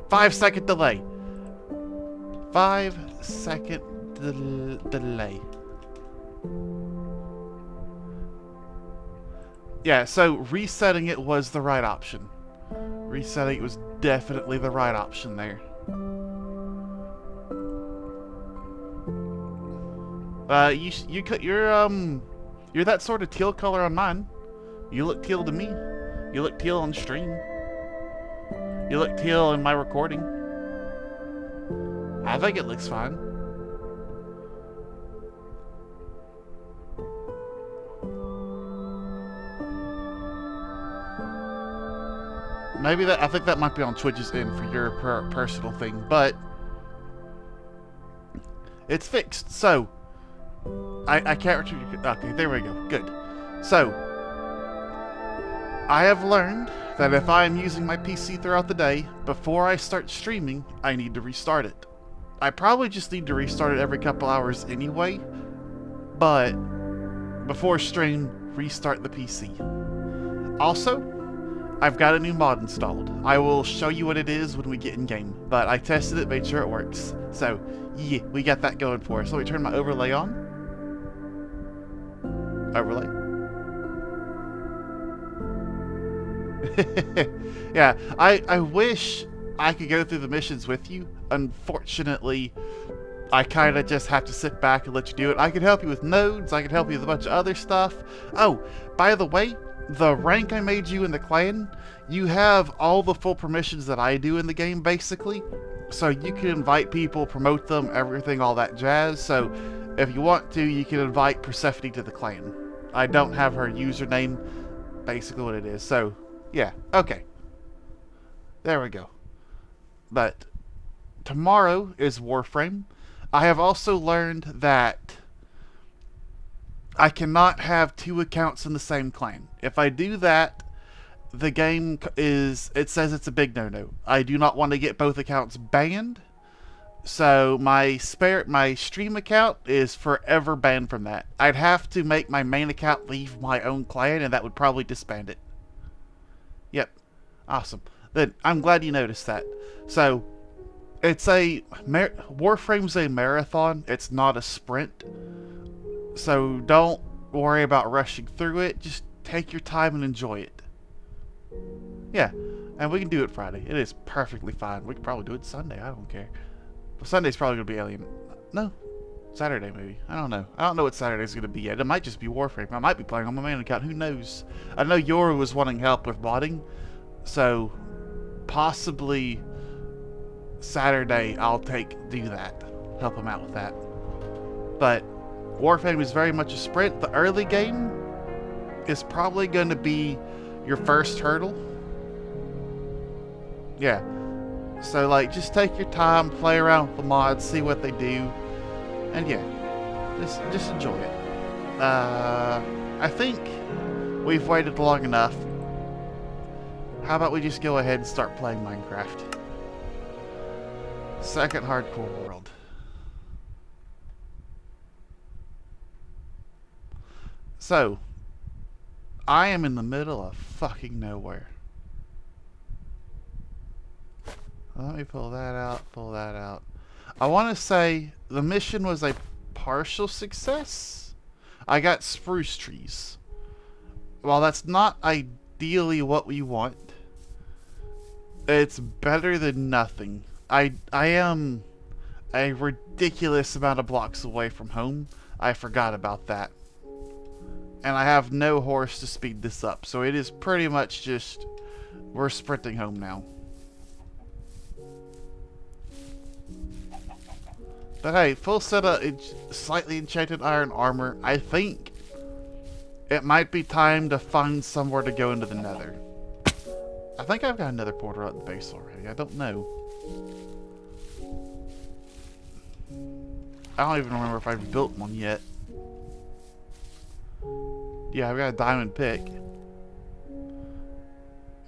5-second delay. 5-second delay. Yeah, so resetting it was the right option. Resetting it was definitely the right option there. You're that sort of teal color on mine. You look teal to me. You look teal on stream. You look teal in my recording. I think it looks fine. Maybe I think that might be on Twitch's end for your personal thing, but it's fixed. So I can't retrieve. Okay, there we go. Good. So I have learned that if I am using my PC throughout the day, before I start streaming, I need to restart it. I probably just need to restart it every couple hours anyway, but before stream, restart the PC. Also, I've got a new mod installed. I will show you what it is when we get in game, but I tested it, made sure it works. So, yeah, we got that going for us. Let me turn my overlay on. Overlay. Yeah, I wish I could go through the missions with you. Unfortunately, I kind of just have to sit back and let you do it. I can help you with nodes, I can help you with a bunch of other stuff. Oh, by the way, the rank I made you in the clan, you have all the full permissions that I do in the game, basically. So you can invite people, promote them, everything, all that jazz. So if you want to, you can invite Persephone to the clan. I don't have her username, basically what it is. So, yeah, okay. There we go. But tomorrow is Warframe. I have also learned that I cannot have 2 accounts in the same clan. If I do that, the game it says it's a big no-no. I do not want to get both accounts banned. So my stream account is forever banned from that. I'd have to make my main account leave my own clan, and that would probably disband it. Yep. Awesome. Then I'm glad you noticed that. So Warframe's a marathon. It's not a sprint. So don't worry about rushing through it. Just take your time and enjoy it. Yeah, and we can do it Friday. It is perfectly fine. We can probably do it Sunday. I don't care. But Sunday's probably going to be Alien. No, Saturday maybe. I don't know. I don't know what Saturday's going to be yet. It might just be Warframe. I might be playing on my main account. Who knows? I know Yoru was wanting help with modding. So possibly Saturday I'll do that. Help him out with that. But Warframe is very much a sprint. The early game is probably going to be your first hurdle. Yeah. So, like, just take your time, play around with the mods, see what they do, and yeah, just enjoy it. I think we've waited long enough. How about we just go ahead and start playing Minecraft? Second hardcore world. So, I am in the middle of fucking nowhere. Let me pull that out, I want to say the mission was a partial success. I got spruce trees. While that's not ideally what we want, it's better than nothing. I am a ridiculous amount of blocks away from home. I forgot about that. And I have no horse to speed this up, so it is pretty much just we're sprinting home now. But hey, full set of slightly enchanted iron armor. I think it might be time to find somewhere to go into the nether. I think I've got another portal at the base already. I don't know. I don't even remember if I've built one yet. Yeah, I've got a diamond pick.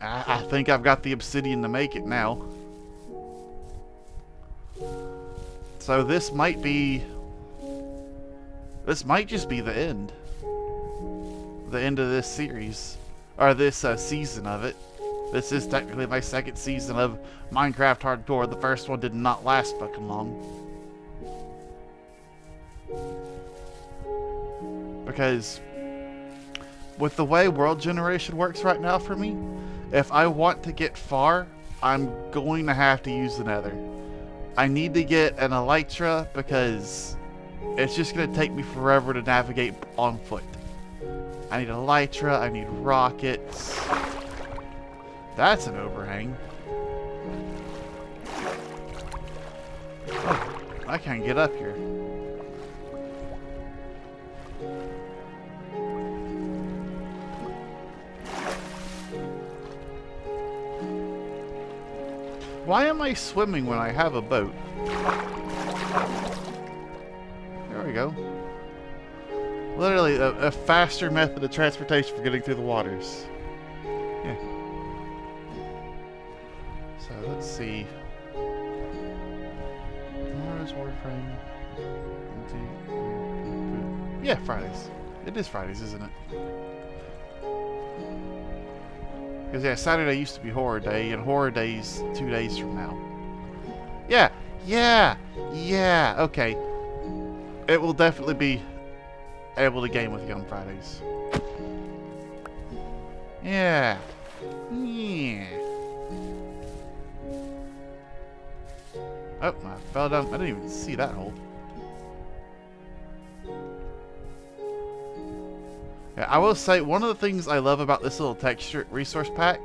I think I've got the obsidian to make it now. So this might just be the end. The end of this series. Or this season of it. This is technically my second season of Minecraft Hardcore. The first one did not last fucking long. Because with the way world generation works right now for me, if I want to get far, I'm going to have to use the nether. I need to get an elytra because it's just going to take me forever to navigate on foot. I need elytra, I need rockets. That's an overhang. Oh, I can't get up here. Why am I swimming when I have a boat? There we go. Literally a faster method of transportation for getting through the waters. Yeah. So let's see. Tomorrow's Warframe. Yeah, Fridays. It is Fridays, isn't it? Because, yeah, Saturday used to be Horror Day, and Horror Day's 2 days from now. Yeah, okay. It will definitely be able to game with you on Fridays. Yeah. Oh, I fell down. I didn't even see that hole. Yeah, I will say, one of the things I love about this little texture resource pack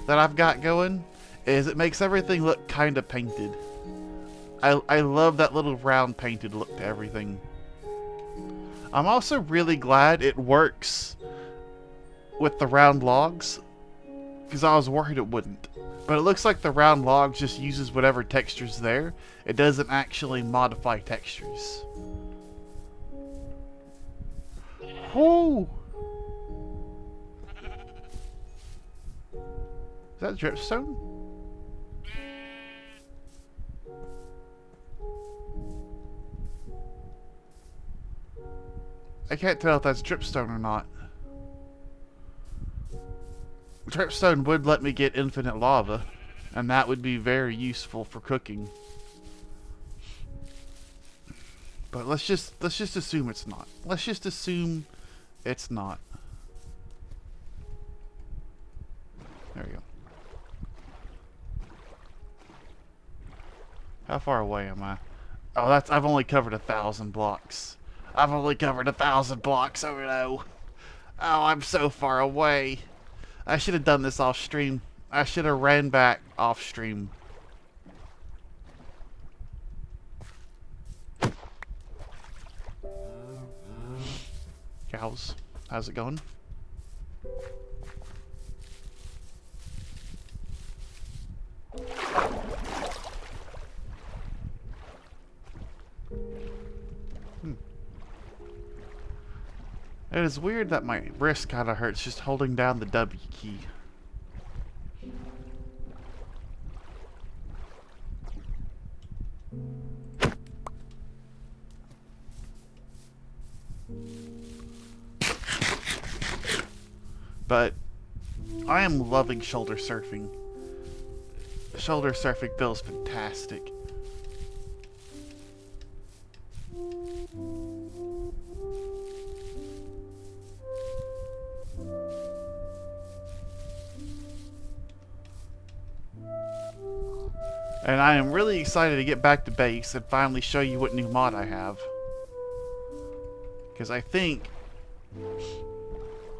that I've got going is it makes everything look kind of painted. I love that little round painted look to everything. I'm also really glad it works with the round logs, because I was worried it wouldn't. But it looks like the round logs just uses whatever texture's there. It doesn't actually modify textures. Oh! Is that dripstone? I can't tell if that's dripstone or not. Dripstone would let me get infinite lava, and that would be very useful for cooking. But let's just assume it's not. Let's just assume it's not. There we go. How far away am I? Oh, I've only covered 1,000 blocks. I've only covered 1,000 blocks. Oh no. Oh, I'm so far away. I should have done this off stream. I should have ran back off stream. Cows, how's it going? It is weird that my wrist kind of hurts just holding down the W key. But I am loving shoulder surfing. Shoulder surfing feels fantastic. And I am really excited to get back to base and finally show you what new mod I have. Because I think...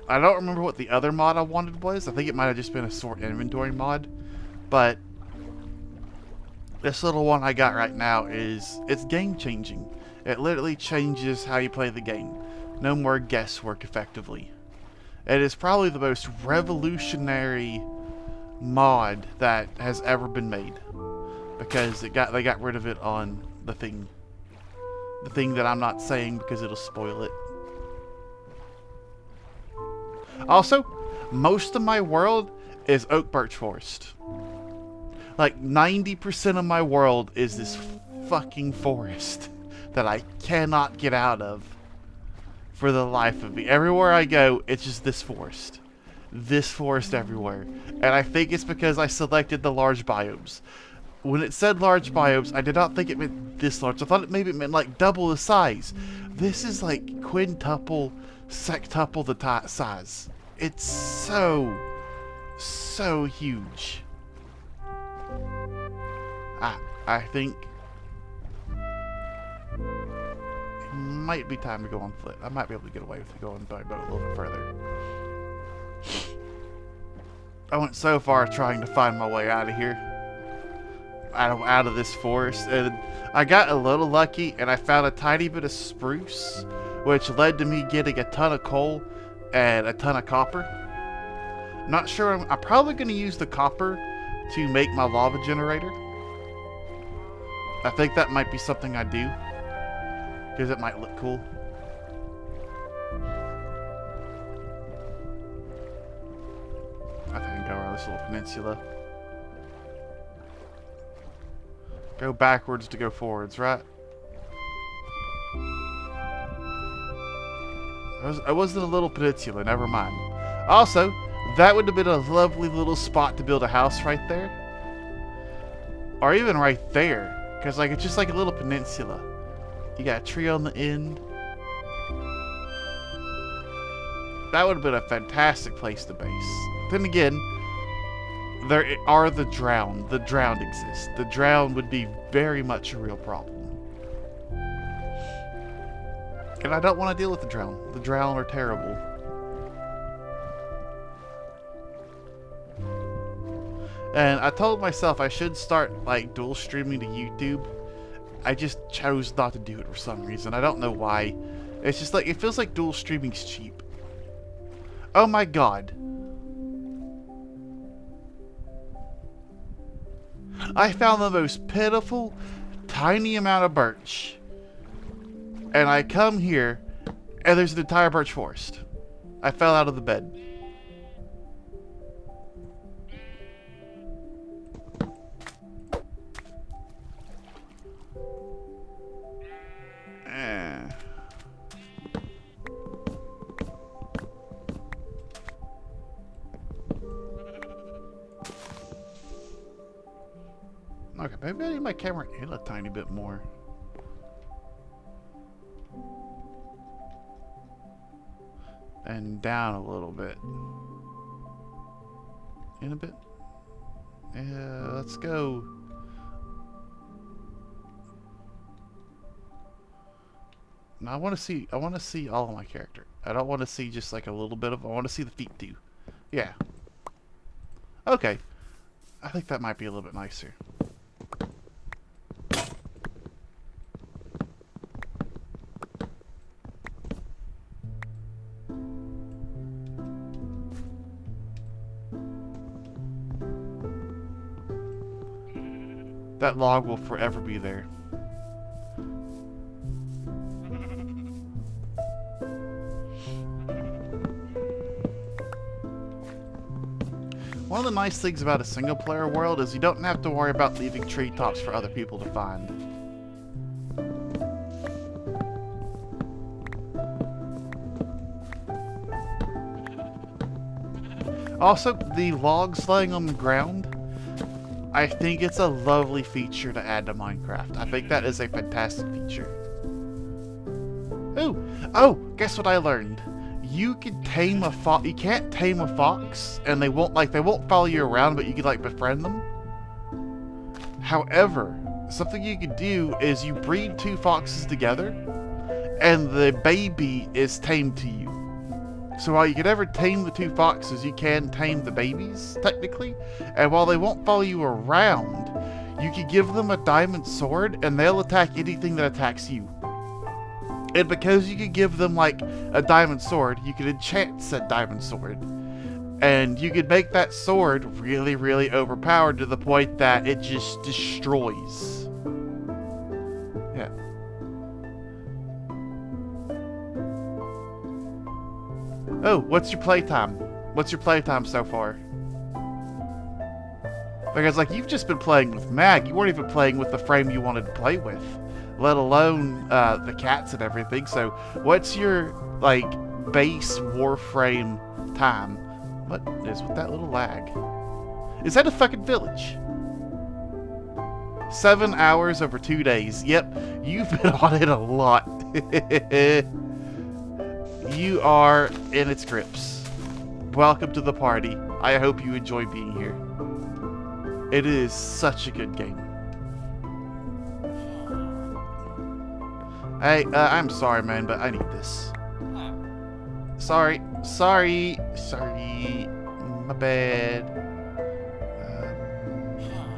I don't remember what the other mod I wanted was. I think it might have just been a sort inventory mod. But this little one I got right now it's game changing. It literally changes how you play the game. No more guesswork effectively. It is probably the most revolutionary mod that has ever been made. Because they got rid of it on the thing. The thing that I'm not saying because it'll spoil it. Also, most of my world is oak birch forest. Like 90% of my world is this fucking forest that I cannot get out of for the life of me. Everywhere I go, it's just this forest. this forest everywhere. And I think it's because I selected the large biomes. When it said large biomes, I did not think it meant this large. I thought maybe it meant like double the size. This is like quintuple, sextuple the size. It's so huge. I think it might be time to go on foot. I might be able to get away with going by boat a little bit further. I went so far trying to find my way out of here. Out of this forest, and I got a little lucky and I found a tiny bit of spruce, which led to me getting a ton of coal and a ton of copper. Not sure, I'm probably going to use the copper to make my lava generator. I think that might be something I do, because it might look cool. I think I can go around this little peninsula. Go backwards to go forwards, right? I wasn't a little peninsula, never mind. Also, that would have been a lovely little spot to build a house right there. Or even right there. Because like it's just like a little peninsula. You got a tree on the end. That would have been a fantastic place to base. Then again, there are the drowned. The drowned exist. The drowned would be very much a real problem. And I don't want to deal with the drowned. The drowned are terrible. And I told myself I should start like dual streaming to YouTube. I just chose not to do it for some reason. I don't know why. It's just like, it feels like dual streaming's cheap. Oh my god. I found the most pitiful, tiny amount of birch. And I come here, and there's an entire birch forest. I fell out of the bed. Okay, maybe I need my camera in a tiny bit more. And down a little bit. In a bit. Yeah, let's go. Now I want to see all of my character. I don't want to see just like a little bit of, I want to see the feet too. Yeah. Okay. I think that might be a little bit nicer. That log will forever be there. One of the nice things about a single player world is you don't have to worry about leaving treetops for other people to find. Also, the logs laying on the ground, I think it's a lovely feature to add to Minecraft. I think that is a fantastic feature. Ooh! Oh! Guess what I learned? You can tame a fox. You can't tame a fox, and they won't follow you around, but you can like befriend them. However, something you can do is you breed two foxes together, and the baby is tamed to you. So while you can never tame the two foxes, you can tame the babies, technically. And while they won't follow you around, you can give them a diamond sword, and they'll attack anything that attacks you. And because you could give them, like, a diamond sword, you could enchant said diamond sword. And you could make that sword really, really overpowered to the point that it just destroys. Yeah. Oh, what's your playtime? What's your playtime so far? Because, like, you've just been playing with Mag. You weren't even playing with the frame you wanted to play with, let alone the cats and everything. So, what's your, like, base Warframe time? What is with that little lag? Is that a fucking village? 7 hours over 2 days. Yep, you've been on it a lot. You are in its grips. Welcome to the party. I hope you enjoy being here. It is such a good game. Hey, I'm sorry, man, but I need this. Sorry. My bad.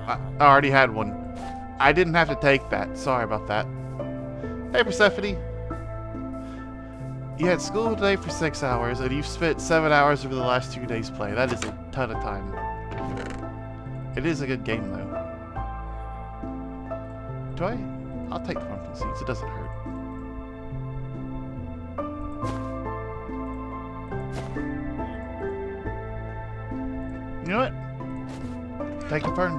I already had one. I didn't have to take that. Sorry about that. Hey, Persephone. You had school today for 6 hours, and you've spent 7 hours over the last 2 days playing. That is a ton of time. It is a good game, though. I'll take the pumpkin seeds. It doesn't hurt. You know what? Take a turn.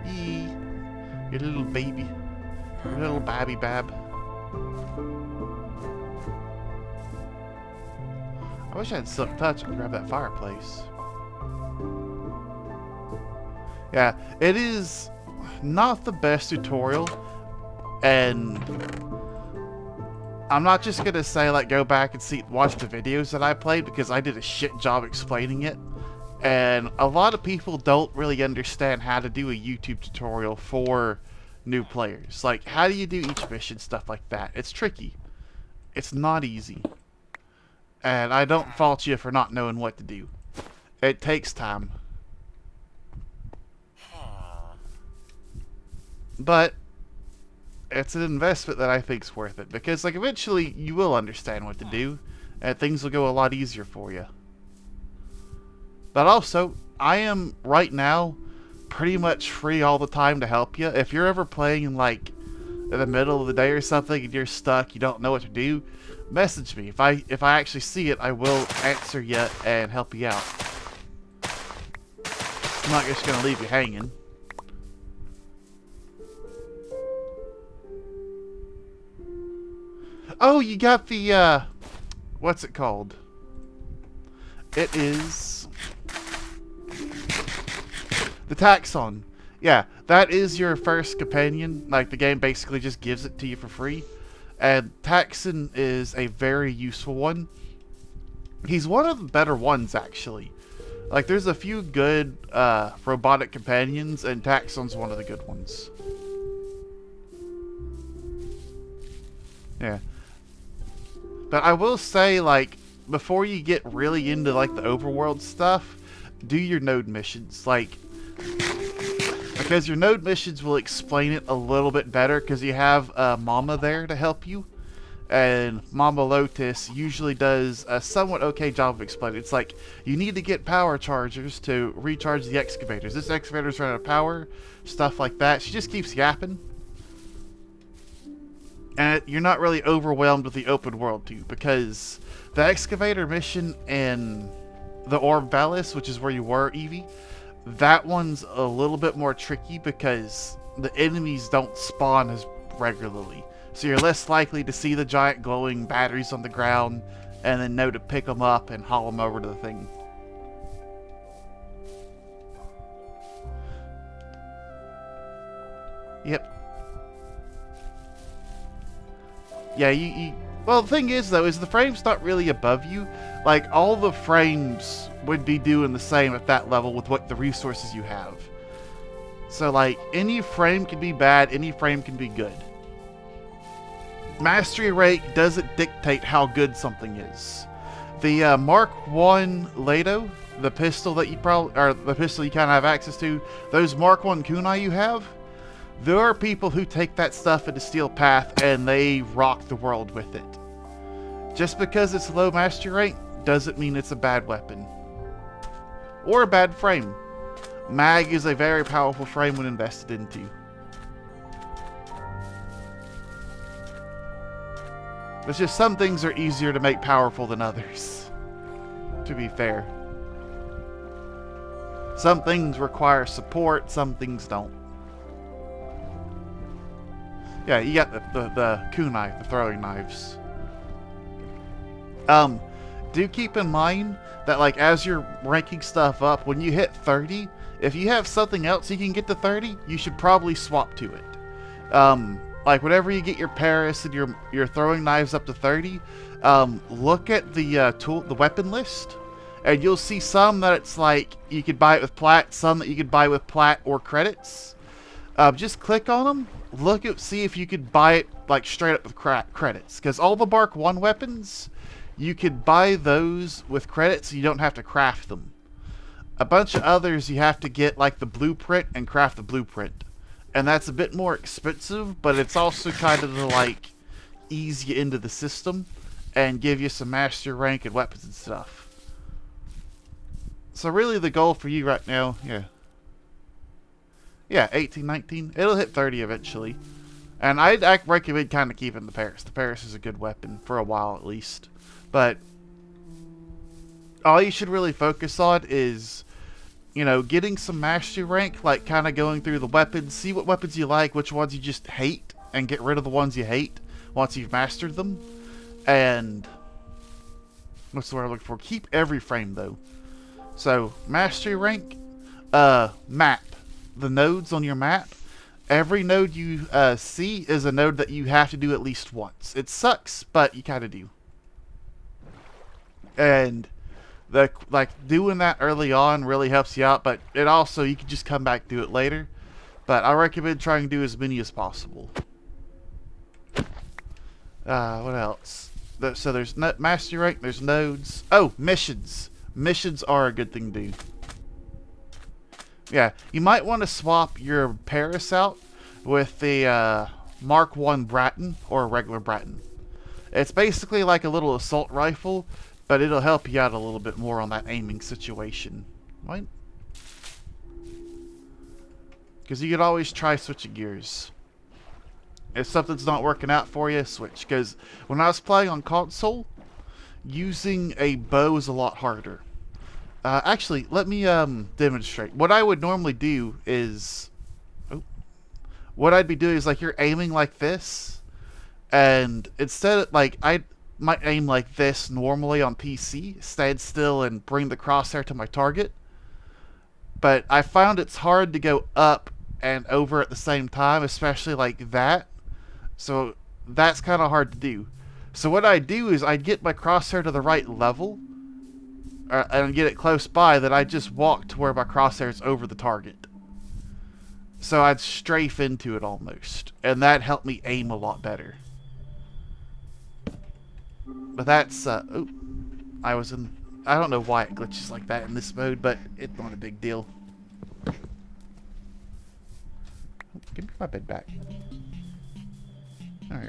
Yee. Your little baby. Your little babby bab. I wish I had Silk Touch and grab that fireplace. Yeah, it is not the best tutorial, and I'm not just gonna say like go back and watch the videos that I played, because I did a shit job explaining it, and a lot of people don't really understand how to do a YouTube tutorial for new players. Like, how do you do each mission, stuff like that. It's tricky. It's not easy. And I don't fault you for not knowing what to do. It takes time. But it's an investment that I think's worth it, because like eventually you will understand what to do and things will go a lot easier for you. But also, I am right now pretty much free all the time to help you. If you're ever playing like in the middle of the day or something and you're stuck, you don't know what to do, message me. If I actually see it, I will answer you and help you out. I'm not just gonna leave you hanging. Oh, you got the, what's it called? It is the Taxon. Yeah, that is your first companion. Like, the game basically just gives it to you for free. And Taxon is a very useful one. He's one of the better ones, actually. Like, there's a few good robotic companions, and Taxon's one of the good ones. Yeah. But I will say, like, before you get really into, like, the overworld stuff, do your node missions. Like, because your node missions will explain it a little bit better, because you have Mama there to help you. And Mama Lotus usually does a somewhat okay job of explaining. It's like, you need to get power chargers to recharge the excavators. This excavator's running out of power, stuff like that. She just keeps yapping. And you're not really overwhelmed with the open world too, because the excavator mission in the Orb Vallis, which is where you were, Evie, that one's a little bit more tricky because the enemies don't spawn as regularly. So you're less likely to see the giant glowing batteries on the ground and then know to pick them up and haul them over to the thing. Yep. Yeah, well, the thing is, though, is the frame's not really above you. Like, all the frames would be doing the same at that level with what the resources you have. So, like, any frame can be bad, any frame can be good. Mastery rate doesn't dictate how good something is. The Mark I Lado, the pistol that you the pistol you kind of have access to, those Mark I kunai you have, there are people who take that stuff into Steel Path and they rock the world with it. Just because it's low mastery rate doesn't mean it's a bad weapon. Or a bad frame. Mag is a very powerful frame when invested into. It's just some things are easier to make powerful than others, to be fair. Some things require support, some things don't. Yeah, you got the kunai, the throwing knives. do keep in mind that, like, as you're ranking stuff up, when you hit 30, if you have something else you can get to 30, you should probably swap to it. Like, whenever you get your Paris and your throwing knives up to 30, look at the weapon list, and you'll see some that it's like you could buy it with plat, some that you could buy with plat or credits. Just click on them, see if you could buy it like straight up with credits, because all the Mark 1 weapons, you could buy those with credits, so you don't have to craft them. A bunch of others you have to get like the blueprint and craft the blueprint. And that's a bit more expensive, but it's also kind of to like ease you into the system and give you some master rank and weapons and stuff. So really the goal for you right now, yeah, 18, 19, it'll hit 30 eventually. And I recommend kind of keeping the Paris. The Paris is a good weapon for a while at least. But all you should really focus on is, you know, getting some mastery rank, like kind of going through the weapons, see what weapons you like, which ones you just hate, and get rid of the ones you hate once you've mastered them. And what's the word I'm looking for? Keep every frame though. So mastery rank, map, the nodes on your map. Every node you see is a node that you have to do at least once. It sucks, but you kind of do. And doing that early on really helps you out, but it also, you can just come back do it later. But I recommend trying to do as many as possible. What else? So there's mastery rank, there's nodes. Oh, missions. Missions are a good thing to do. Yeah, you might want to swap your Paris out with the Mark 1 Bratton or a regular Bratton. It's basically like a little assault rifle, but it'll help you out a little bit more on that aiming situation. Right? Because you could always try switching gears. If something's not working out for you, switch. Because when I was playing on console, using a bow is a lot harder. Actually, let me demonstrate. What I would normally do is... what I'd be doing is, like, you're aiming like this. And instead of, like, I might aim like this normally on PC, stand still and bring the crosshair to my target. But I found it's hard to go up and over at the same time, especially like that. So that's kind of hard to do. So what I do is I get my crosshair to the right level and get it close by, that I just walk to where my crosshair is over the target. So I'd strafe into it almost, and that helped me aim a lot better. But that's, I don't know why it glitches like that in this mode, but it's not a big deal. Give me my bed back. There we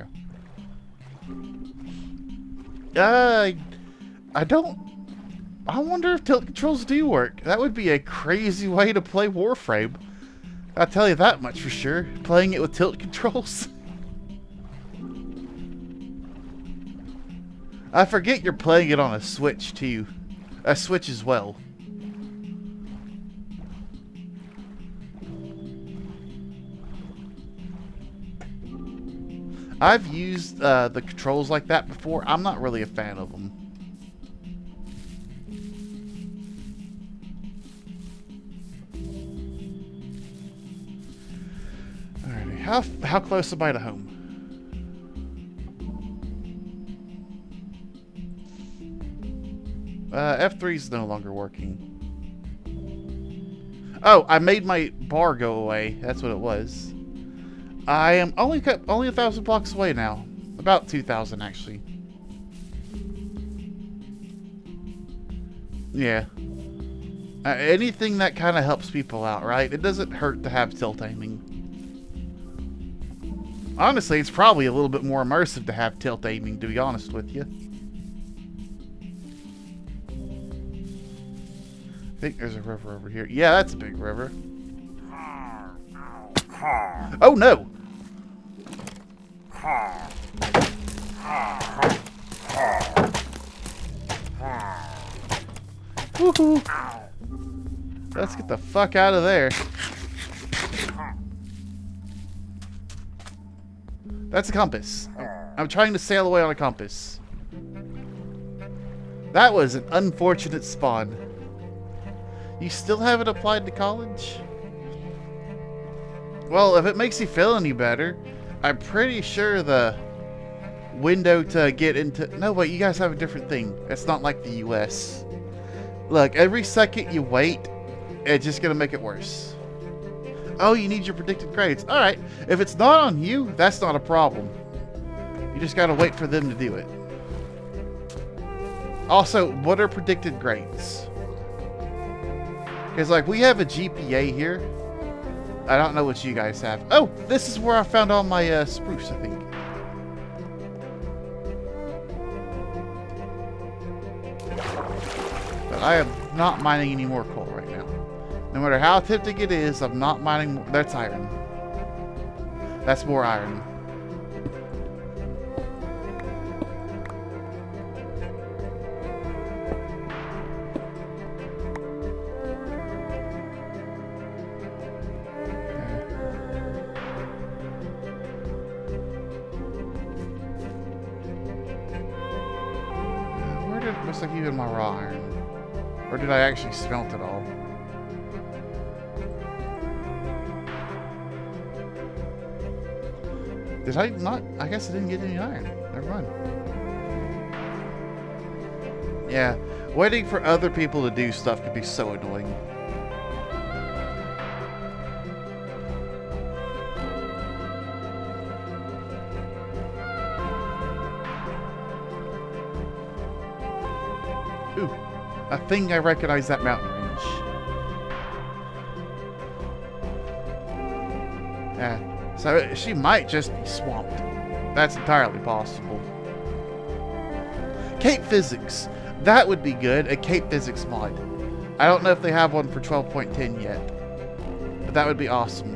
go. I wonder if tilt controls do work. That would be a crazy way to play Warframe. I'll tell you that much for sure. Playing it with tilt controls. I forget you're playing it on a Switch too. A Switch as well. I've used the controls like that before. I'm not really a fan of them. Alrighty, how close am I to home? F3's no longer working. Oh, I made my bar go away. That's what it was. I am only 1,000 blocks away now. About 2,000 actually. Yeah. Anything that kind of helps people out, right? It doesn't hurt to have tilt aiming. Honestly, it's probably a little bit more immersive to have tilt aiming, to be honest with you. I think there's a river over here. Yeah, that's a big river. Oh no! Woohoo! Let's get the fuck out of there. That's a compass. I'm trying to sail away on a compass. That was an unfortunate spawn. You still haven't applied to college? Well, if it makes you feel any better, I'm pretty sure the window to get into... No, wait, you guys have a different thing. It's not like the US. Look, every second you wait, it's just going to make it worse. Oh, you need your predicted grades. Alright, if it's not on you, that's not a problem. You just got to wait for them to do it. Also, what are predicted grades? Because, like, we have a GPA here. I don't know what you guys have. Oh, this is where I found all my spruce, I think. But I am not mining any more coal right now. No matter how tempting it is, I'm not mining more. That's iron. That's more iron. Looks like even my raw iron. Or did I actually smelt it all? Did I not? I guess I didn't get any iron. Never mind. Yeah, waiting for other people to do stuff could be so annoying. Ooh, I think I recognize that mountain range. Yeah, so she might just be swamped. That's entirely possible. Cape Physics. That would be good, a Cape Physics mod. I don't know if they have one for 12.10 yet, but that would be awesome.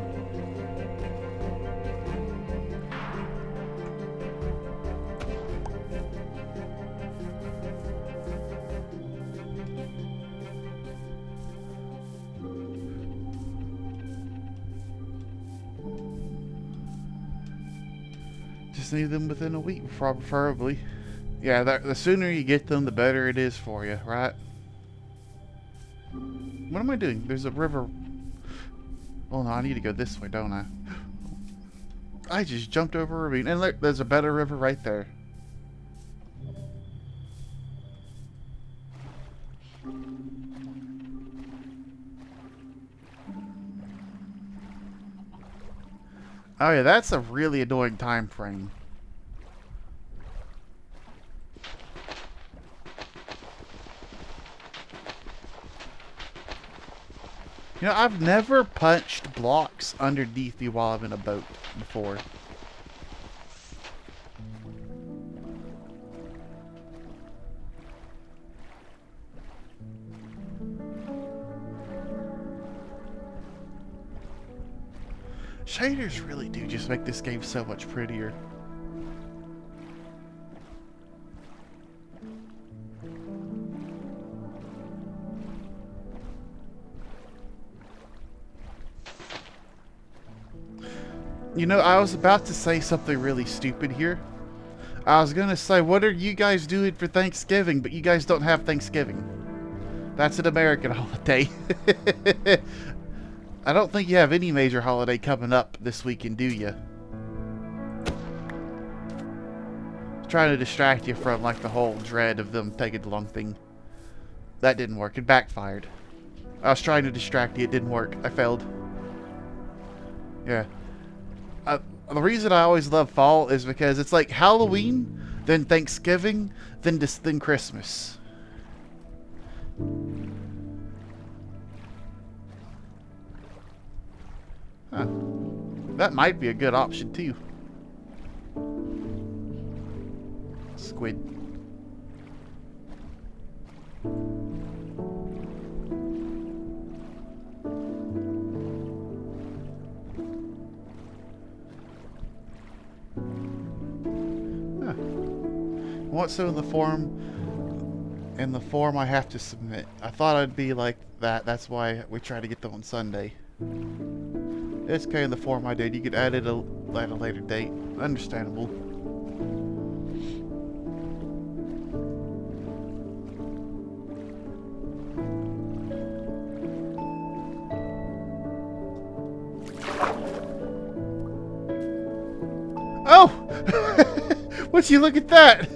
Just need them within a week, preferably. Yeah, the sooner you get them, the better it is for you, right? What am I doing? There's a river. Oh no, I need to go this way, don't I? I just jumped over a ravine. And look, there's a better river right there. Oh yeah, that's a really annoying time frame. You know, I've never punched blocks underneath me while I'm in a boat before. Shaders really do just make this game so much prettier. You know, I was about to say something really stupid here. I was gonna say, what are you guys doing for Thanksgiving? But you guys don't have Thanksgiving. That's an American holiday. I don't think you have any major holiday coming up this weekend, do you? Trying to distract you from, like, the whole dread of them taking the long thing. That didn't work. It backfired. I was trying to distract you. It didn't work. I failed. Yeah. The reason I always love fall is because it's like Halloween, then Thanksgiving, then Christmas. Huh. That might be a good option too. Squid. What's in the form? In the form I have to submit. I thought I'd be like that. That's why we try to get them on Sunday. It's okay in the form I did. You could add it at a later date. Understandable. Oh! Would you look at that?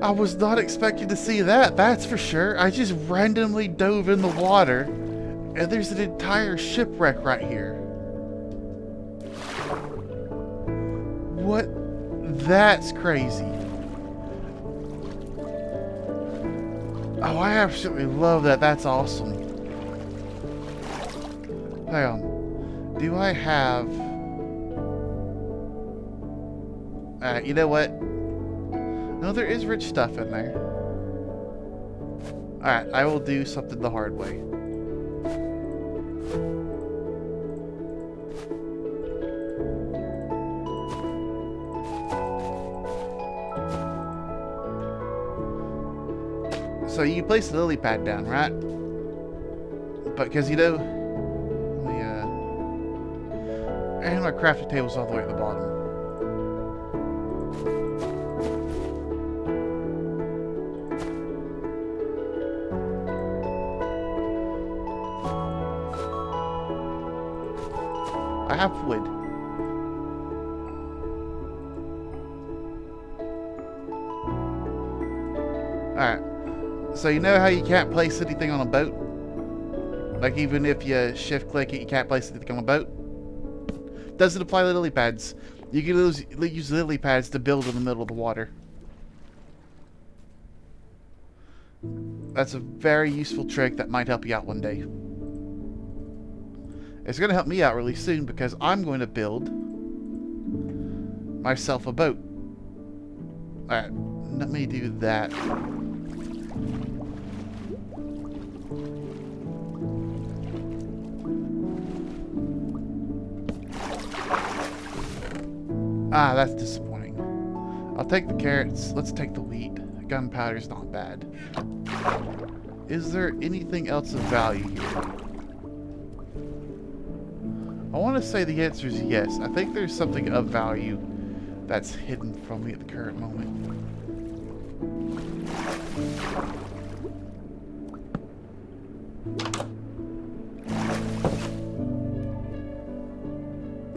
I was not expecting to see that, that's for sure. I just randomly dove in the water, and there's an entire shipwreck right here. What? That's crazy. Oh, I absolutely love that. That's awesome. Hang on. Do I have... you know what? No, there is rich stuff in there. Alright, I will do something the hard way. So you place the lily pad down, right? But because you know... Let me, and my crafting table's all the way at the bottom. I have wood. Alright. So you know how you can't place anything on a boat? Like even if you shift click it, you can't place anything on a boat? Doesn't apply to lily pads. You can use lily pads to build in the middle of the water. That's a very useful trick that might help you out one day. It's going to help me out really soon because I'm going to build myself a boat. Alright, let me do that. Ah, that's disappointing. I'll take the carrots. Let's take the wheat. Gunpowder's not bad. Is there anything else of value here? I want to say the answer is yes. I think there's something of value that's hidden from me at the current moment.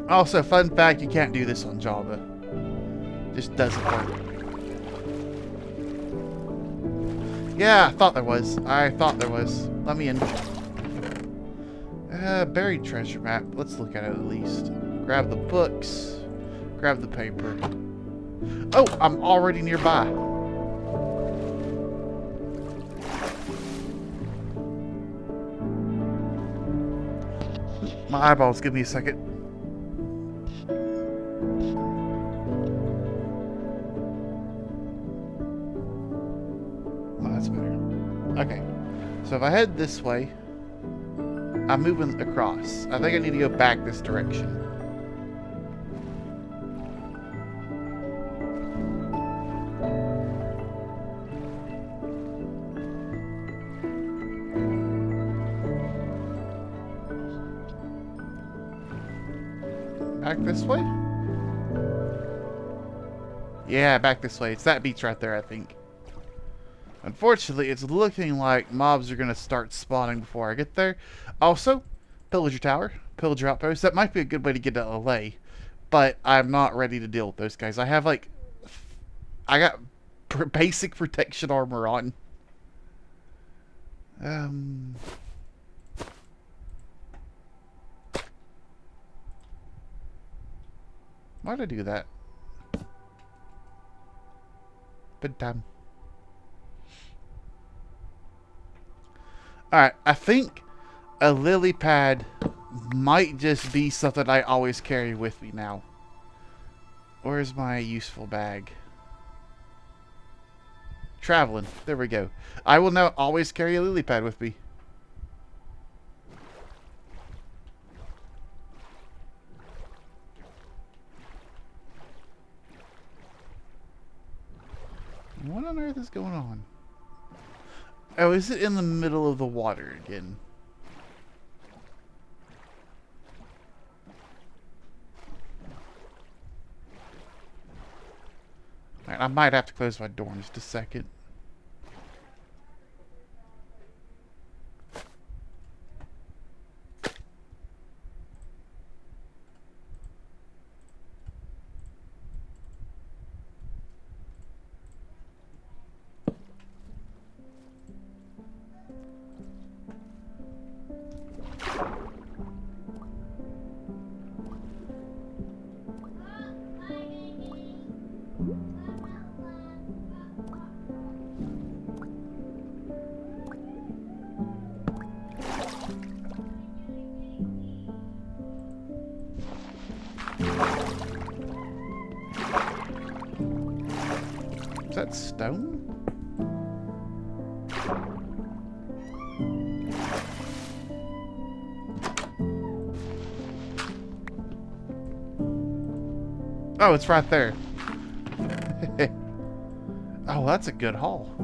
Also, fun fact, you can't do this on Java. Just doesn't work. Yeah, I thought there was. I thought there was. Let me in. Buried treasure map. Let's look at it at least. Grab the books. Grab the paper. Oh, I'm already nearby. My eyeballs, give me a second. Oh, that's better. Okay. So if I head this way, I'm moving across. I think I need to go back this direction. Back this way? Yeah, back this way. It's that beach right there, I think. Unfortunately, it's looking like mobs are going to start spawning before I get there. Also, Pillager Tower, Pillager Outpost. That might be a good way to get to LA, but I'm not ready to deal with those guys. I have, like... I got basic protection armor on. Why'd I do that? Bedtime. Alright, I think a lily pad might just be something I always carry with me now. Where's my useful bag? Traveling. There we go. I will now always carry a lily pad with me. What on earth is going on? Oh, is it in the middle of the water again? Alright, I might have to close my door in just a second. that stone? Oh, it's right there. Oh, that's a good haul.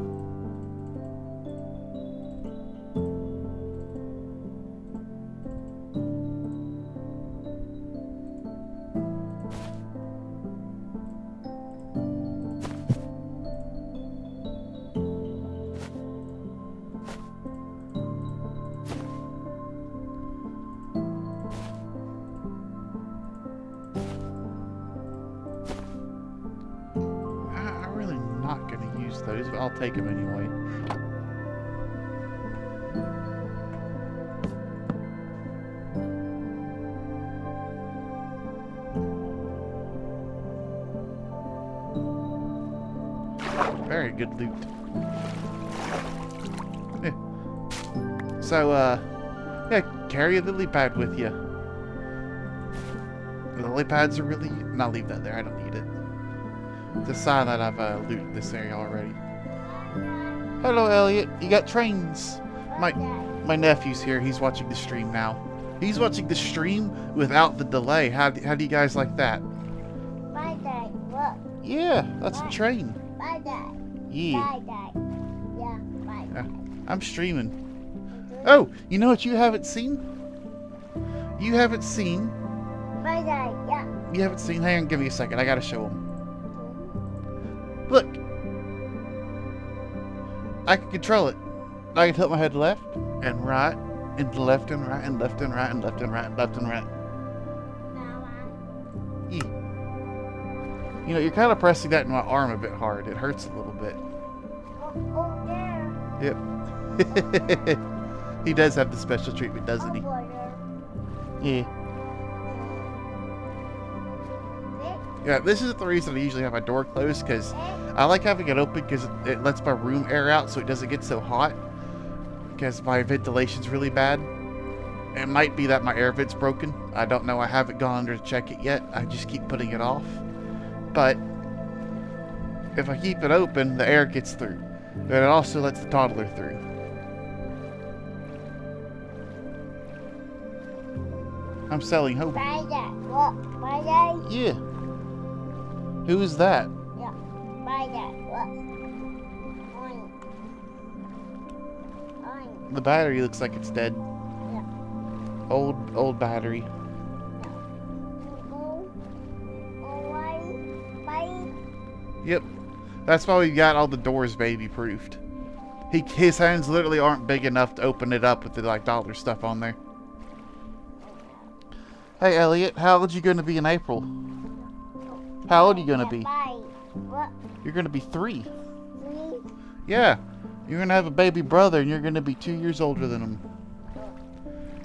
I'm really not going to use those, but I'll take them anyway. Very good loot. Yeah. So, yeah, carry a lily pad with you. The lily pads are really... No, I'll leave that there. I don't need it. It's a sign that I've looted this area already. Hello, Elliot. You got trains. My nephew's here. He's watching the stream now. He's watching the stream without the delay. How do you guys like that? My dad, look. Yeah, that's a train. My dad. Yeah. My dad. Yeah, my dad. I'm streaming. Oh, you know what you haven't seen? You haven't seen... My dad, yeah. You haven't seen... Hang on, give me a second. I gotta show him. Look. I can control it. I can tilt my head left and right and left and right and left and right and left and right and left and right. Yeah. You know, you're kind of pressing that in my arm a bit hard. It hurts a little bit. Oh, there. Yep. He does have the special treatment, doesn't he? Yeah. Yeah, this is the reason I usually have my door closed, because I like having it open because it lets my room air out so it doesn't get so hot, because my ventilation's really bad. It might be that my air vent's broken. I don't know. I haven't gone under to check it yet. I just keep putting it off. But if I keep it open, the air gets through. But it also lets the toddler through. I'm selling hope. My dad, look. My dad. Yeah. Who is that? Yeah, my dad, look. Oink. Oink. The battery looks like it's dead. Yeah. Old battery. Oh, bye. Yep. That's why we got all the doors baby proofed. His hands literally aren't big enough to open it up with the like dollar stuff on there. Hey Elliot, how old are you going to be in April? How old are you going to be? What? You're going to be 3. 3? Yeah. You're going to have a baby brother and you're going to be 2 years older than him.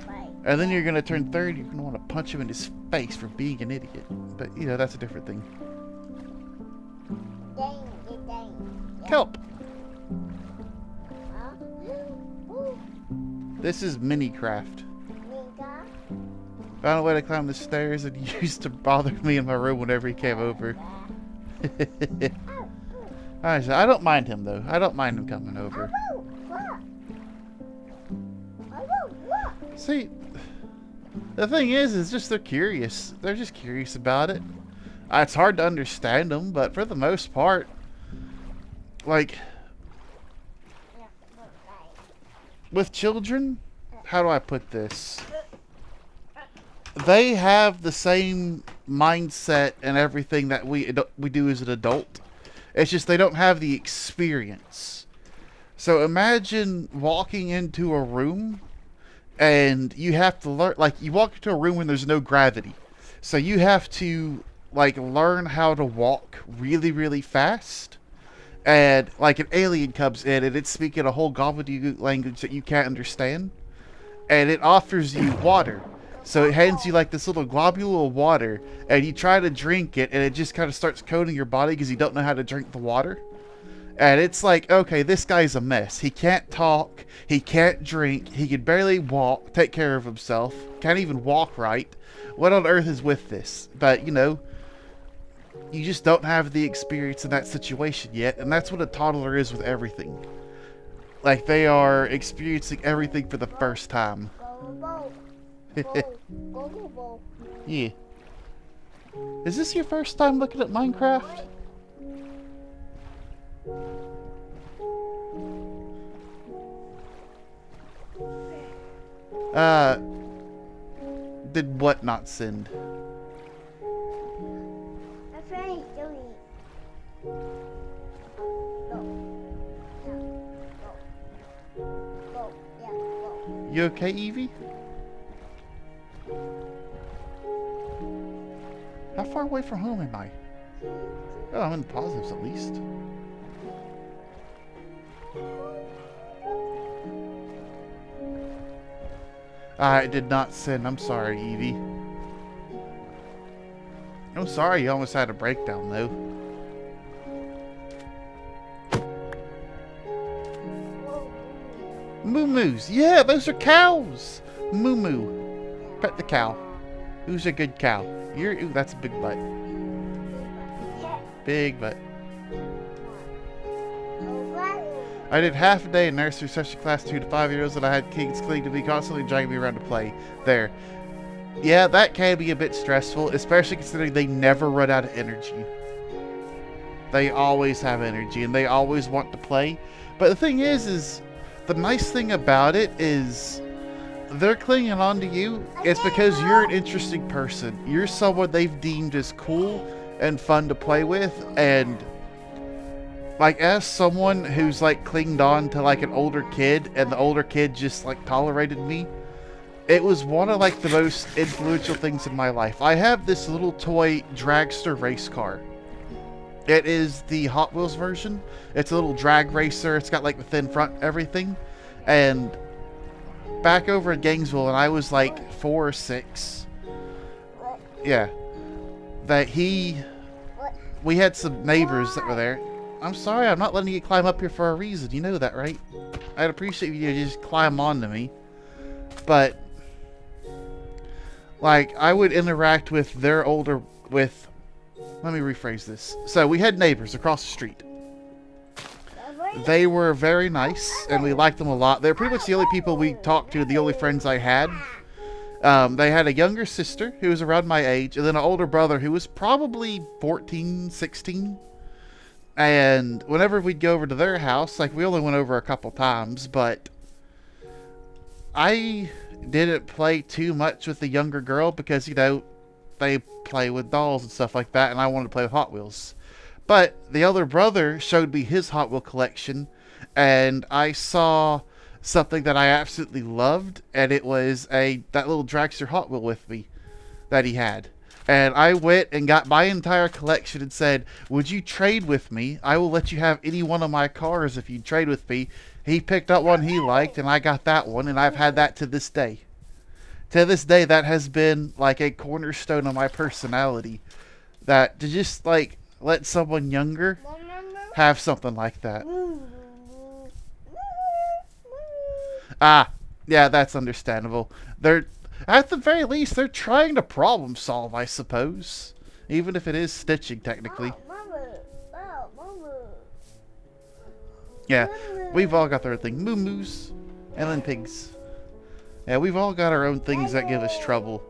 Bye. And then you're going to turn 30. You're going to want to punch him in his face for being an idiot. But, you know, that's a different thing. Dang. Kelp. Huh? Ooh. This is Minecraft. Mika? Found a way to climb the stairs and he used to bother me in my room whenever he came over. I don't mind him though. I don't mind him coming over. See, the thing is just they're curious. They're just curious about it. It's hard to understand them, but for the most part, like, with children, how do I put this? They have the same mindset and everything that we do as an adult. It's just they don't have the experience. So imagine walking into a room and you have to learn, like you walk into a room when there's no gravity. So you have to like learn how to walk really, really fast. And like an alien comes in and it's speaking a whole gobbledygook language that you can't understand. And it offers you water. So it hands you like this little globule of water, and you try to drink it, and it just kind of starts coating your body because you don't know how to drink the water. And it's like, okay, this guy's a mess. He can't talk, he can't drink, he can barely walk, take care of himself, can't even walk right. What on earth is with this? But, you know, You just don't have the experience in that situation yet, and that's what a toddler is with everything. Like, they are experiencing everything for the first time. Go, go. Yeah. Is this your first time looking at Minecraft? Did what not send? My friend, Joey. Go. Yeah, go. You okay, Evie? How far away from home am I? Oh, I'm in the positives at least. I did not send. I'm sorry, Evie. I'm sorry you almost had a breakdown, though. Moo-moos. Yeah, those are cows. Moo-moo. Pet the cow. Who's a good cow? Ooh, that's a big butt. Big butt. I did half a day in nursery session class 2 to 5 years and I had kids cling to me, constantly dragging me around to play. There. Yeah, that can be a bit stressful, especially considering they never run out of energy. They always have energy and they always want to play. But the thing is the nice thing about it is they're clinging on to you. It's because you're an interesting person. You're someone they've deemed as cool and fun to play with, and like, as someone who's like clinged on to like an older kid and the older kid just like tolerated me, it was one of like the most influential things in my life. I have this little toy dragster race car. It is the Hot Wheels version. It's a little drag racer. It's got like the thin front, everything. And back over in Gainesville, and I was like 4 or 6. Yeah. We had some neighbors that were there. I'm sorry, I'm not letting you climb up here for a reason. You know that, right? I'd appreciate you to just climb onto me. But, like, I would interact with let me rephrase this. So, we had neighbors across the street. They were very nice, and we liked them a lot. They're pretty much the only people we talked to, the only friends I had. They had a younger sister who was around my age, and then an older brother who was probably 14, 16. And whenever we'd go over to their house, like, we only went over a couple times, but I didn't play too much with the younger girl because, you know, they play with dolls and stuff like that, and I wanted to play with Hot Wheels. But the older brother showed me his Hot Wheel collection, and I saw something that I absolutely loved, and it was that little dragster Hot Wheel with me that he had. And I went and got my entire collection and said, would you trade with me? I will let you have any one of my cars if you trade with me. He picked up one he liked, and I got that one, and I've had that to this day. To this day, that has been like a cornerstone of my personality. That to just like let someone younger have something like that. Ah, yeah, that's understandable. At the very least, they're trying to problem solve, I suppose. Even if it is stitching, technically. Yeah, we've all got our own thing. Moo-moos. And then pigs. Yeah, we've all got our own things that give us trouble.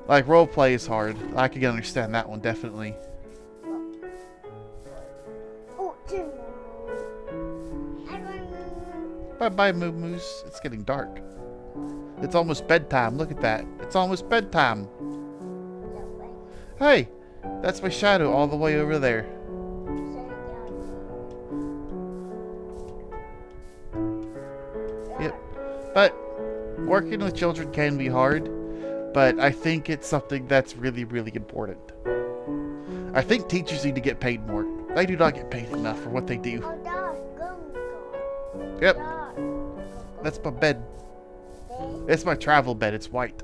Like, roleplay is hard. I can understand that one, definitely. Bye-bye, moo-moos. It's getting dark. It's almost bedtime. Look at that. It's almost bedtime. Hey, that's my shadow all the way over there. Yep. But working with children can be hard, but I think it's something that's really, really important. I think teachers need to get paid more. They do not get paid enough for what they do. Yep. That's my bed. It's my travel bed. It's white.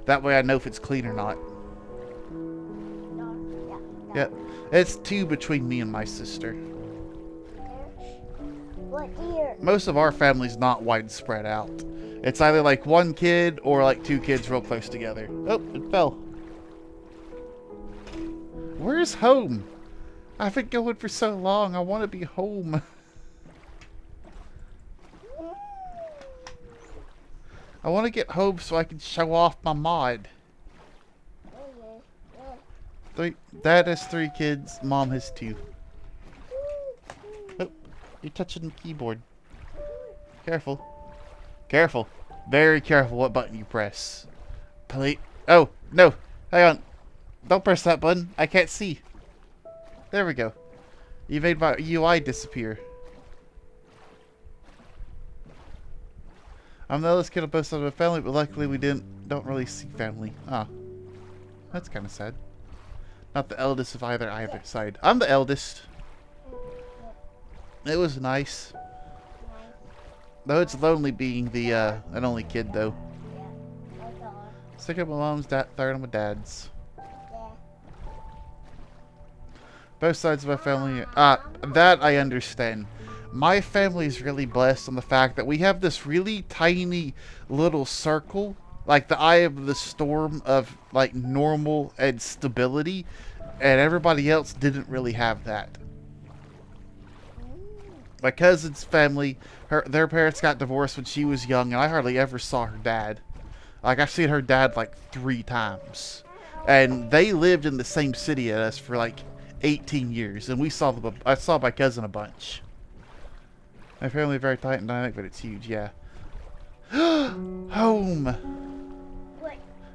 That way I know if it's clean or not. Yep. It's 2 between me and my sister. Most of our family's not widespread out. It's either like 1 kid or like 2 kids real close together. Oh, it fell. Where's home? I've been going for so long. I want to be home. I want to get home so I can show off my mod. Dad has 3 kids. Mom has 2. Oh, you're touching the keyboard. Careful. Careful. Very careful what button you press. Please. Oh, no. Hang on. Don't press that button. I can't see. There we go. You made my UI disappear. I'm the eldest kid of both sides of my family, but luckily we don't really see family. Ah. That's kind of sad. Not the eldest of either side. I'm the eldest. It was nice. Though it's lonely being the an only kid though. Second on my mom's, third on my dad's. Both sides of my family. That I understand. My family is really blessed on the fact that we have this really tiny little circle, like the eye of the storm of like normal and stability, and everybody else didn't really have that. My cousin's family, their parents got divorced when she was young, and I hardly ever saw her dad. Like, I've seen her dad like 3 times. And they lived in the same city as us for like 18 years, and I saw my cousin a bunch. My family is very tight and dynamic, but it's huge, yeah. Home!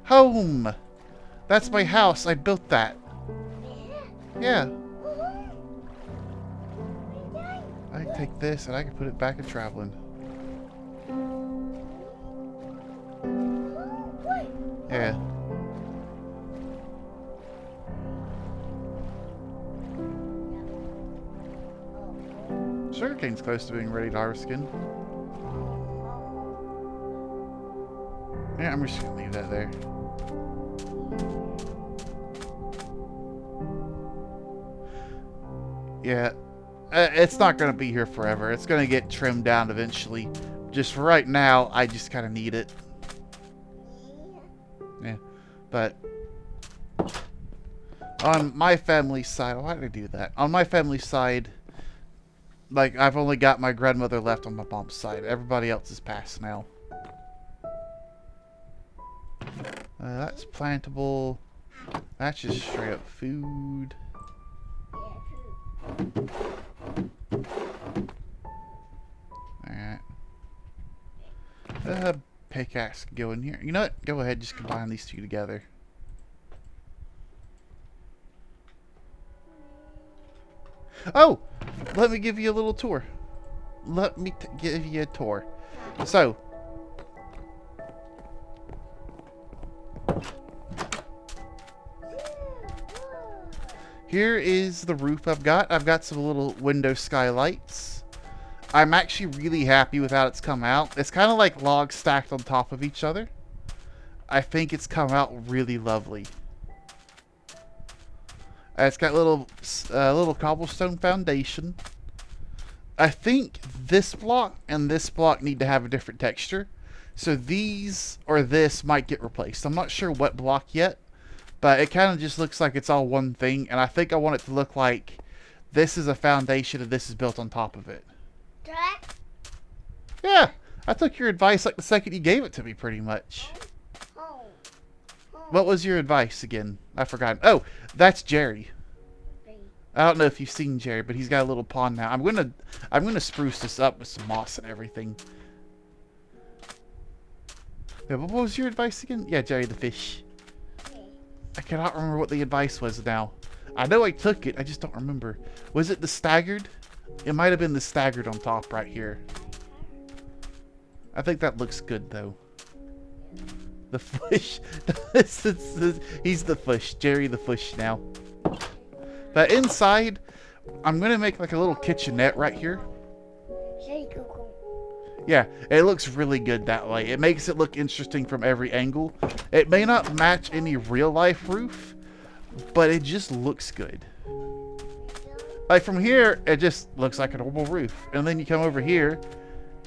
Home! That's my house. I built that. Yeah. I can take this and I can put it back in traveling. Yeah. Sugarcane's close to being ready to harvest again. Yeah, I'm just gonna leave that there. Yeah, it's not gonna be here forever. It's gonna get trimmed down eventually. Just for right now, I just kind of need it. Yeah, but on my family side, why did I do that? On my family side, like, I've only got my grandmother left on my mom's side. Everybody else is passed now. That's plantable. That's just straight up food. Alright. Pickaxe can go in here. You know what? Go ahead, just combine these 2 together. Oh! Let me give you a little tour. Let me give you a tour. So, here is the roof I've got. I've got some little window skylights. I'm actually really happy with how it's come out. It's kind of like logs stacked on top of each other. I think it's come out really lovely. It's got little cobblestone foundation. I think this block and this block need to have a different texture. So these or this might get replaced. I'm not sure what block yet, but it kind of just looks like it's all one thing. And I think I want it to look like this is a foundation and this is built on top of it. Yeah, I took your advice like the second you gave it to me, pretty much. What was your advice again? I forgot. Oh, that's Jerry. I don't know if you've seen Jerry, but he's got a little pond now. I'm gonna spruce this up with some moss and everything. Yeah, what was your advice again? Yeah, Jerry the fish. I cannot remember what the advice was now. I know I took it, I just don't remember. Was it the staggered? It might have been the staggered on top right here. I think that looks good though. The fish. He's the fish. Jerry the fish now. But inside, I'm going to make like a little kitchenette right here. Yeah, it looks really good that way. It makes it look interesting from every angle. It may not match any real life roof, but it just looks good. Like from here, it just looks like a normal roof. And then you come over here,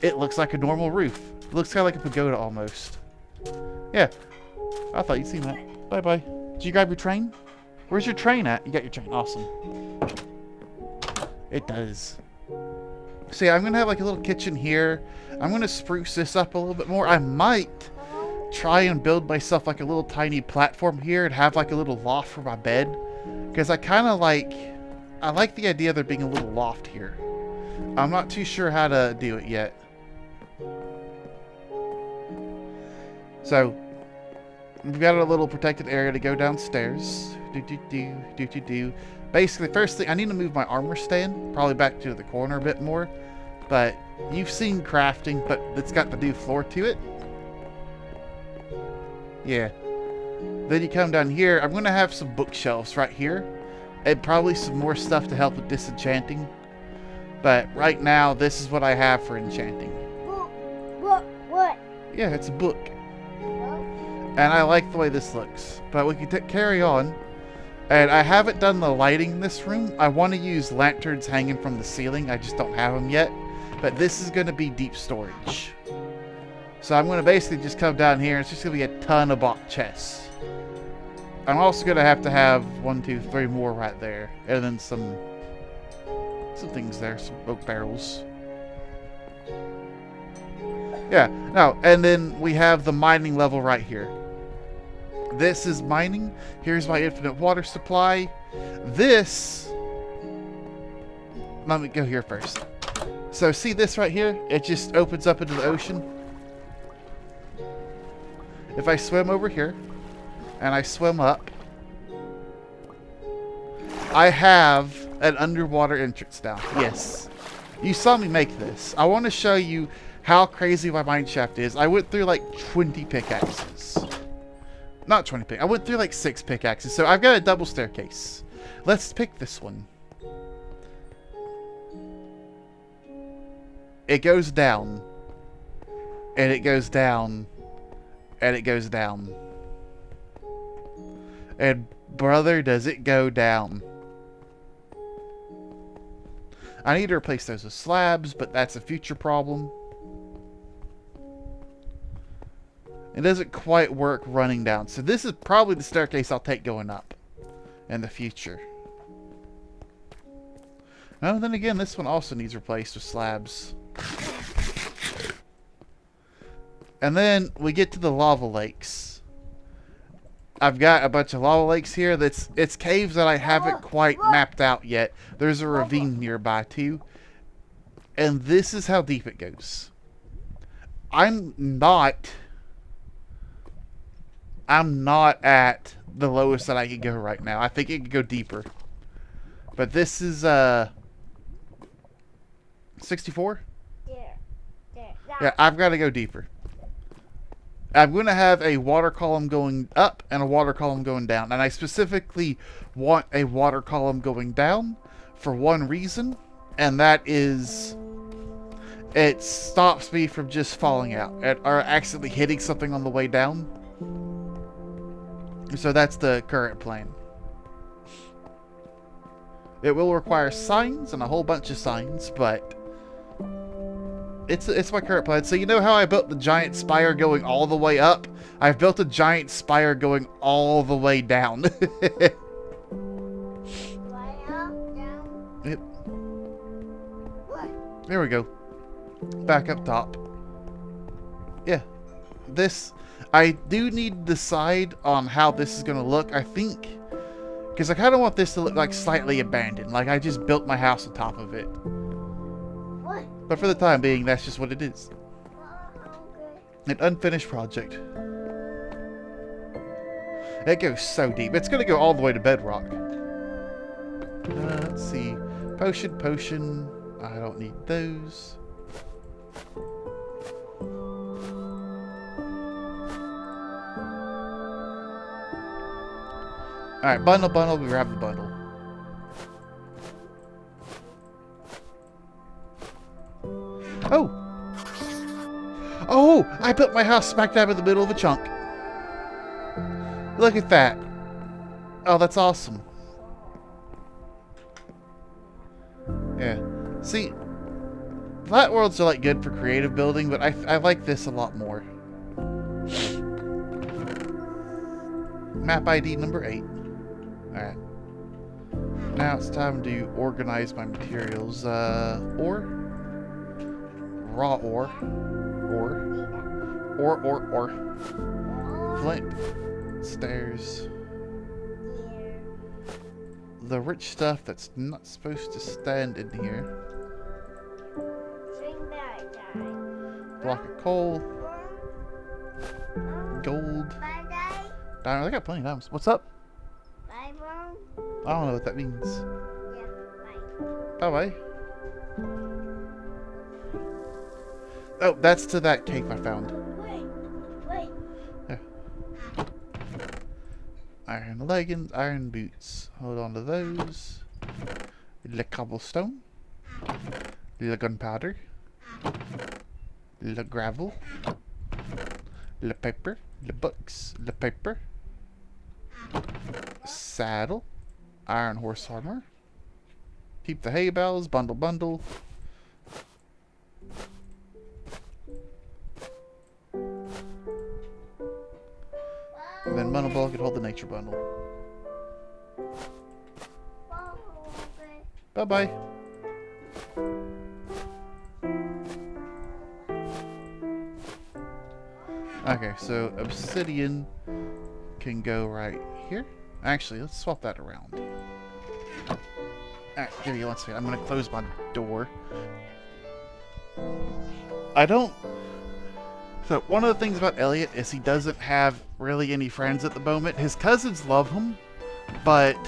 it looks like a normal roof. It looks kind of like a pagoda almost. Yeah, I thought you'd seen that. Bye-bye. Did you grab your train? Where's your train at? You got your train. Awesome. It does. So yeah, I'm going to have like a little kitchen here. I'm going to spruce this up a little bit more. I might try and build myself like a little tiny platform here and have like a little loft for my bed. Because I kind of like... I like the idea of there being a little loft here. I'm not too sure how to do it yet. So, we've got a little protected area to go downstairs. Basically, first thing, I need to move my armor stand. Probably back to the corner a bit more. But, you've seen crafting, but it's got the new floor to it. Yeah. Then you come down here. I'm going to have some bookshelves right here. And probably some more stuff to help with disenchanting. But right now, this is what I have for enchanting. What? Yeah, it's a book. And I like the way this looks. But we can carry on. And I haven't done the lighting in this room. I want to use lanterns hanging from the ceiling. I just don't have them yet. But this is going to be deep storage. So I'm going to basically just come down here. It's just going to be a ton of box chests. I'm also going to have 1, 2, 3 more right there. And then some things there. Some oak barrels. Yeah. No. And then we have the mining level right here. This is mining. Here's my infinite water supply. This... Let me go here first. So see this right here? It just opens up into the ocean. If I swim over here, and I swim up, I have an underwater entrance now. Yes. You saw me make this. I want to show you how crazy my mineshaft is. I went through like 20 pickaxes. Not 20 pickaxes. I went through like 6 pickaxes. So I've got a double staircase. Let's pick this one. It goes down. And it goes down. And it goes down. And brother, does it go down. I need to replace those with slabs, but that's a future problem. It doesn't quite work running down. So this is probably the staircase I'll take going up in the future. Oh, then again, this one also needs replaced with slabs. And then we get to the lava lakes. I've got a bunch of lava lakes here. It's caves that I haven't quite mapped out yet. There's a ravine nearby too. And this is how deep it goes. I'm not at the lowest that I can go right now. I think it could go deeper. But this is 64? Yeah, I've got to go deeper. I'm going to have a water column going up and a water column going down. And I specifically want a water column going down for one reason. And that is it stops me from just falling out or accidentally hitting something on the way down. So that's the current plan. It will require signs and a whole bunch of signs, but it's my current plan. So you know how I built the giant spire going all the way up? I've built a giant spire going all the way down. Yep. There we go. Back up top. Yeah. This, I do need to decide on how this is going to look. I think, because I kind of want this to look like slightly abandoned. Like I just built my house on top of it. But for the time being, that's just what it is. An unfinished project. It goes so deep. It's going to go all the way to bedrock. Let's see. Potion. I don't need those. Alright, bundle. We grab the bundle. Oh, I built my house smack dab in the middle of a chunk. Look at that. Oh, that's awesome. Yeah. See, flat worlds are like good for creative building, but I like this a lot more. Map ID number 8. Alright. Now it's time to organize my materials. Ore? Raw ore. Ore. Flint. Stairs. The rich stuff that's not supposed to stand in here. Block of coal. Gold. Diamond. I got plenty of diamonds. What's up? I don't know what that means. Bye bye. Oh, that's to that cave I found. Wait. Yeah. Iron leggings, iron boots. Hold on to those. The cobblestone. The gunpowder. The gravel. The paper. The books. The paper. Saddle. Iron horse armor. Keep the hay bales. Bundle. And then bundle ball could hold the nature bundle. Bye bye. Okay, so obsidian can go right here. Actually, let's swap that around. Alright, give me one second. I'm gonna close my door. So, one of the things about Elliot is he doesn't have really any friends at the moment. His cousins love him, but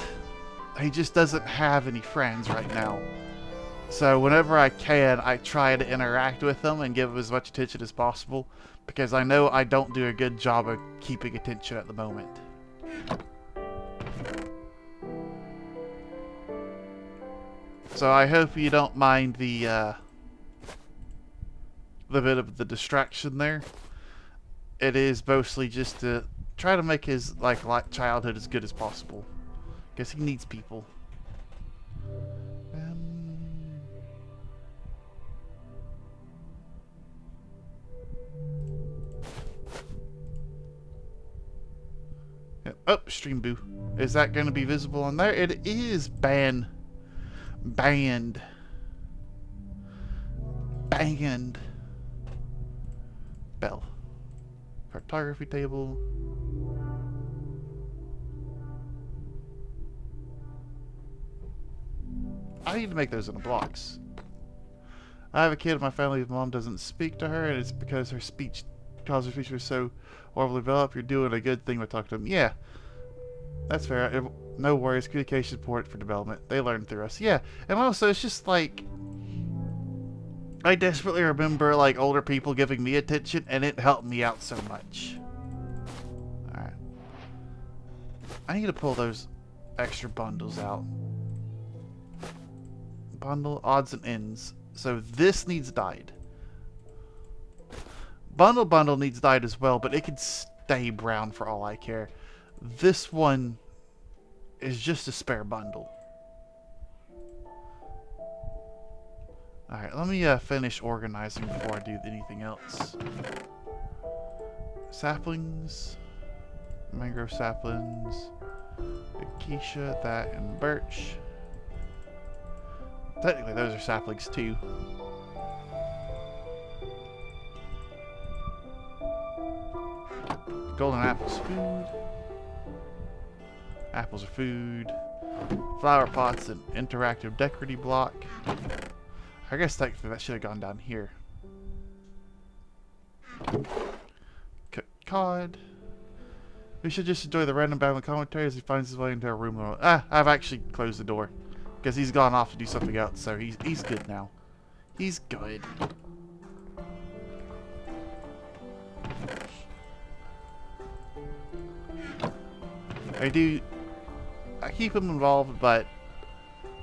he just doesn't have any friends right now. So, whenever I can, I try to interact with him and give him as much attention as possible, because I know I don't do a good job of keeping attention at the moment. So, I hope you don't mind the bit of the distraction there. It is mostly just to try to make his childhood as good as possible, because he needs people. Oh, stream boo. Is that going to be visible on there? It is. Banned. Bell. Cartography table. I need to make those into blocks. I have a kid in my family whose mom doesn't speak to her, and it's because her speech was so horribly developed. You're doing a good thing by talking to them. Yeah, that's fair. No worries. Communication support for development. They learn through us. Yeah, and also it's just like I desperately remember like older people giving me attention, and it helped me out so much. All right, I need to pull those extra bundles out. Bundle odds and ends. So this needs dyed. Bundle needs dyed as well, but it can stay brown for all I care. This one is just a spare bundle. Alright, let me finish organizing before I do anything else. Saplings. Mangrove saplings. Acacia, that, and birch. Technically, those are saplings too. Golden apples, food. Apples are food. Flower pots, an interactive decorative block. I guess technically that should have gone down here. Cod. We should just enjoy the random battling commentary as he finds his way into a room. I've actually closed the door. Because he's gone off to do something else, so he's good now. He's good. I keep him involved, but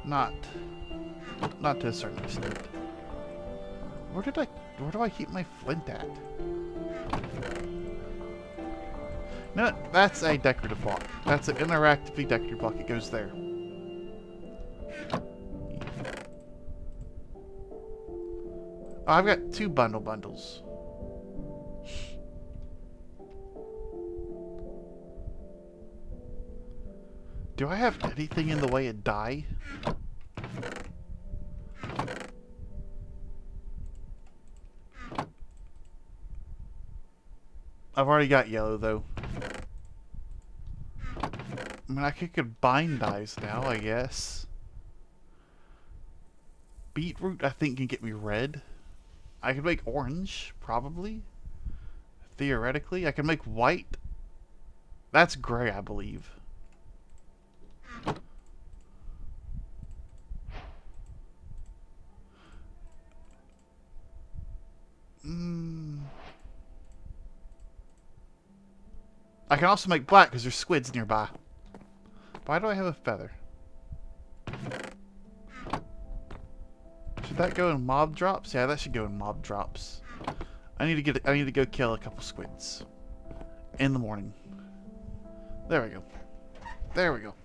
not to a certain extent. Where do I keep my flint at? No, that's a decorative block. That's an interactively decorative block. It goes there. Oh, I've got 2 bundles. Do I have anything in the way of dye? I've already got yellow, though. I mean, I could combine dyes now, I guess. Beetroot, I think, can get me red. I could make orange, probably. Theoretically. I can make white. That's gray, I believe. I can also make black because there's squids nearby. Why do I have a feather? Should that go in mob drops? Yeah, that should go in mob drops. I need to go kill a couple squids. In the morning. There we go. There we go.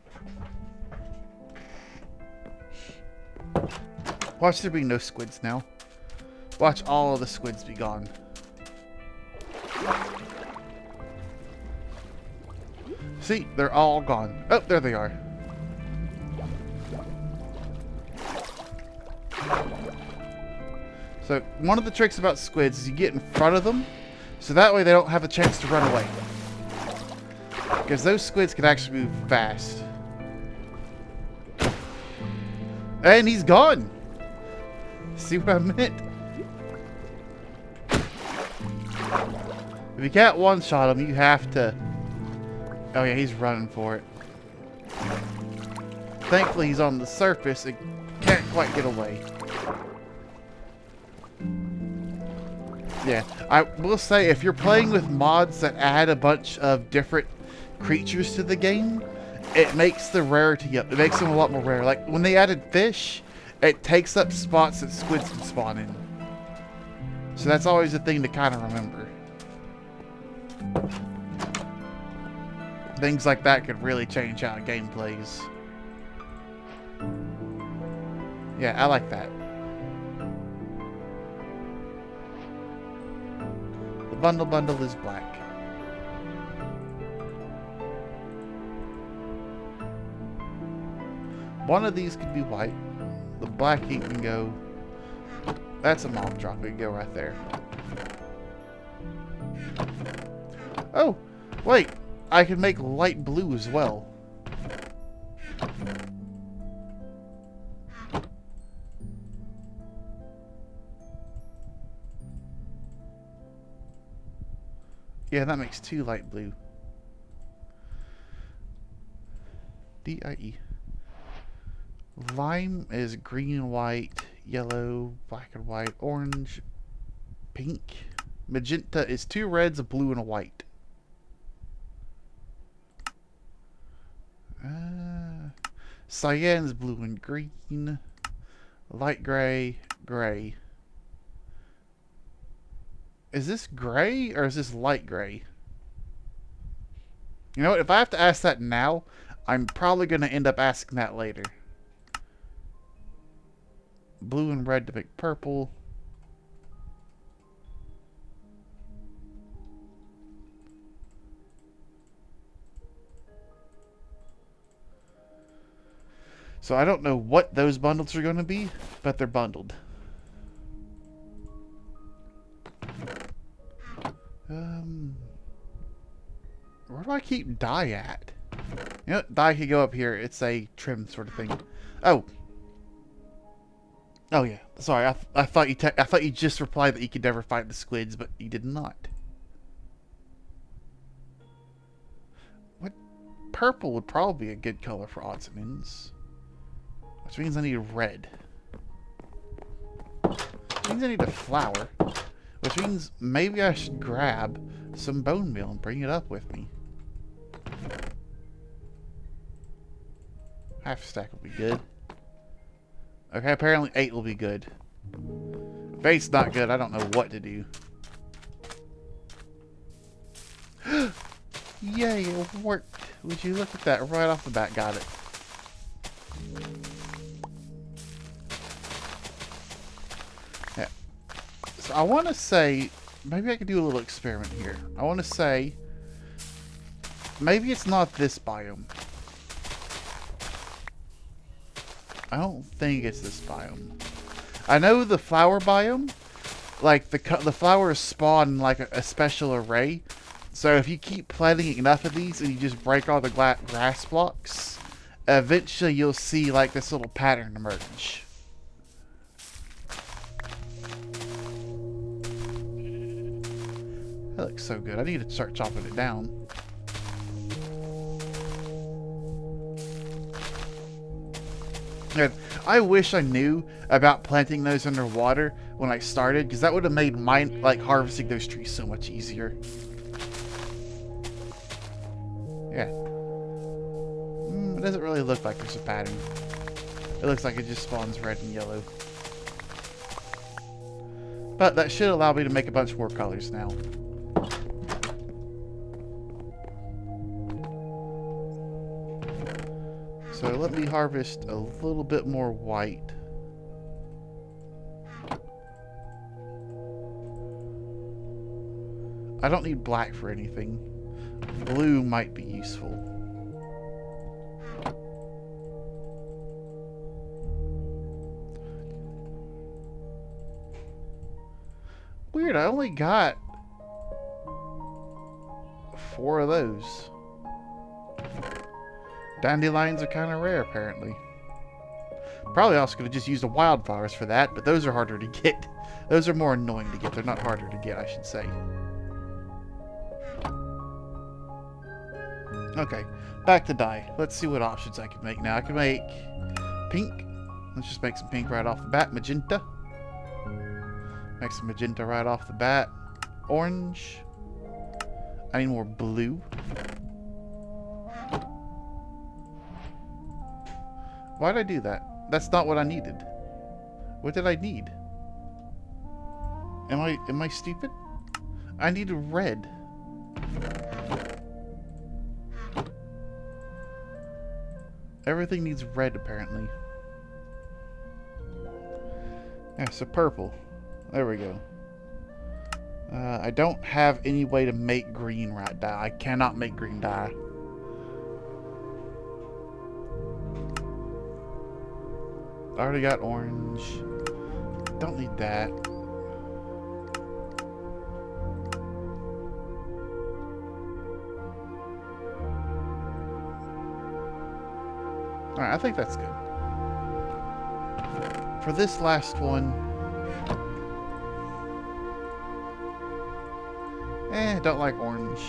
Watch there be no squids now. Watch all of the squids be gone. See, they're all gone. Oh, there they are. So, one of the tricks about squids is you get in front of them, so that way they don't have a chance to run away. Because those squids can actually move fast. And he's gone! See what I meant? If you can't one-shot him, you have to... Oh yeah, he's running for it. Thankfully, he's on the surface and can't quite get away. Yeah, I will say, if you're playing with mods that add a bunch of different creatures to the game, it makes the rarity up. It makes them a lot more rare. Like, when they added fish, it takes up spots that squids can spawn in. So that's always a thing to kind of remember. Things like that could really change how a game plays. Yeah, I like that. The bundle is black. One of these could be white. The black ink can go... That's a mob drop. It can go right there. Oh, wait. I can make light blue as well. Yeah, that makes 2 light blue. D-I-E. Lime is green and white, yellow, black and white, orange, pink. Magenta is 2 reds, a blue, and a white. Cyan is blue and green. Light gray, gray. Is this gray or is this light gray? You know what? If I have to ask that now, I'm probably going to end up asking that later. Blue and red to make purple. So I don't know what those bundles are going to be, but they're bundled. Where do I keep dye at? You know, dye could go up here. It's a trim sort of thing. Oh. Oh yeah. Sorry, I thought you just replied that you could never fight the squids, but you did not. What? Purple would probably be a good color for odds and ends. Which means I need red. Which means I need a flower. Which means maybe I should grab some bone meal and bring it up with me. Half a stack will be good. Okay, apparently 8 will be good. If 8's not good, I don't know what to do. Yay, it worked. Would you look at that? Right off the bat, got it. Yeah. So I want to say, maybe I could do a little experiment here. I want to say, maybe it's not this biome. I don't think it's this biome. I know the flower biome, like the flowers spawn like a special array. So if you keep planting enough of these and you just break all the grass blocks, eventually you'll see like this little pattern emerge. That looks so good. I need to start chopping it down. And I wish I knew about planting those underwater when I started, because that would have made mine, like, harvesting those trees so much easier. Yeah. It doesn't really look like there's a pattern. It looks like it just spawns red and yellow. But that should allow me to make a bunch more colors now. So let me harvest a little bit more white. I don't need black for anything. Blue might be useful. Weird, I only got 4 of those. Dandelions are kind of rare, apparently. Probably also could have just used the wildflowers for that, but those are harder to get. Those are more annoying to get. They're not harder to get, I should say. Okay, back to dye. Let's see what options I can make now. I can make pink. Let's just make some pink right off the bat. Magenta. Make some magenta right off the bat. Orange. I need more blue. Why did I do that? That's not what I needed. What did I need? Am I stupid? I needed red. Everything needs red, apparently. Yeah, so purple. There we go. I don't have any way to make green right dye. I cannot make green dye. I already got orange. Don't need that. Alright, I think that's good. For this last one... don't like orange.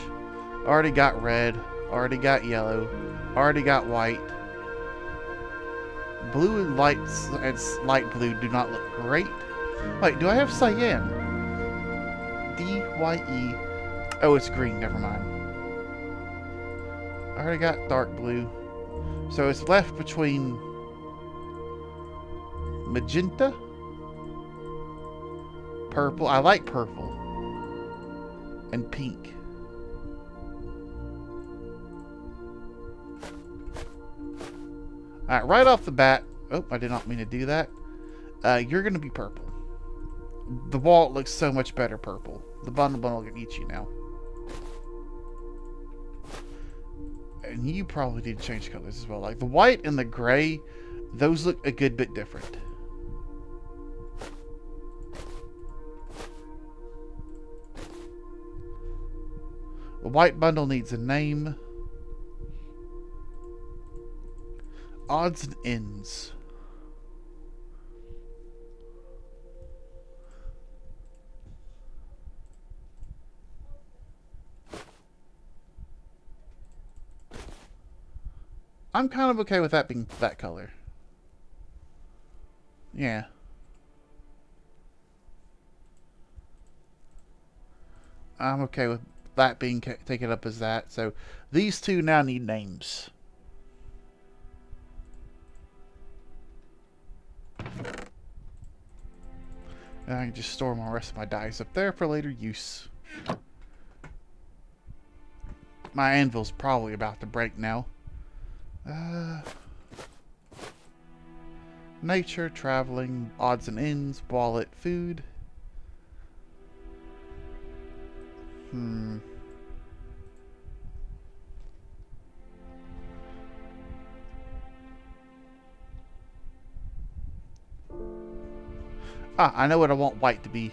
Already got red. Already got yellow. Already got white. Blue and light blue do not look great. Wait, do I have cyan? D-Y-E. Oh, it's green. Never mind. I already got dark blue. So it's left between magenta, purple. I like purple. And pink. Alright, right off the bat. Oh, I did not mean to do that. You're going to be purple. The wall looks so much better purple. The bundle can eat you now. And you probably need to change colors as well. Like the white and the gray, those look a good bit different. The white bundle needs a name. Odds and ends. I'm kind of okay with that being that color. Yeah. I'm okay with that being taken up as that. So these two now need names. And I can just store my rest of my dice up there for later use. My anvil's probably about to break now. Nature, traveling, odds and ends, wallet, food. Ah, I know what I want white to be.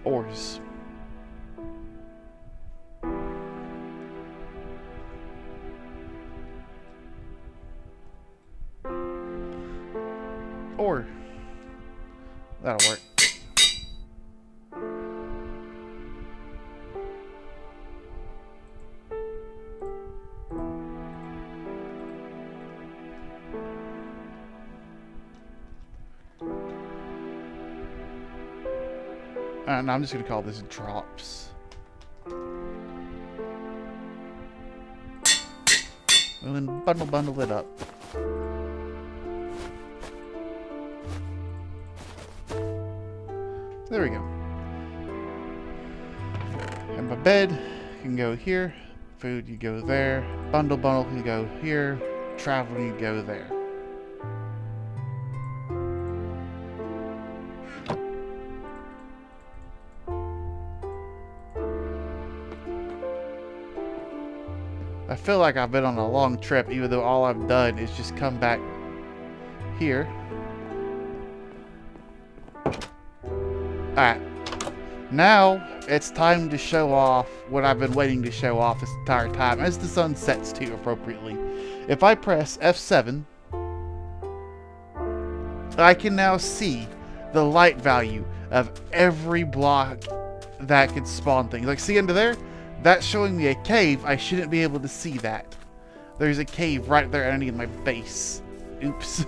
Ores. Ore. That'll work. No, I'm just gonna call this drops. And then bundle it up. There we go. And my bed can go here. Food, you go there. Bundle can go here. Travel, you go there. I feel like I've been on a long trip, even though all I've done is just come back here. Alright. Now, it's time to show off what I've been waiting to show off this entire time, as the sun sets too appropriately. If I press F7, I can now see the light value of every block that could spawn things. Like, see under there? That's showing me a cave. I shouldn't be able to see that. There's a cave right there underneath my base. Oops.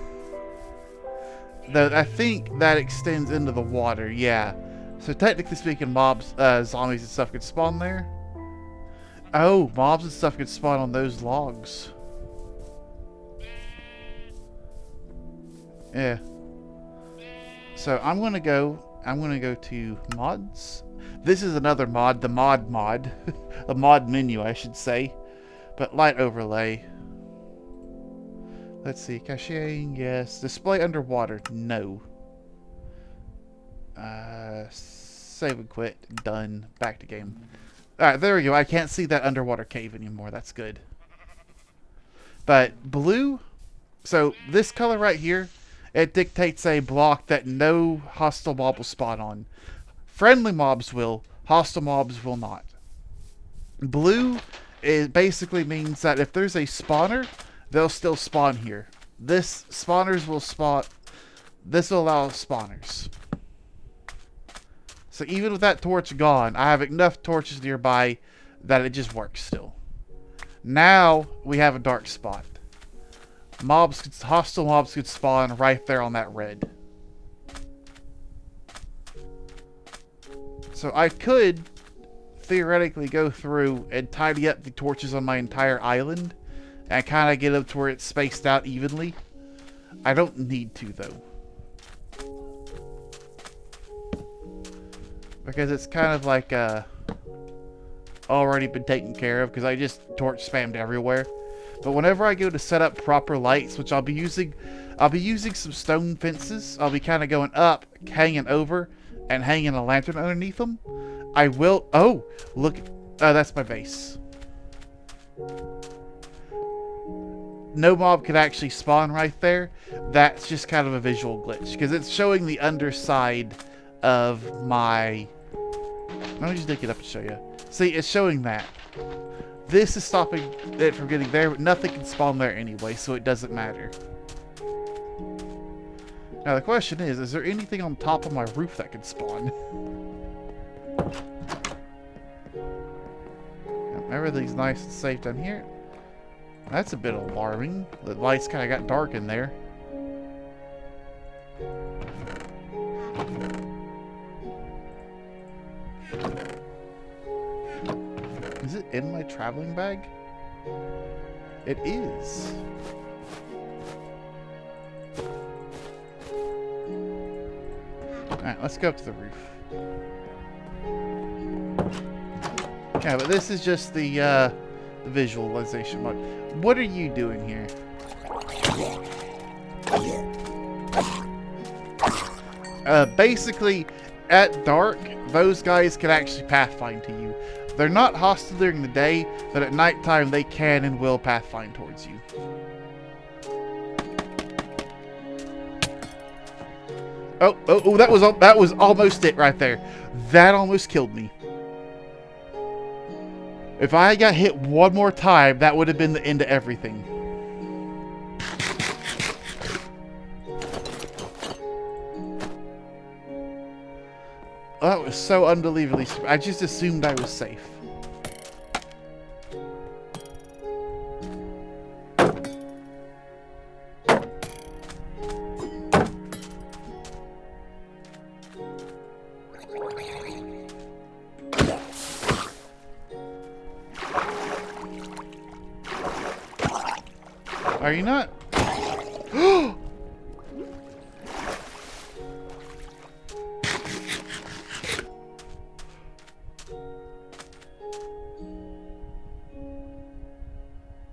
Though I think that extends into the water, yeah. So technically speaking, mobs, zombies and stuff could spawn there. Oh, mobs and stuff could spawn on those logs. Yeah. So I'm gonna go to mods. This is another mod, the mod. The mod menu, I should say. But light overlay. Let's see, caching, yes. Display underwater, no. Save and quit, done. Back to game. Alright, there we go. I can't see that underwater cave anymore. That's good. But blue, so this color right here, it dictates a block that no hostile mob will spawn on. Friendly mobs will, hostile mobs will not. Blue basically means that if there's a spawner, they'll still spawn here. This will allow spawners. So even with that torch gone, I have enough torches nearby that it just works still. Now we have a dark spot. Hostile mobs could spawn right there on that red. So I could theoretically go through and tidy up the torches on my entire island and kind of get them to where it's spaced out evenly. I don't need to, though. Because it's kind of like already been taken care of because I just torch spammed everywhere. But whenever I go to set up proper lights, which I'll be using some stone fences. I'll be kind of going up, hanging over, and hanging a lantern underneath them. I will... Oh, look. That's my base. No mob could actually spawn right there. That's just kind of a visual glitch because it's showing the underside of my... Let me just dig it up and show you. See, it's showing that. This is stopping it from getting there, but nothing can spawn there anyway, so it doesn't matter. Now the question is there anything on top of my roof that can spawn? Everything's nice and safe down here. That's a bit alarming. The lights kind of got dark in there. Is it in my traveling bag? It is. Alright, let's go up to the roof. Yeah, but this is just the visualization mode. What are you doing here? Basically, at dark, those guys can actually pathfind to you. They're not hostile during the day, but at nighttime they can and will pathfind towards you. Oh, that was almost it right there. That almost killed me. If I got hit one more time, that would have been the end of everything. That was so unbelievably. I just assumed I was safe. Are you not?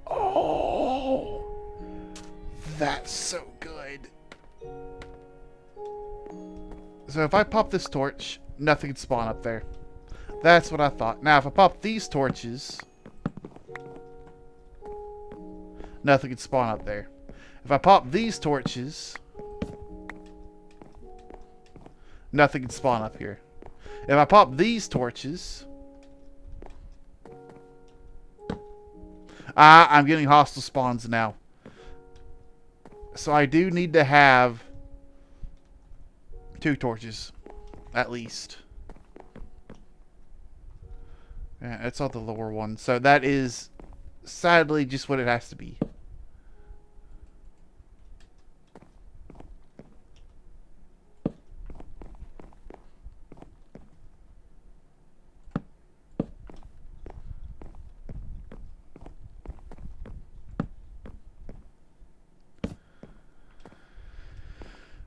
Oh, that's so good. So if I pop this torch, nothing can spawn up there. That's what I thought. Now if I pop these torches, nothing can spawn up there. If I pop these torches, nothing can spawn up here. If I pop these torches, I'm getting hostile spawns now. So I do need to have 2 torches, at least. Yeah, it's all the lower one. So that is sadly just what it has to be.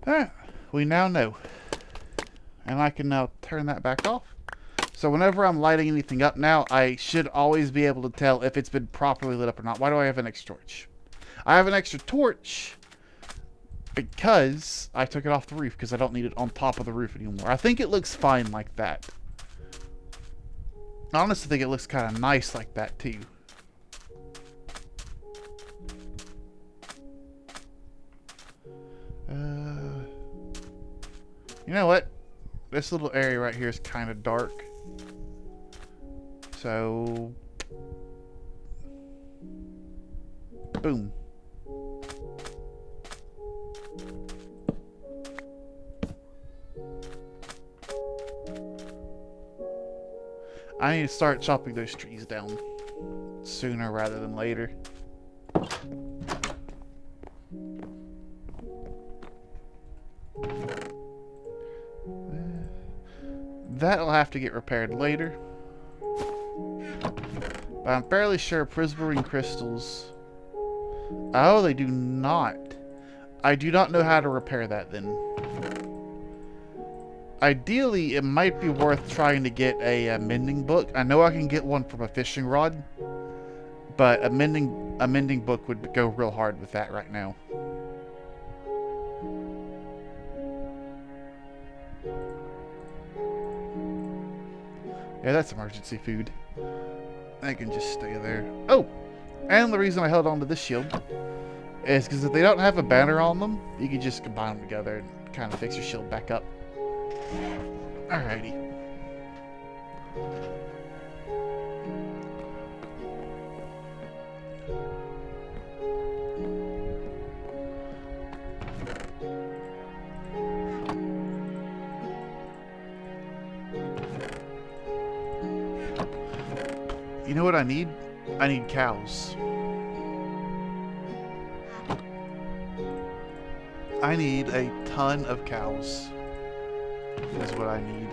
Alright, we now know. And I can now turn that back off. So whenever I'm lighting anything up now, I should always be able to tell if it's been properly lit up or not. Why do I have an extra torch? I have an extra torch because I took it off the roof because I don't need it on top of the roof anymore. I think it looks fine like that. I honestly think it looks kind of nice like that too. You know what? This little area right here is kind of dark. So, boom. I need to start chopping those trees down sooner rather than later. That'll have to get repaired later. But I'm fairly sure prismarine crystals... Oh, they do not. I do not know how to repair that then. Ideally, it might be worth trying to get a mending book. I know I can get one from a fishing rod, but a mending book would go real hard with that right now. Yeah, that's emergency food. I can just stay there. Oh! And the reason I held on to this shield is because if they don't have a banner on them, you can just combine them together and kind of fix your shield back up. Alrighty. You know what I need? I need cows. I need a ton of cows. Is what I need.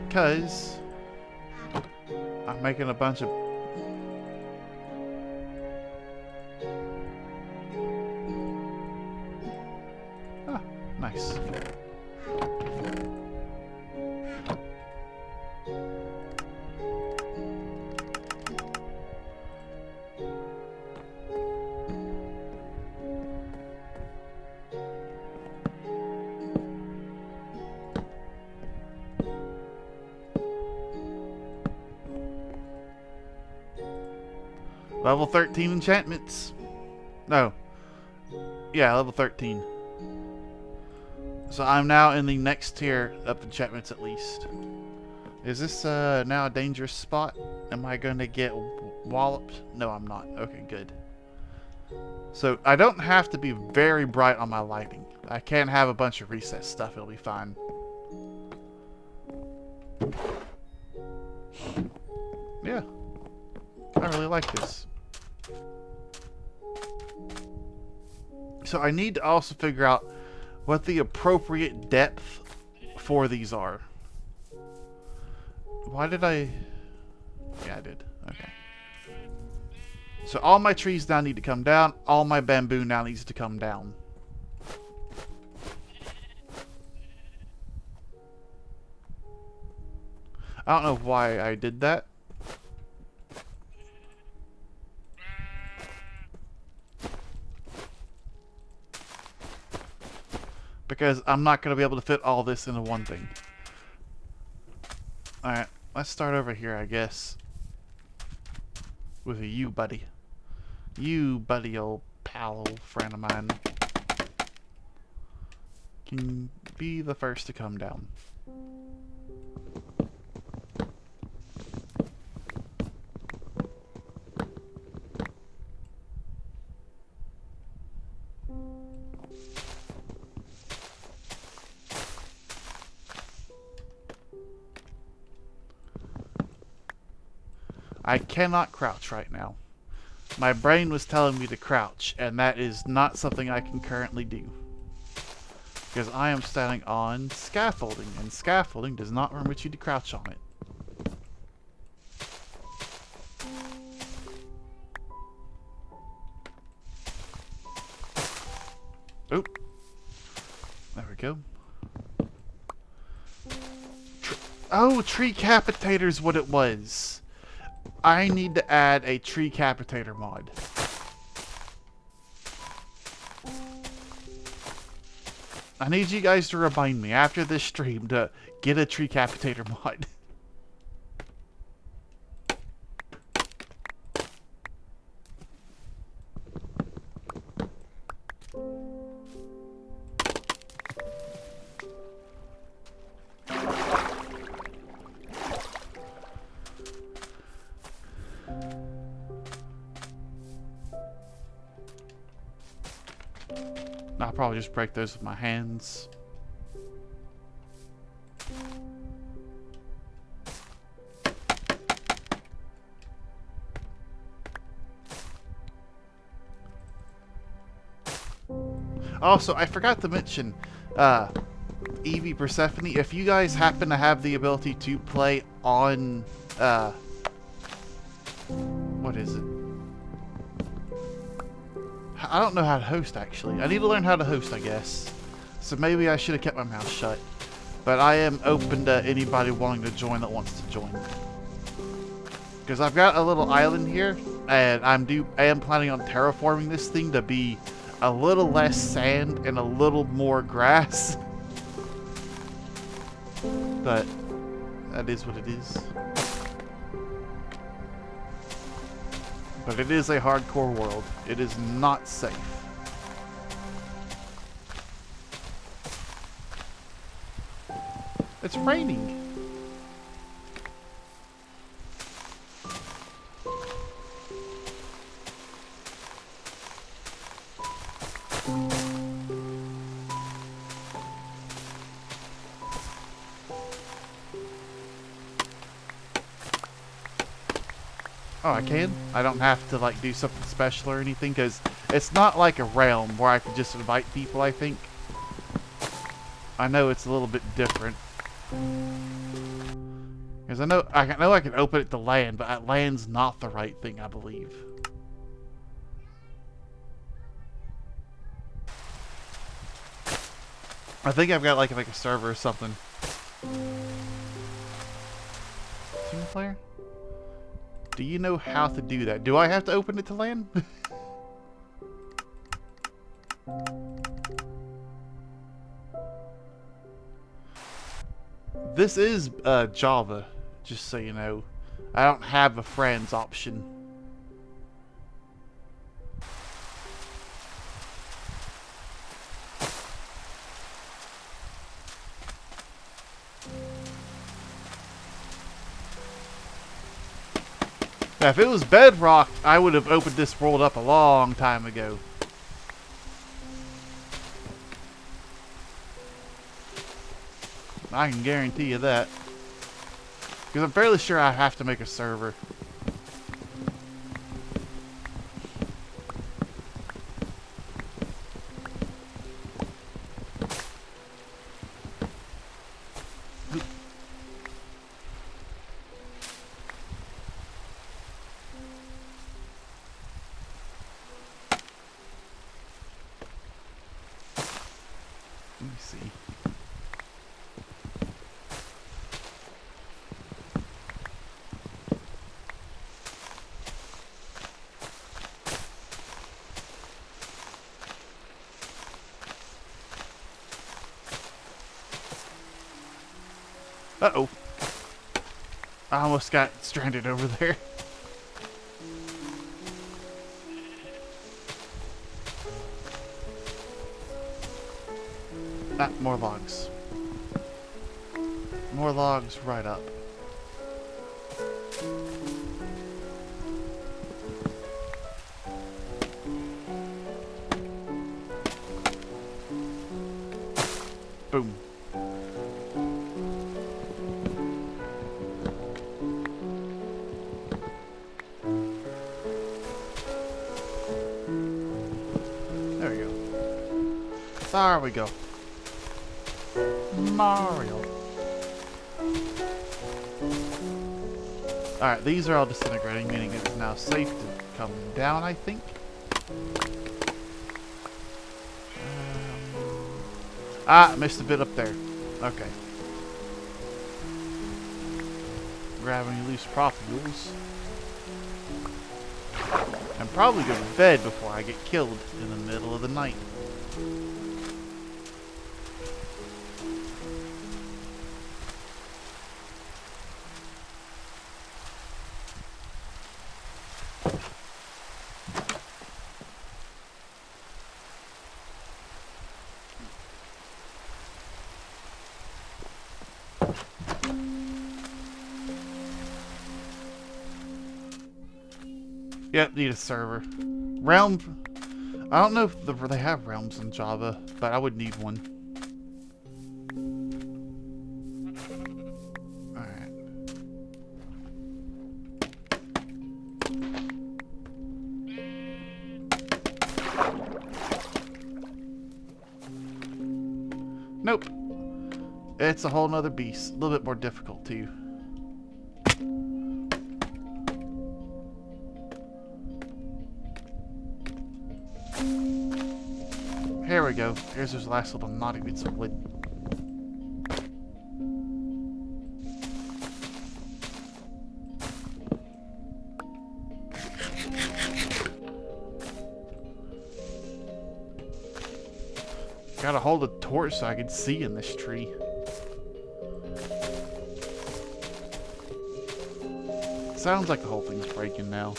Because I'm making a bunch of... Ah, nice. Level 13 enchantments. No. Yeah, level 13. So I'm now in the next tier of enchantments at least. Is this now a dangerous spot? Am I going to get walloped? No, I'm not. Okay, good. So I don't have to be very bright on my lighting. I can have a bunch of recessed stuff. It'll be fine. Yeah. I really like this. So I need to also figure out what the appropriate depth for these are. Why did I... Yeah, I did. Okay. So all my trees now need to come down. All my bamboo now needs to come down. I don't know why I did that. Because I'm not going to be able to fit all this into one thing. Alright, let's start over here, I guess. With a you, buddy. You, buddy, old pal, old friend of mine. Can be the first to come down. I cannot crouch right now. My brain was telling me to crouch, and that is not something I can currently do. Because I am standing on scaffolding, and scaffolding does not permit you to crouch on it. Oop. There we go. Oh, tree capitator's what it was. I need to add a tree capitator mod. I need you guys to remind me after this stream to get a tree capitator mod. I'll probably just break those with my hands. Also, I forgot to mention, Eevee Persephone, if you guys happen to have the ability to play on, what is it? I don't know how to host, actually. I need to learn how to host, I guess. So maybe I should have kept my mouth shut. But I am open to anybody wanting to join that wants to join. Because I've got a little island here, and I am planning on terraforming this thing to be a little less sand and a little more grass. But that is what it is. But it is a hardcore world. It is not safe. It's raining. Oh, I can? I don't have to, like, do something special or anything? Because it's not like a realm where I could just invite people, I think. I know it's a little bit different. Because I know I can open it to land, but land's not the right thing, I believe. I think I've got like a server or something. Single player? Do you know how to do that? Do I have to open it to land? This is Java, just so you know. I don't have a friends option. Now, if it was bedrock, I would have opened this world up a long time ago. I can guarantee you that. Because I'm fairly sure I have to make a server. Let me see. Uh-oh. I almost got stranded over there. Ah, more logs. More logs right up. Boom. There we go. There we go. Mario. Alright, these are all disintegrating, meaning it is now safe to come down, I think. Missed a bit up there. Okay. Grab any loose propagules. And probably go to bed before I get killed in the middle of the night. Yep, need a server. Realm. I don't know if they have realms in Java, but I would need one. Alright. Nope. It's a whole nother beast. A little bit more difficult too. Here we go. Here's those last little naughty bits of wood. Gotta hold a torch so I can see in this tree. Sounds like the whole thing's breaking now.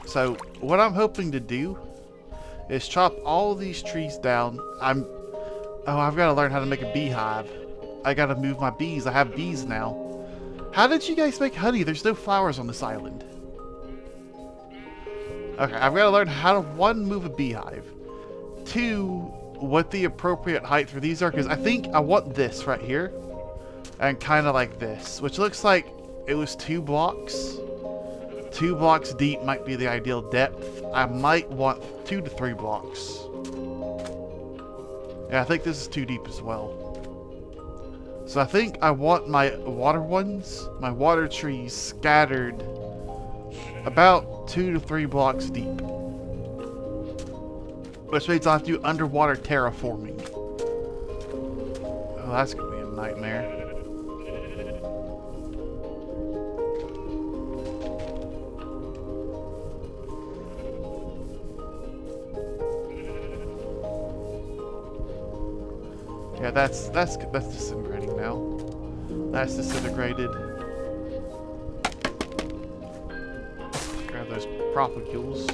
So, what I'm hoping to do is chop all these trees down. I've got to learn how to make a beehive. I got to move my bees. I have bees now. How did you guys make honey? There's no flowers on this island. Okay, I've got to learn how to, one, move a beehive. Two, what the appropriate height for these are, because I think I want this right here. And kind of like this, which looks like it was 2 blocks. 2 blocks deep might be the ideal depth. I might want 2 to 3 blocks. Yeah, I think this is too deep as well. So I think I want my water ones, my water trees scattered about 2 to 3 blocks deep. Which means I'll have to do underwater terraforming. Oh, that's gonna be a nightmare. Yeah, that's disintegrating now. That's disintegrated. Grab those propagules.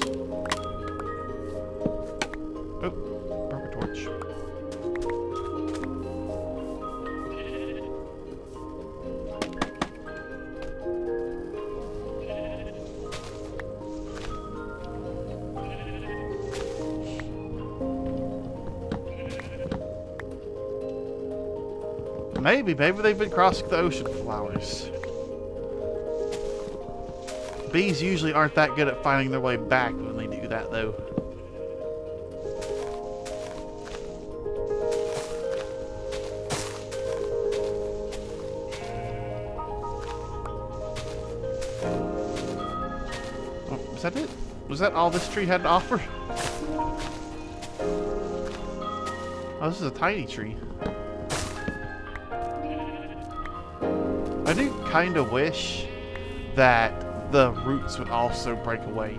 Maybe they've been crossing the ocean for flowers. Bees usually aren't that good at finding their way back when they do that, though. Oh, was that it? Was that all this tree had to offer? Oh, this is a tiny tree. I do kind of wish that the roots would also break away.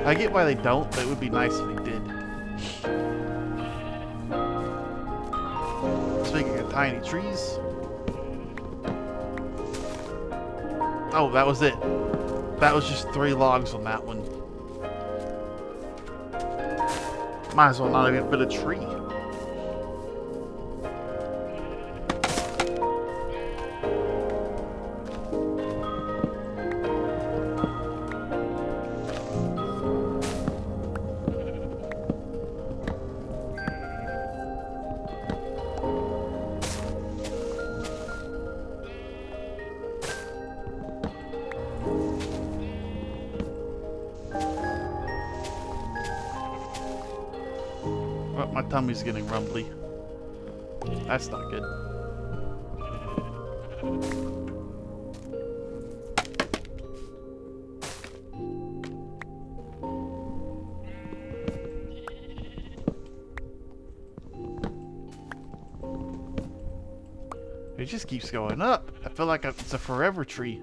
I get why they don't, but it would be nice if they did. Speaking of tiny trees. Oh, that was it. That was just 3 logs on that one. Might as well not even put a tree. Oh, my tummy's getting rumbly. That's not good. It just keeps going up. I feel like it's a forever tree.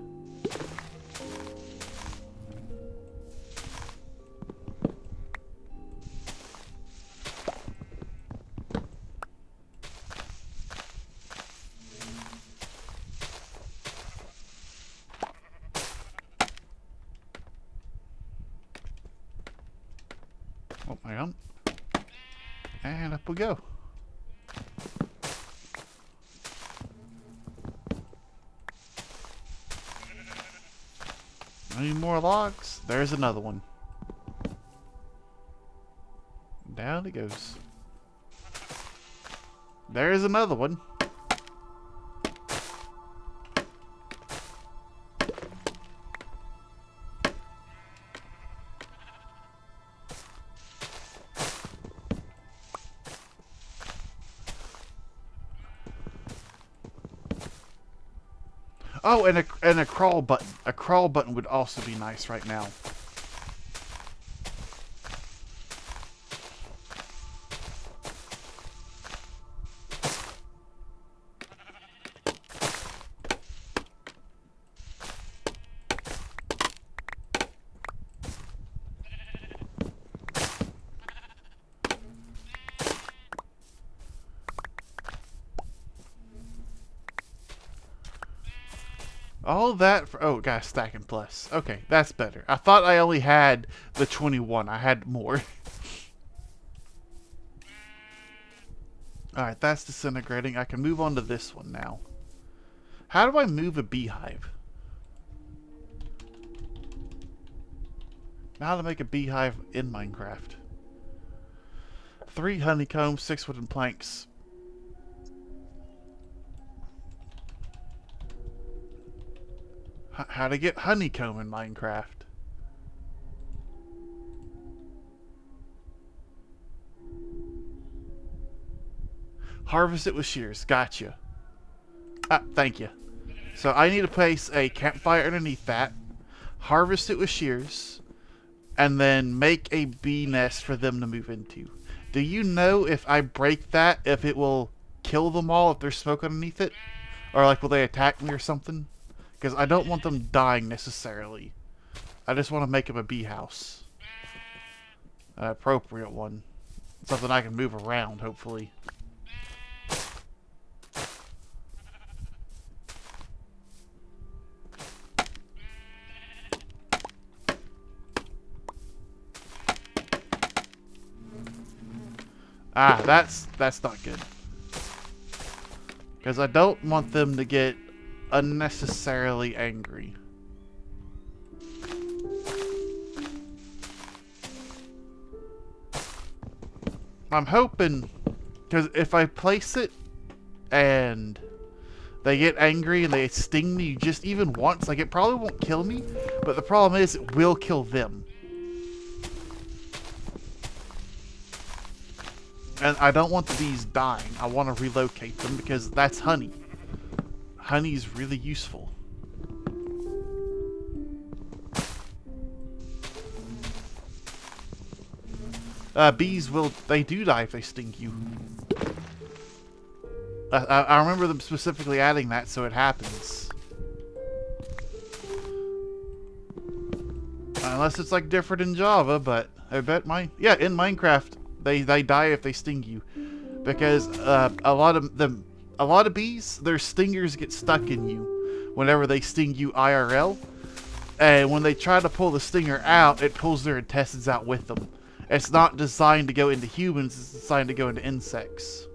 Oh, hang on. And up we go. Any more logs? There's another one. Down it goes. There's another one. Oh, and a crawl button. A crawl button would also be nice right now. All that for... Oh, got a stack in plus. Okay, that's better. I thought I only had the 21. I had more. Alright, that's disintegrating. I can move on to this one now. How do I move a beehive? Now how to make a beehive in Minecraft. 3 honeycombs, 6 wooden planks. How to get honeycomb in Minecraft. Harvest it with shears. Gotcha. Ah, thank you. So I need to place a campfire underneath that. Harvest it with shears. And then make a bee nest for them to move into. Do you know if I break that, if it will kill them all if there's smoke underneath it? Or like, will they attack me or something? Because I don't want them dying necessarily. I just want to make them a bee house. An appropriate one. Something I can move around, hopefully. Ah, that's not good. Because I don't want them to get unnecessarily angry. I'm hoping, because if I place it and they get angry and they sting me just even once, like it probably won't kill me, but the problem is it will kill them. And I don't want the bees dying. I want to relocate them because that's honey. Honey is really useful. Bees they do die if they sting you. I remember them specifically adding that so it happens. Unless it's like different in Java, but I bet in Minecraft they die if they sting you. Because a lot of bees, their stingers get stuck in you whenever they sting you IRL. And when they try to pull the stinger out, it pulls their intestines out with them. It's not designed to go into humans, it's designed to go into insects.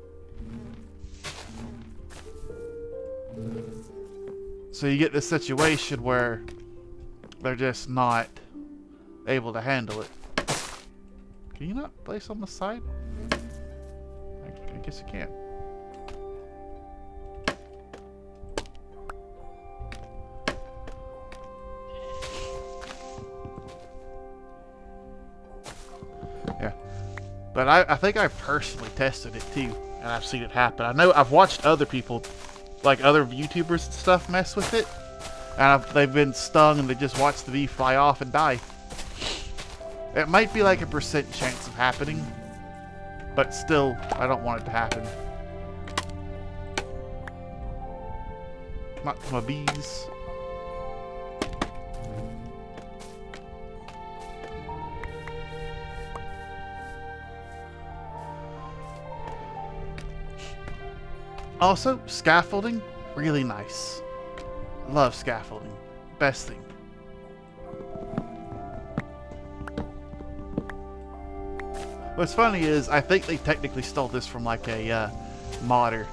So you get this situation where they're just not able to handle it. Can you not place on the side? I guess you can. Yeah. But I think I've personally tested it too, and I've seen it happen. I know I've watched other people, like other YouTubers and stuff, mess with it, and they've been stung and they just watch the bee fly off and die. It might be like a % chance of happening, but still, I don't want it to happen. Come on, my bees. Also, scaffolding, really nice. Love scaffolding. Best thing. What's funny is, I think they technically stole this from like a modder.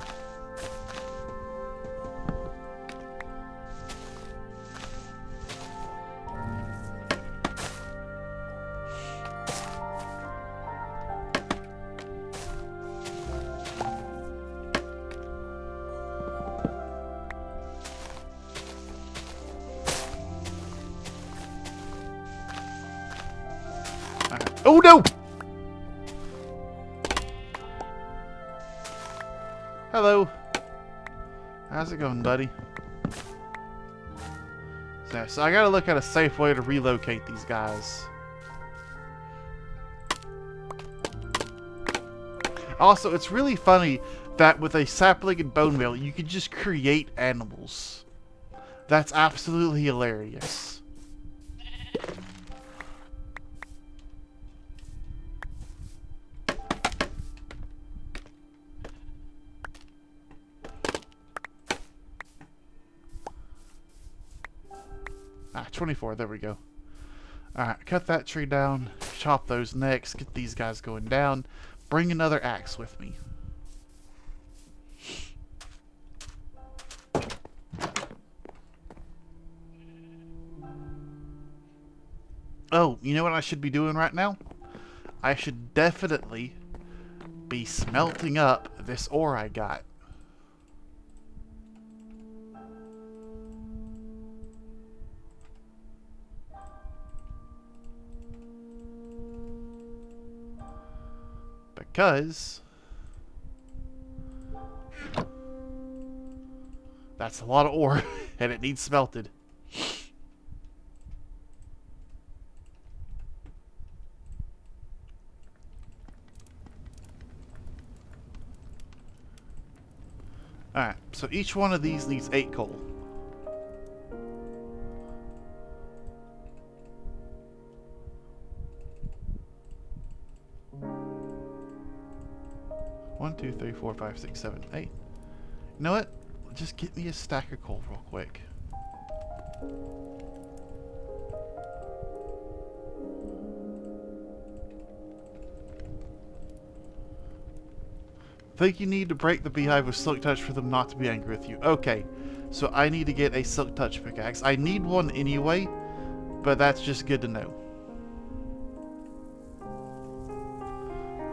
Oh no! Hello. How's it going, buddy? So I gotta look at a safe way to relocate these guys. Also, it's really funny that with a sapling and bone meal, you can just create animals. That's absolutely hilarious. Ah, 24, there we go. Alright, cut that tree down, chop those necks, get these guys going down, bring another axe with me. Oh, you know what I should be doing right now? I should definitely be smelting up this ore I got. Because that's a lot of ore and it needs smelted. Alright, so each one of these needs 8 coal. One, two, three, four, five, six, seven, 8. You know what? Just get me a stack of coal real quick. Think you need to break the beehive with silk touch for them not to be angry with you. Okay, so I need to get a silk touch pickaxe. I need one anyway, but that's just good to know.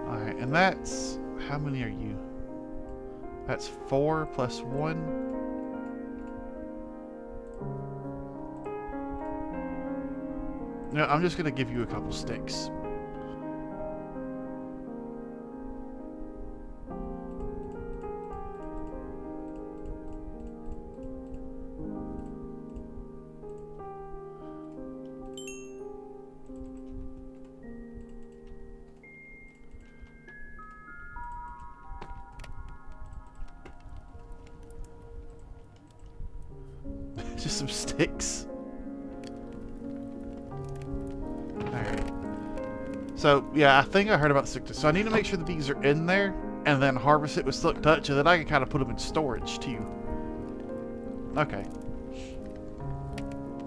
Alright, and that's... how many are you? That's 4 plus 1. No, I'm just gonna give you a couple sticks. Just some sticks. Alright. So, yeah, I think I heard about silk touch. So I need to make sure that these are in there, and then harvest it with silk touch, and then I can kind of put them in storage, too. Okay.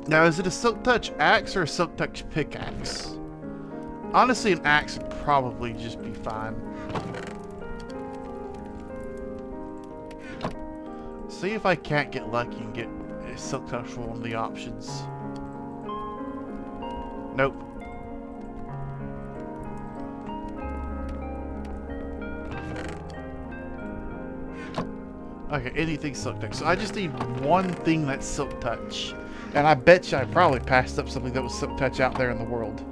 Now, is it a silk touch axe or a silk touch pickaxe? Honestly, an axe would probably just be fine. See if I can't get lucky and get a silk touch for one of the options. Nope. Okay, anything silk touch. So I just need one thing that's silk touch. And I bet you I probably passed up something that was silk touch out there in the world.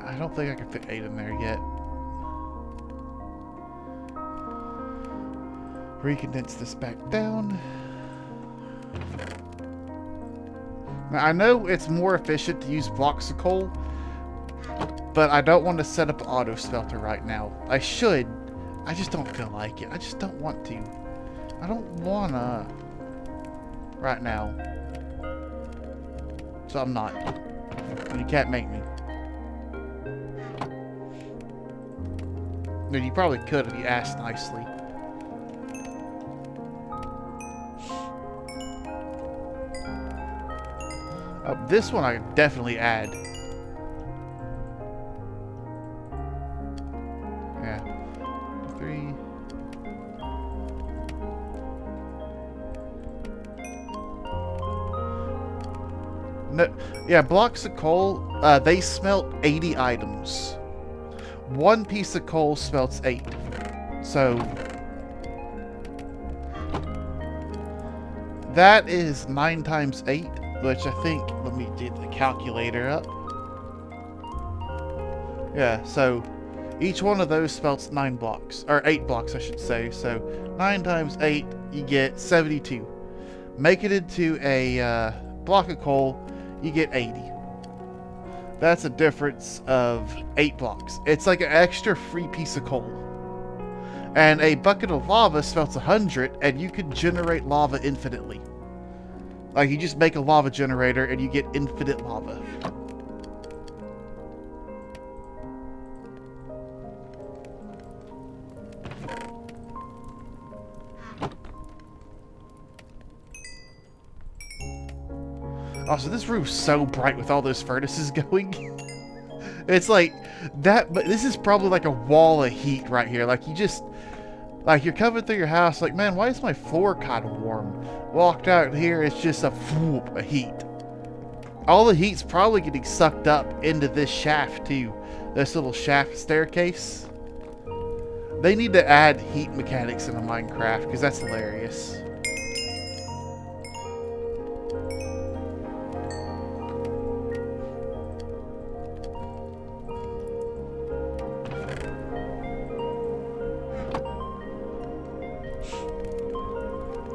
I don't think I can fit 8 in there yet. Recondense this back down. Now, I know it's more efficient to use blocks of coal, but I don't want to set up an auto smelter right now. I should. I just don't feel like it. I just don't want to. I don't wanna right now. So I'm not. And you can't make me. I mean, you probably could if you asked nicely. This one I can definitely add. Yeah. 3. No, yeah, blocks of coal, they smelt 80 items. One piece of coal smelts 8. So that is 9 times 8. Which I think, let me get the calculator up. Yeah, so each one of those spells 9 blocks, or 8 blocks I should say. So 9 times 8, you get 72. Make it into a block of coal, you get 80. That's a difference of 8 blocks. It's like an extra free piece of coal. And a bucket of lava spells 100, and you can generate lava infinitely. Like, you just make a lava generator and you get infinite lava. Oh, so this room's so bright with all those furnaces going. It's like that, but this is probably like a wall of heat right here. Like, you just, like, you're coming through your house, like, man, why is my floor kind of warm? Walked out here, it's just a whoop of heat. All the heat's probably getting sucked up into this shaft too. This little shaft staircase. They need to add heat mechanics into Minecraft because that's hilarious.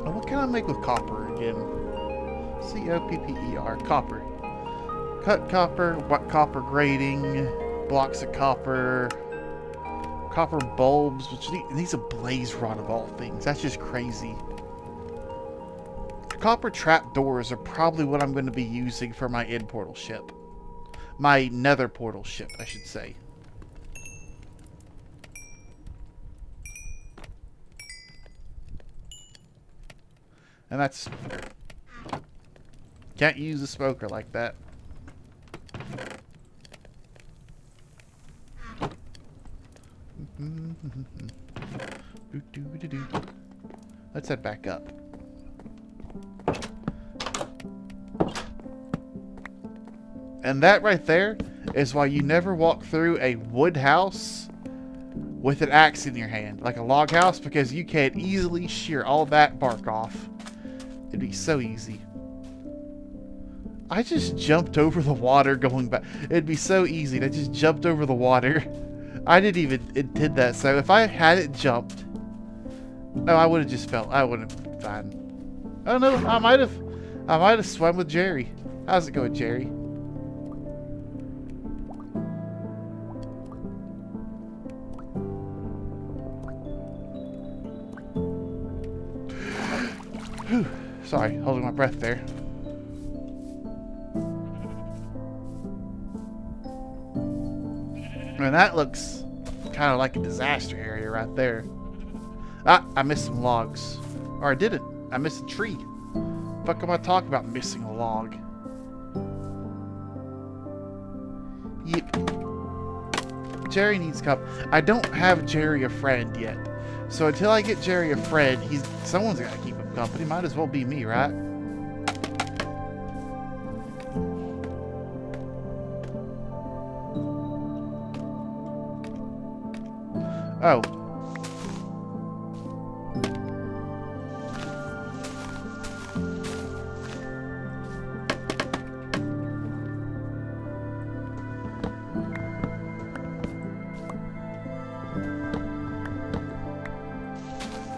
What can I make with copper again? C-O-P-P-E-R, copper. Cut copper, what copper grating, blocks of copper, copper bulbs, which needs a blaze rod of all things. That's just crazy. Copper trapdoors are probably what I'm going to be using for my end portal ship. My nether portal ship, I should say. And that's... Can't use a smoker like that. Let's head back up. And that right there is why you never walk through a wood house with an axe in your hand, like a log house, because you can easily shear all that bark off. It'd be so easy. I just jumped over the water going back. It'd be so easy. I just jumped over the water. I didn't even intend that. So if I hadn't jumped, no, I would have just fell. I would have been fine. Oh no, I might have swum with Jerry. How's it going, Jerry? Whew. Sorry, holding my breath there. And that looks kind of like a disaster area right there. Ah, I missed some logs. Or I didn't. I missed a tree. Fuck am I talking about missing a log? Yep. Jerry needs cup. I don't have Jerry a friend yet. So until I get Jerry a friend, someone's gotta keep him company. Might as well be me, right? Oh.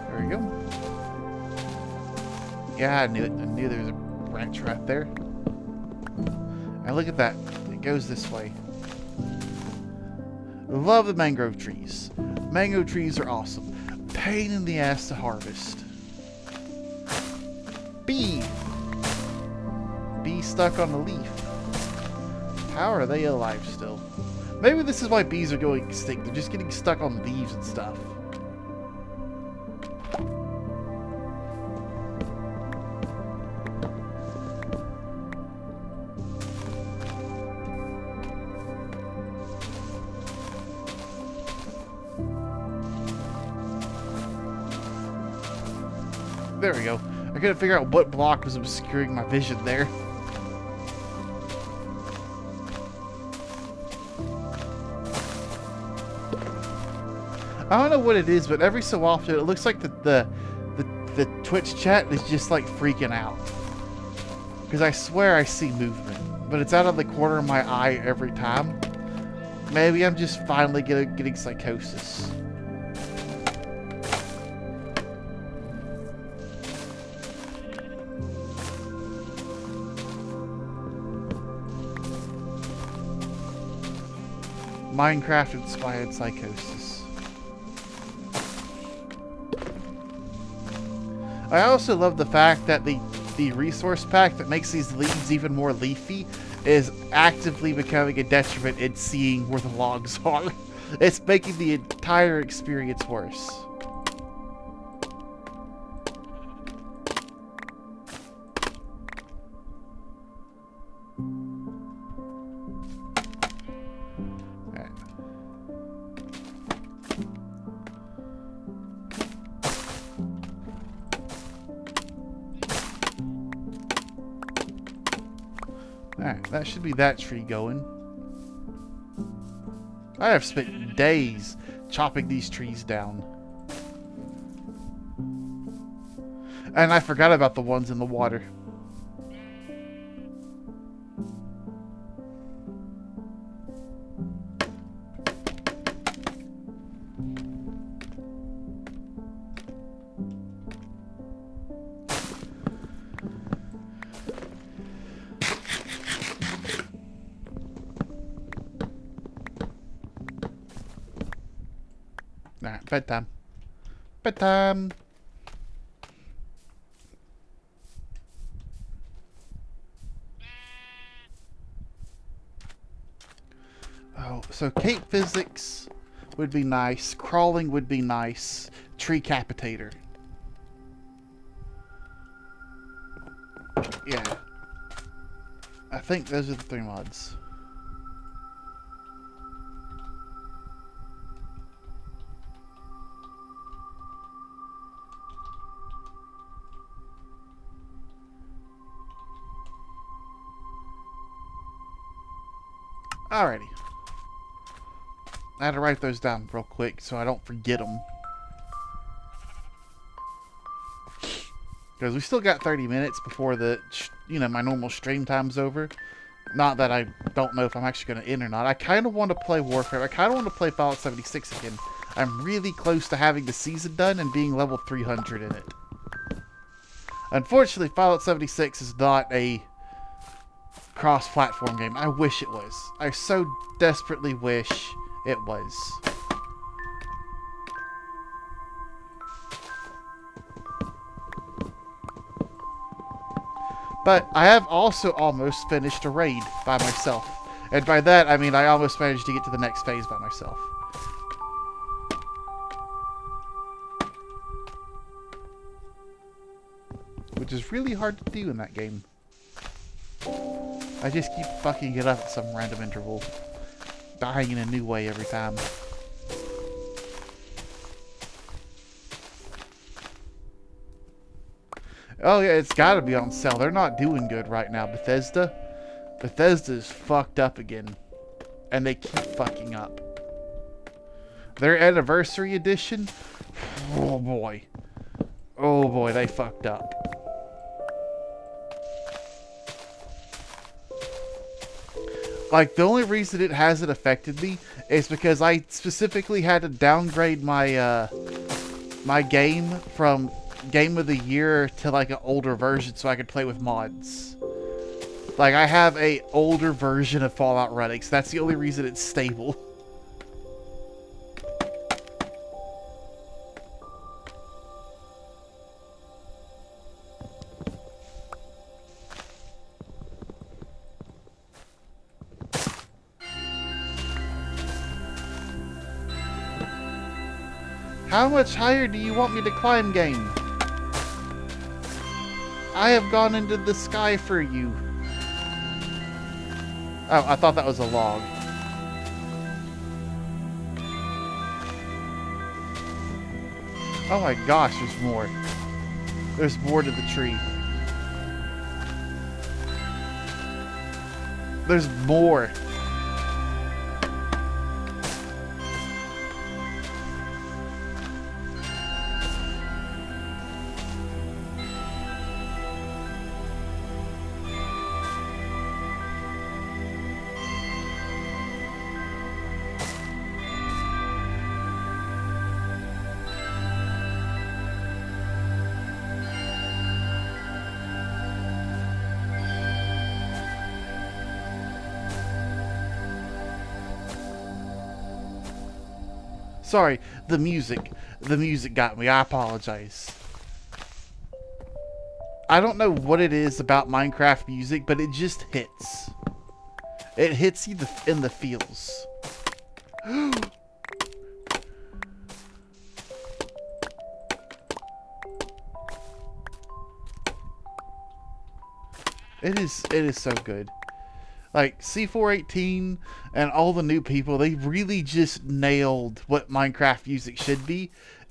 There we go. Yeah, I knew it. I knew there was a branch right there. And look at that. It goes this way. Love the mangrove trees. Mango trees are awesome. Pain in the ass to harvest. Bee! Bee stuck on the leaf. How are they alive still? Maybe this is why bees are going extinct. They're just getting stuck on leaves and stuff. There we go. I couldn't figure out what block was obscuring my vision there. I don't know what it is, but every so often it looks like the Twitch chat is just like freaking out. Because I swear I see movement, but it's out of the corner of my eye every time. Maybe I'm just finally getting psychosis. Minecraft-inspired psychosis. I also love the fact that the resource pack that makes these leaves even more leafy is actively becoming a detriment in seeing where the logs are. It's making the entire experience worse. Alright, that should be that tree going. I have spent days chopping these trees down. And I forgot about the ones in the water. Alright, bedtime. Bedtime! Oh, so cape physics would be nice. Crawling would be nice. Tree capitator. Yeah. I think those are the 3 mods. Alrighty. I had to write those down real quick so I don't forget them. Because we still got 30 minutes before the, my normal stream time's over. Not that I don't know if I'm actually going to end or not. I kind of want to play Warcraft. I kind of want to play Fallout 76 again. I'm really close to having the season done and being level 300 in it. Unfortunately, Fallout 76 is not a cross-platform game. I wish it was. I so desperately wish it was. But I have also almost finished a raid by myself. And by that, I mean I almost managed to get to the next phase by myself. Which is really hard to do in that game. I just keep fucking it up at some random interval. Dying in a new way every time. Oh yeah, it's gotta be on sale. They're not doing good right now, Bethesda. Bethesda's fucked up again. And they keep fucking up. Their anniversary edition? Oh boy. Oh boy, they fucked up. Like, the only reason it hasn't affected me is because I specifically had to downgrade my, my game from Game of the Year to, like, an older version so I could play with mods. Like, I have a older version of Fallout running, so that's the only reason it's stable. How much higher do you want me to climb, game? I have gone into the sky for you. Oh, I thought that was a log. Oh my gosh, there's more. There's more to the tree. There's more. Sorry, the music. The music got me. I apologize. I don't know what it is about Minecraft music, but it just hits. It hits you in the feels. It is so good. Like, C418 and all the new people, they really just nailed what Minecraft music should be.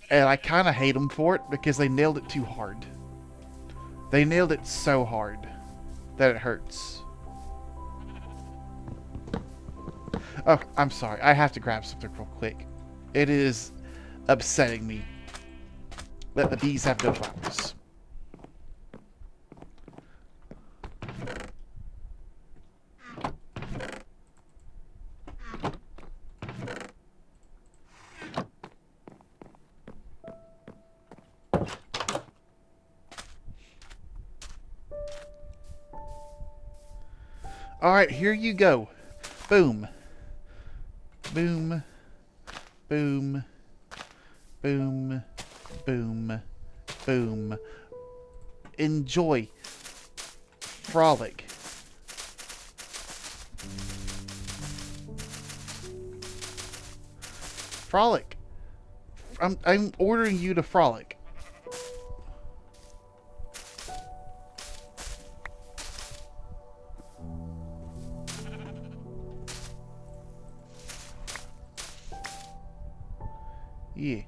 And I kind of hate them for it because they nailed it too hard. They nailed it so hard that it hurts. Oh, I'm sorry. I have to grab something real quick. It is upsetting me that the bees have no flowers. Alright, here you go. Boom. Boom. Boom. Boom. Boom. Boom. Enjoy. Frolic. Frolic. I'm ordering you to frolic. Yeah.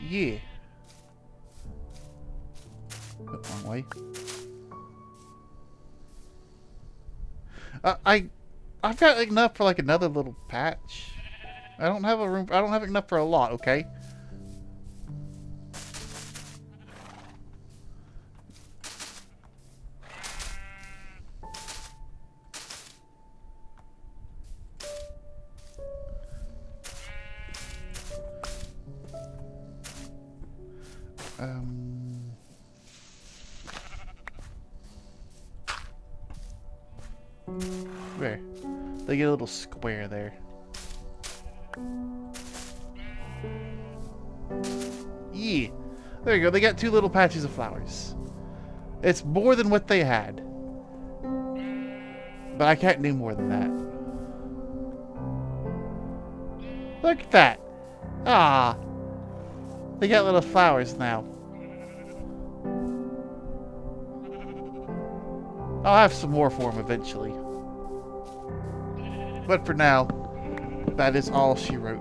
Yeah. Wrong way. I've got enough for like another little patch. I don't have a room. I don't have enough for a lot. Okay. There. They get a little square there. Yeah. There you go. They got 2 little patches of flowers. It's more than what they had. But I can't do more than that. Look at that. Ah. They got little flowers now. I'll have some more for them eventually. But for now, that is all she wrote.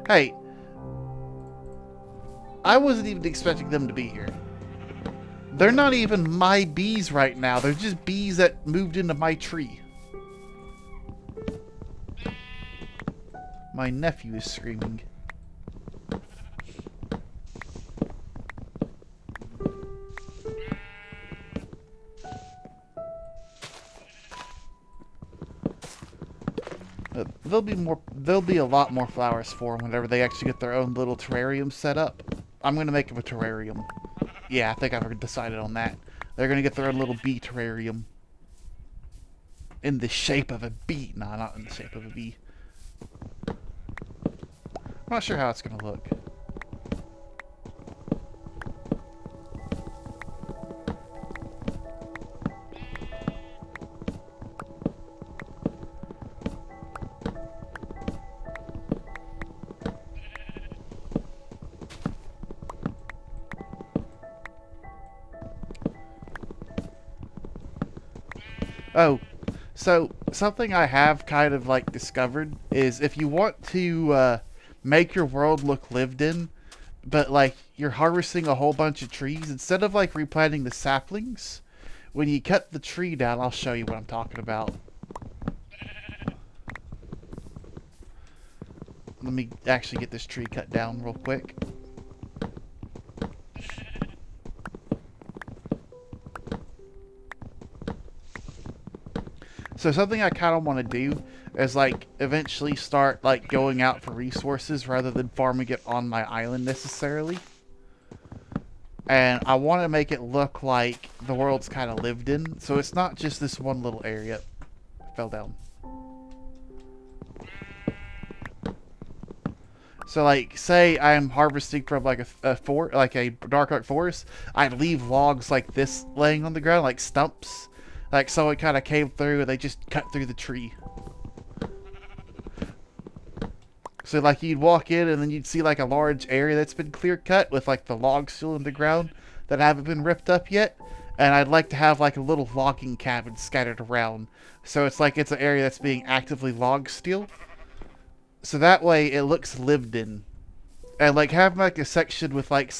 Hey, I wasn't even expecting them to be here. They're not even my bees right now. They're just bees that moved into my tree. My nephew is screaming. There'll be a lot more flowers for them whenever they actually get their own little terrarium set up. I'm gonna make them a terrarium. Yeah, I think I've decided on that. They're gonna get their own little bee terrarium. In the shape of a bee. Nah, not in the shape of a bee. I'm not sure how it's gonna look. Oh, so something I have kind of like discovered is if you want to make your world look lived in, but like you're harvesting a whole bunch of trees, instead of like replanting the saplings, when you cut the tree down, I'll show you what I'm talking about. Let me actually get this tree cut down real quick. So something I kind of want to do is like eventually start like going out for resources rather than farming it on my island necessarily. And I want to make it look like the world's kind of lived in. So it's not just this one little area. Fell down. So like say I'm harvesting from like like a dark oak forest, I'd leave logs like this laying on the ground like stumps. Like someone kind of came through and they just cut through the tree. So like you'd walk in and then you'd see like a large area that's been clear cut with like the logs still in the ground that haven't been ripped up yet. And I'd like to have like a little logging cabin scattered around. So it's like it's an area that's being actively logged still. So that way it looks lived in. And like have like a section with like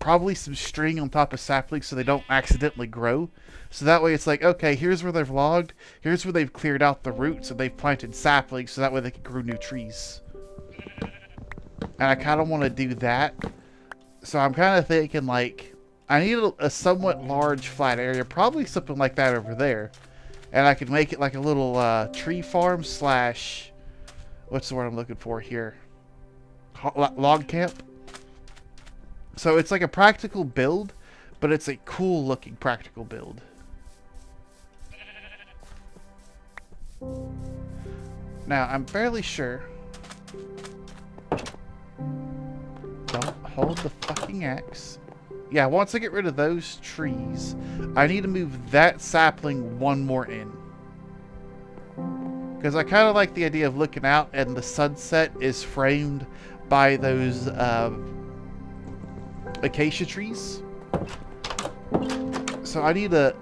probably some string on top of saplings so they don't accidentally grow. So that way it's like, okay, here's where they've logged, here's where they've cleared out the roots and they've planted saplings so that way they can grow new trees. And I kind of want to do that. So I'm kind of thinking like, I need a somewhat large flat area, probably something like that over there. And I could make it like a little tree farm slash, what's the word I'm looking for here? Log camp. So it's like a practical build, but it's a cool looking practical build. Now, I'm fairly sure... Don't hold the fucking axe. Yeah, once I get rid of those trees, I need to move that sapling one more in. Because I kind of like the idea of looking out and the sunset is framed by those acacia trees. So I need to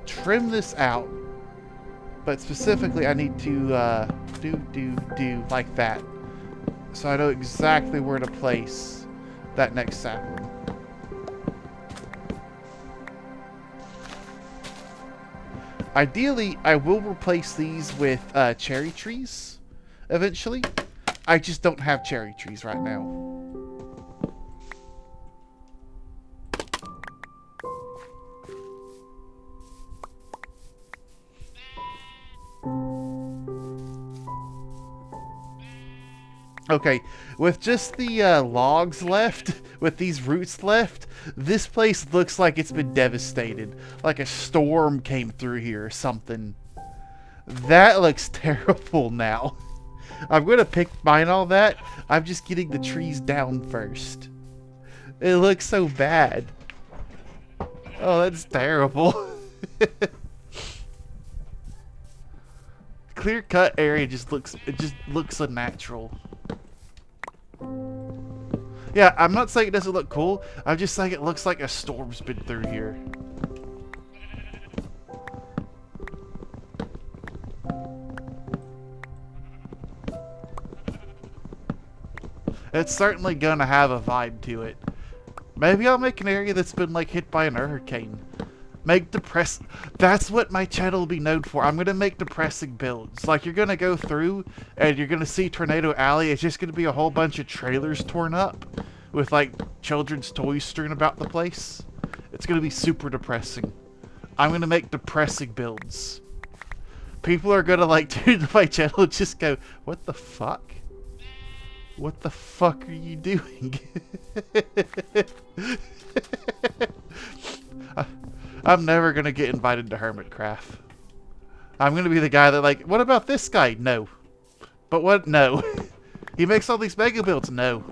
trim this out. But specifically, I need to do like that. So I know exactly where to place that next sapling. Ideally, I will replace these with cherry trees eventually. I just don't have cherry trees right now. Okay, with just the logs left, with these roots left, this place looks like it's been devastated. Like a storm came through here or something. That looks terrible now. I'm going to pick mine all that. I'm just getting the trees down first. It looks so bad. Oh, that's terrible. Clear cut area just looks unnatural. Yeah, I'm not saying it doesn't look cool. I'm just saying it looks like a storm's been through here. It's certainly gonna have a vibe to it. Maybe I'll make an area that's been like hit by an hurricane. Make that's what my channel will be known for. I'm gonna make depressing builds. Like, you're gonna go through and you're gonna see Tornado Alley. It's just gonna be a whole bunch of trailers torn up with like children's toys strewn about the place. It's gonna be super depressing. I'm gonna make depressing builds. People are gonna like tune to my channel and just go, what the fuck? What the fuck are you doing? I'm never gonna get invited to Hermitcraft. I'm gonna be the guy that like, what about this guy? No. But what? No. He makes all these mega builds. No.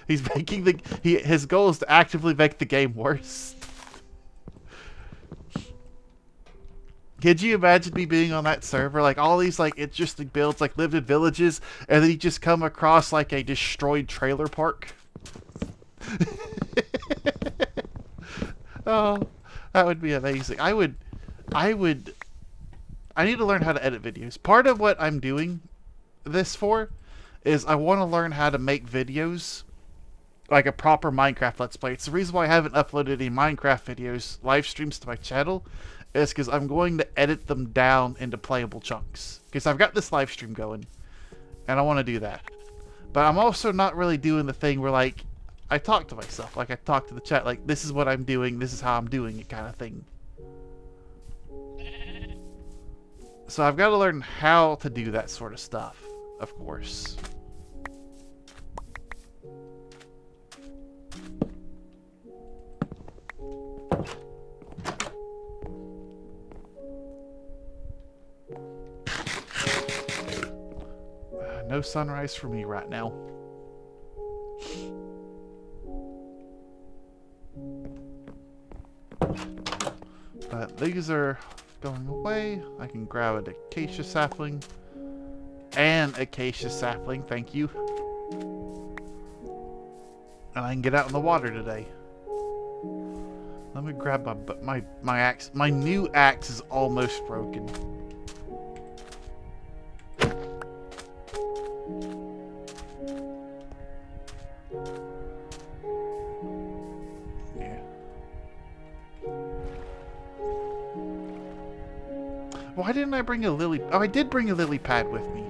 He's making his goal is to actively make the game worse. Could you imagine me being on that server, like all these like interesting builds, like lived in villages, and then you just come across like a destroyed trailer park? Oh, that would be amazing. I need to learn how to edit videos. Part of what I'm doing this for is I want to learn how to make videos like a proper Minecraft Let's Play. It's the reason why I haven't uploaded any Minecraft videos, live streams to my channel, is because I'm going to edit them down into playable chunks. Because I've got this live stream going, and I want to do that. But I'm also not really doing the thing where, like, I talk to myself, like I talk to the chat, like, this is what I'm doing, this is how I'm doing it kind of thing. So I've got to learn how to do that sort of stuff, of course. No sunrise for me right now. But these are going away. I can grab an acacia sapling. An acacia sapling, thank you. And I can get out in the water today. Let me grab my axe. My new axe is almost broken. Why didn't I bring a lily? Oh, I did bring a lily pad with me.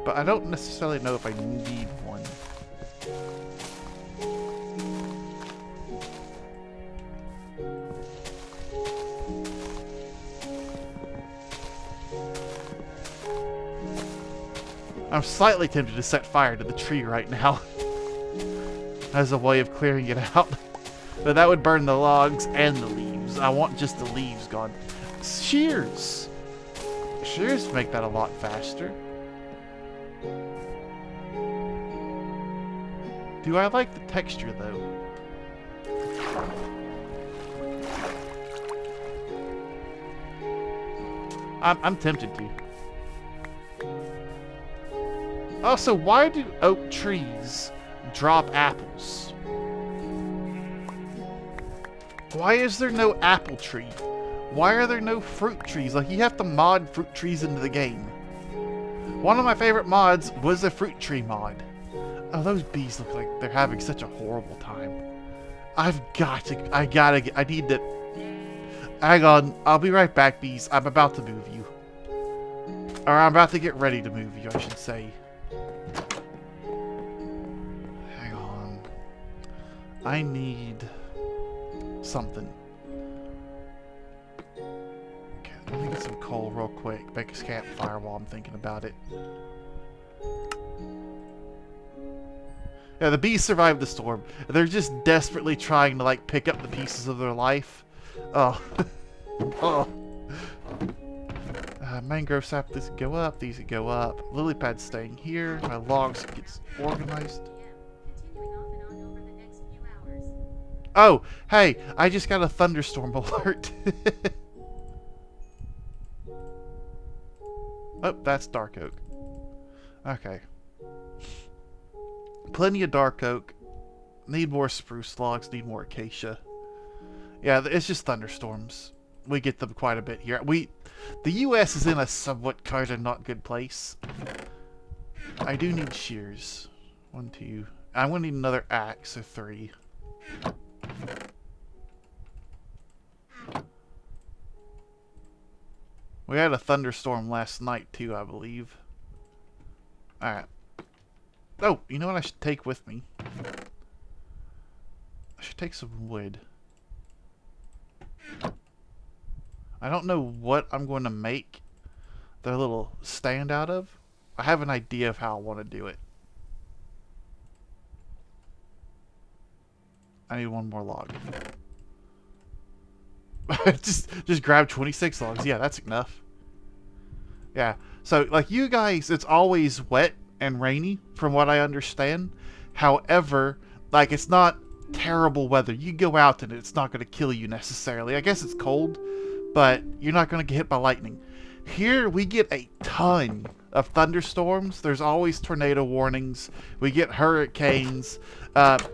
But I don't necessarily know if I need one. I'm slightly tempted to set fire to the tree right now as a way of clearing it out. But that would burn the logs and the leaves. I want just the leaves gone. Shears! Shears make that a lot faster. Do I like the texture, though? I'm tempted to. Also, why do oak trees drop apples? Why is there no apple tree? Why are there no fruit trees? Like, you have to mod fruit trees into the game. One of my favorite mods was a fruit tree mod. Oh, those bees look like they're having such a horrible time. I need to... Hang on, I'll be right back, bees. I'm about to move you. Or I'm about to get ready to move you, I should say. Hang on. I need something. Okay, let me get some coal real quick. Make a campfire while I'm thinking about it. Yeah, the bees survived the storm. They're just desperately trying to, like, pick up the pieces of their life. Oh. Oh. Mangrove sap, these can go up, these can go up. Lily pad's staying here. My logs gets organized. Oh, hey, I just got a thunderstorm alert. Oh, that's dark oak. Okay. Plenty of dark oak. Need more spruce logs, need more acacia. Yeah, it's just thunderstorms. We get them quite a bit here. The US is in a somewhat kind of not good place. I do need shears. 1, 2. I'm gonna need another axe, so 3. We had a thunderstorm last night too, I believe. Alright. Oh, you know what I should take with me? I should take some wood. I don't know what I'm going to make their little stand out of. I have an idea of how I want to do it. I need one more log. just grab 26 logs. Yeah, that's enough. Yeah. So, like, you guys, it's always wet and rainy, from what I understand. However, like, it's not terrible weather. You go out and it's not going to kill you necessarily. I guess it's cold, but you're not going to get hit by lightning. Here, we get a ton of thunderstorms. There's always tornado warnings. We get hurricanes.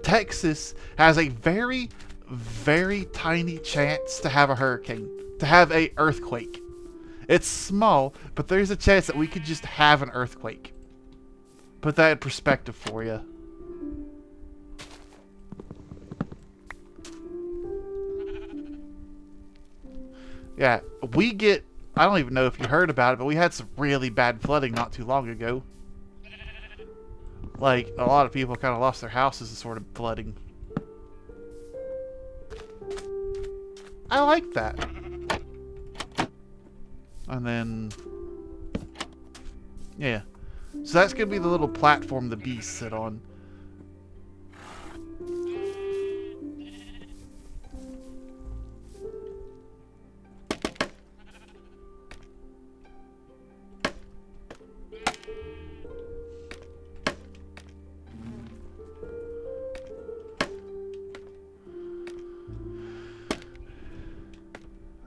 Texas has a very, very tiny chance to have a hurricane, to have a earthquake. It's small, but there's a chance that we could just have an earthquake. Put that in perspective for you. Yeah, we get... I don't even know if you heard about it, but we had some really bad flooding not too long ago. Like, a lot of people kind of lost their houses to sort of flooding. I like that. And then... yeah. So that's going to be the little platform the bees sit on.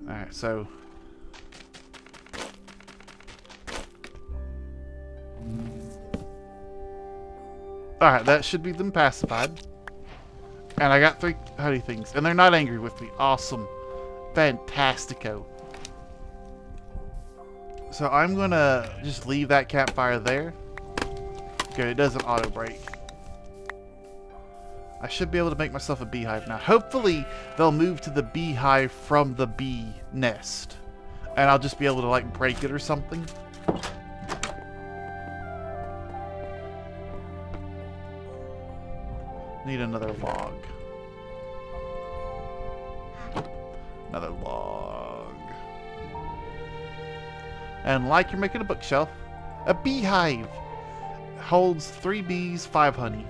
Alright, so... alright, that should be them pacified. And I got 3 honey things. And they're not angry with me. Awesome. Fantastico. So I'm gonna just leave that campfire there. Good, it doesn't auto break. I should be able to make myself a beehive now. Hopefully they'll move to the beehive from the bee nest. And I'll just be able to, like, break it or something. Need another log. Another log. And like you're making a bookshelf, a beehive holds 3 bees, 5 honey.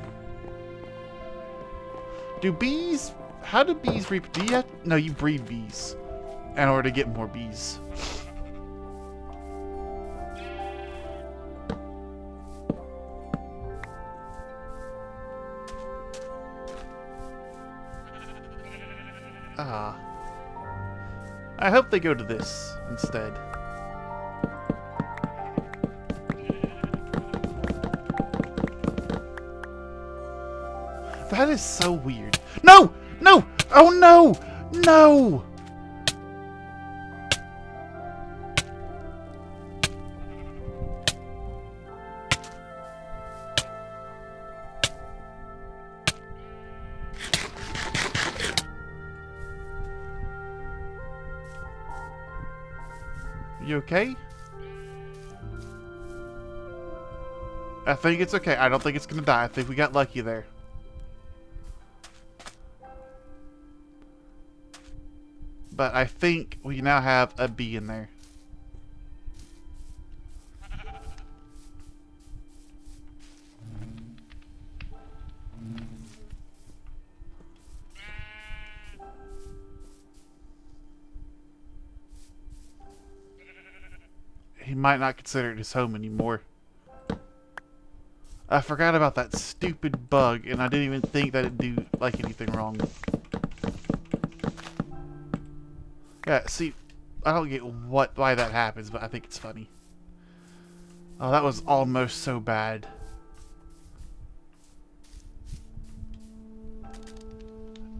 Do bees... how do bees do you have, no, you breed bees in order to get more bees. Ah. I hope they go to this instead. That is so weird. No! No! Oh no! No! You okay? I think it's okay. I don't think it's gonna die. I think we got lucky there. But I think we now have a bee in there. He might not consider it his home anymore. I forgot about that stupid bug, and I didn't even think that it'd do like anything wrong. Yeah, see, I don't get why that happens, but I think it's funny. Oh, that was almost so bad.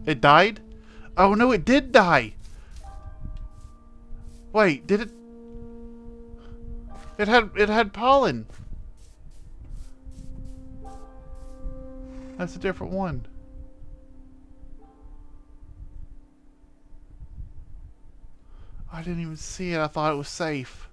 It died? Oh no, it did die! Wait, did it? It had pollen. That's a different one. I didn't even see it. I thought it was safe.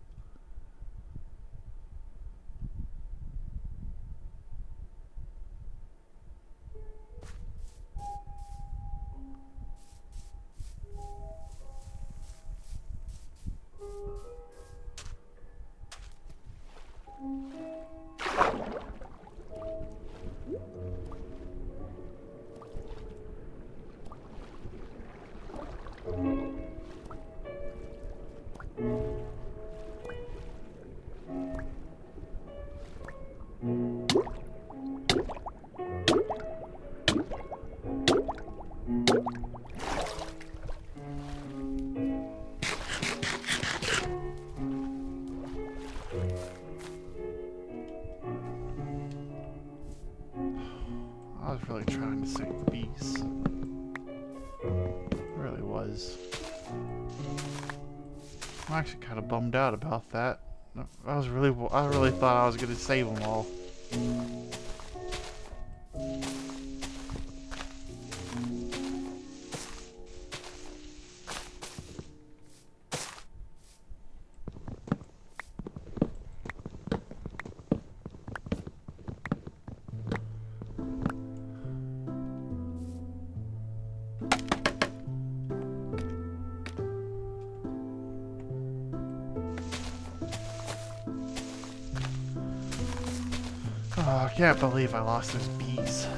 I was really trying to save bees. I really was. I'm actually kind of bummed out about that. I really thought I was gonna save them all. Oh, I can't believe I lost those bees.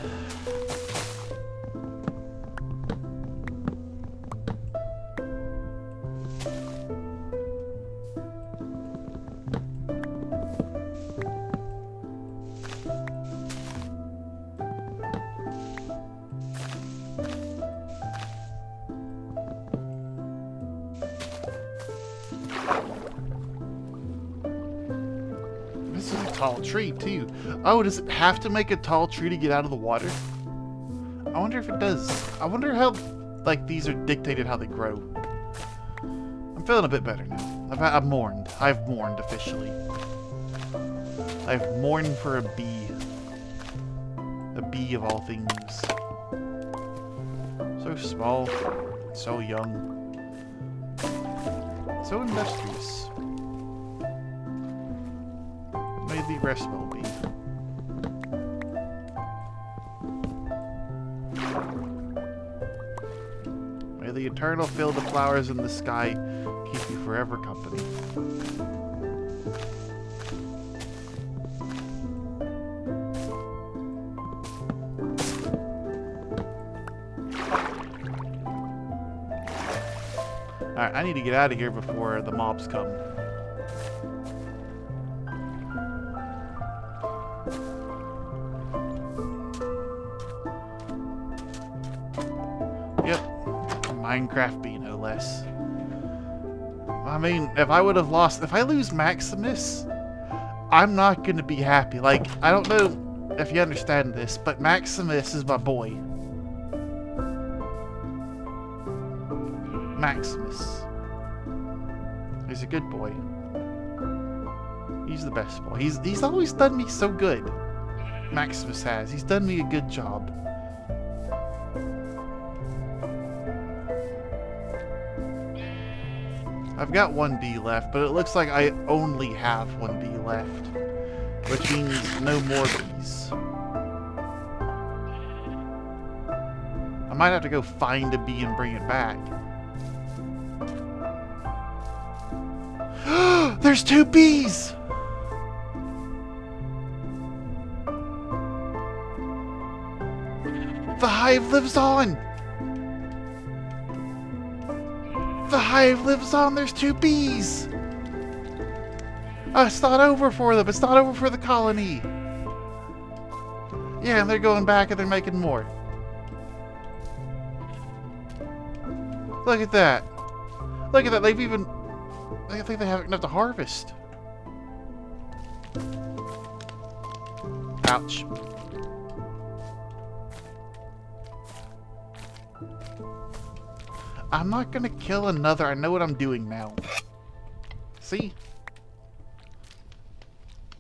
This is a tall tree, too. Oh, does it have to make a tall tree to get out of the water? I wonder if it does. I wonder how, like, these are dictated how they grow. I'm feeling a bit better now. I've mourned. I've mourned officially. I've mourned for a bee. A bee of all things. So small, so young, so industrious. May the rest well be. May the eternal field of flowers in the sky keep you forever company. Alright, I need to get out of here before the mobs come. Yep, Minecraft bee, no less. I mean, if I lose Maximus, I'm not gonna be happy. Like, I don't know if you understand this, but Maximus is my boy. Maximus. He's a good boy. He's the best boy. He's always done me so good. Maximus has. He's done me a good job. I've got one bee left, but it looks like I only have one bee left, which means no more bees. I might have to go find a bee and bring it back. There's 2 bees! The hive lives on! The hive lives on! There's 2 bees! It's not over for them! It's not over for the colony! Yeah, and they're going back and they're making more. Look at that! Look at that! They've even... I think they have enough to harvest. Ouch. I'm not gonna kill another. I know what I'm doing now. See?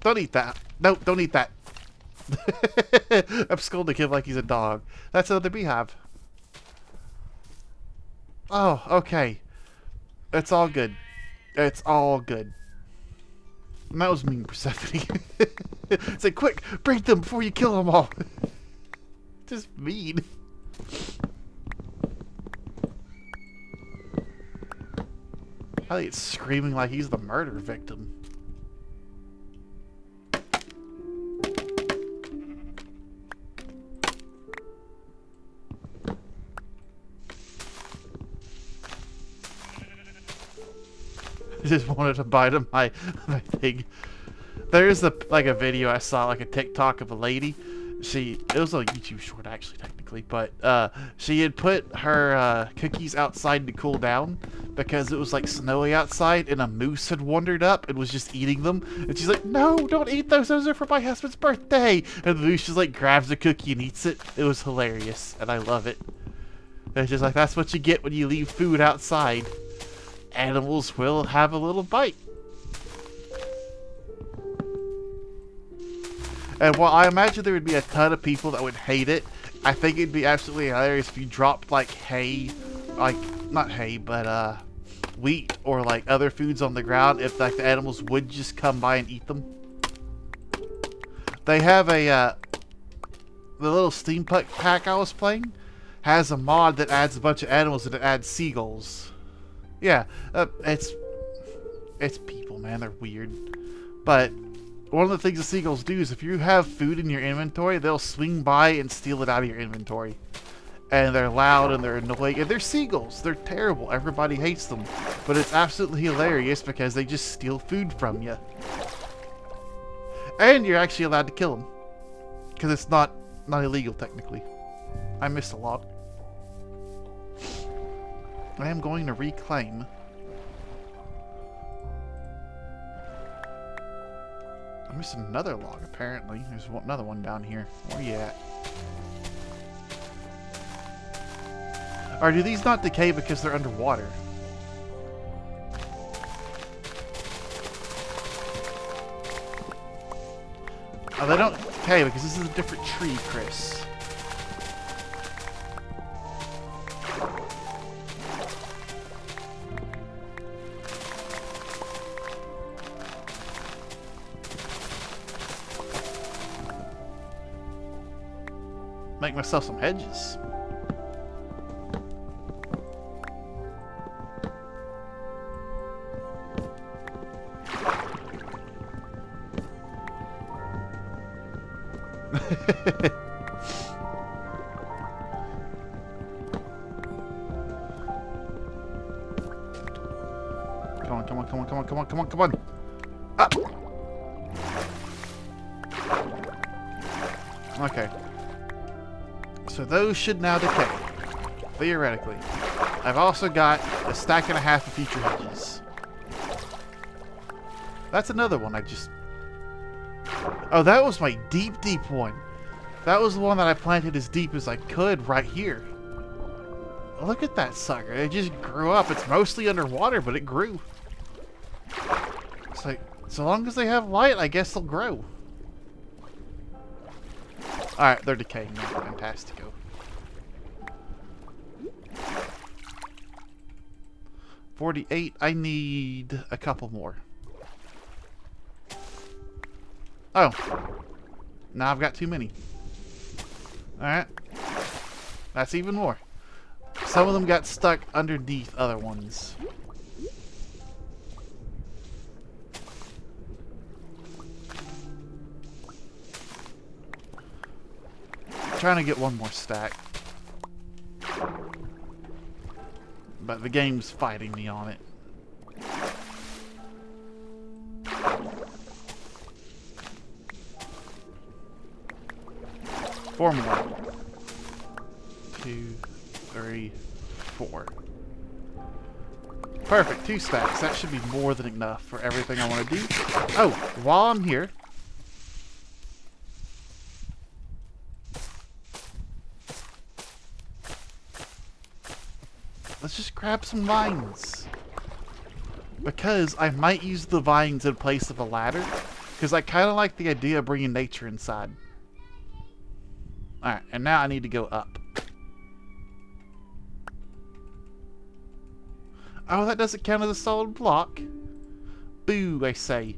Don't eat that. No, don't eat that. I'm scolding him like he's a dog. That's another beehive. Oh, okay. It's all good. It's all good. And that was mean, Persephone. Say, quick, break them before you kill them all. Just mean. Elliot's screaming like he's the murder victim. I just wanted to bite him my thing. There's a video I saw, like a TikTok of a lady. It was a YouTube short actually, technically, but she had put her cookies outside to cool down because it was like snowy outside and a moose had wandered up and was just eating them. And she's like, "No, don't eat those. Those are for my husband's birthday." And the moose just like grabs a cookie and eats it. It was hilarious, and I love it. It's just like, that's what you get when you leave food outside. Animals will have a little bite. And while I imagine there would be a ton of people that would hate it, I think it'd be absolutely hilarious if you dropped like hay, like not hay, but wheat or like other foods on the ground, if like the animals would just come by and eat them. They have a the little steampunk pack I was playing has a mod that adds a bunch of animals and it adds seagulls. Yeah, it's people, man. They're weird. But one of the things the seagulls do is if you have food in your inventory, they'll swing by and steal it out of your inventory. And they're loud and they're annoying. And they're seagulls. They're terrible. Everybody hates them. But it's absolutely hilarious because they just steal food from you. And you're actually allowed to kill them. Because it's not illegal, technically. I missed a lot. I am going to reclaim. I missed another log, apparently. There's another one down here. Where you at? Or do these not decay because they're underwater? Oh, they don't decay because this is a different tree, Chris. Make myself some hedges. Come on, come on, come on, come on, come on, come on, come on. Up. Okay. So those should now decay, theoretically. I've also got a stack and a half of future hedges. That's another one I just... Oh, that was my deep, deep one. That was the one that I planted as deep as I could right here. Look at that sucker. It just grew up. It's mostly underwater, but it grew. It's like, so long as they have light, I guess they'll grow. Alright, they're decaying now. Fantastico. 48. I need a couple more. Oh. Now I've got too many. Alright. That's even more. Some of them got stuck underneath other ones. Trying to get one more stack. But the game's fighting me on it. Four more. 2, 3, 4. Perfect, 2 stacks. That should be more than enough for everything I want to do. Oh, while I'm here, let's just grab some vines. Because I might use the vines in place of a ladder. Because I kind of like the idea of bringing nature inside. Alright, and now I need to go up. Oh, that doesn't count as a solid block. Boo, I say.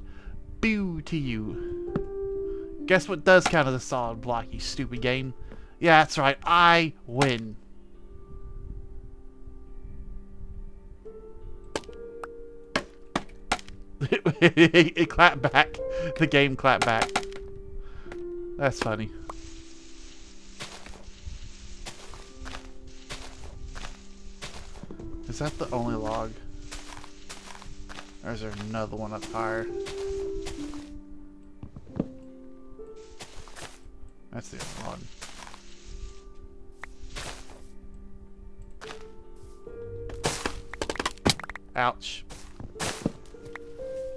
Boo to you. Guess what does count as a solid block, you stupid game? Yeah, that's right. I win. It clapped back. The game clapped back. That's funny. Is that the only log? Or is there another one up higher? That's the other log. Ouch.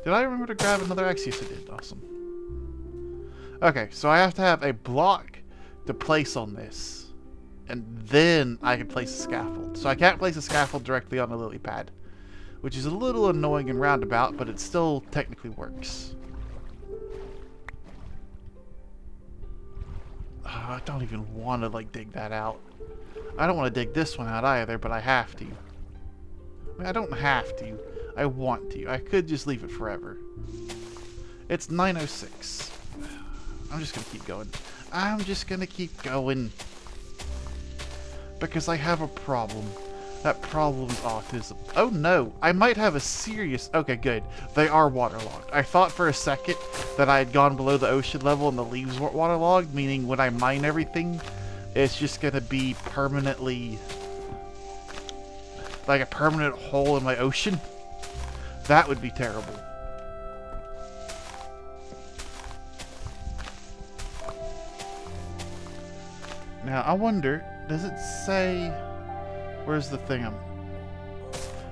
Did I remember to grab another axe? Yes, I did. Awesome. Okay, so I have to have a block to place on this. And then I can place a scaffold. So I can't place a scaffold directly on the lily pad. Which is a little annoying and roundabout, but it still technically works. Oh, I don't even want to, like, dig that out. I don't want to dig this one out either, but I have to. I mean, I don't have to. I want to. I could just leave it forever. It's 9:06. I'm just going to keep going. I'm just going to keep going. Because I have a problem. That problem is autism. Oh no, I might have a serious... Okay, good. They are waterlogged. I thought for a second that I had gone below the ocean level and the leaves weren't waterlogged, meaning when I mine everything, it's just going to be permanently... like a permanent hole in my ocean. That would be terrible. Now, I wonder... Does it say... Where's the thing?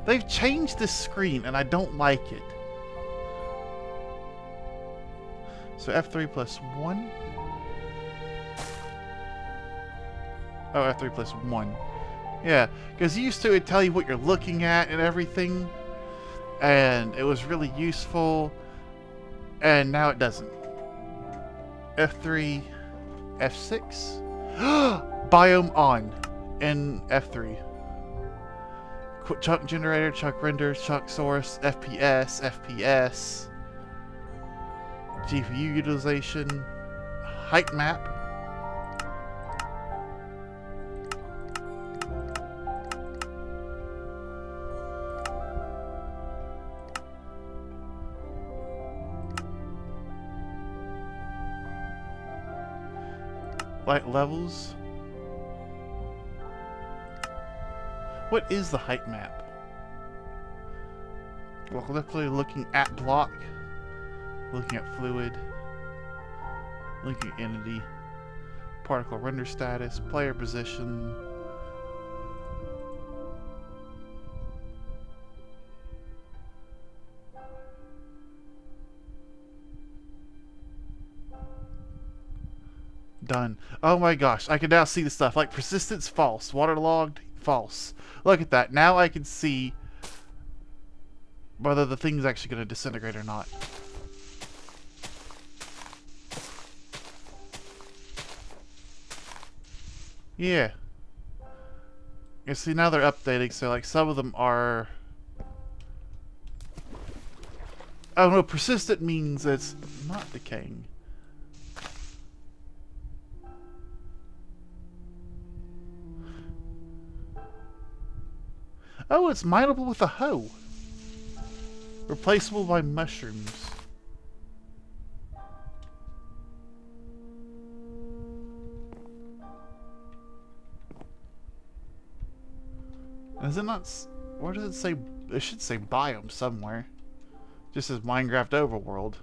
They've changed this screen, and I don't like it. So F3 plus 1? Oh, F3 plus 1. Yeah, because used to it tell you what you're looking at and everything. And it was really useful. And now it doesn't. F3, F6? Biome on in F3. Chunk generator, chunk render, chunk source, FPS, FPS, GPU utilization, height map. Light levels. What is the height map? Well, literally looking at block, looking at fluid, looking at entity, particle render status, player position. Done. Oh my gosh, I can now see the stuff. Like persistence, false. Waterlogged, false. Look at that. Now I can see whether the thing's actually going to disintegrate or not. Yeah. You see, now they're updating, so like some of them are Oh no, persistent means it's not decaying. Oh, it's mineable with a hoe. Replaceable by mushrooms. Is it not... Where does it say? It should say biome somewhere. Just as Minecraft Overworld.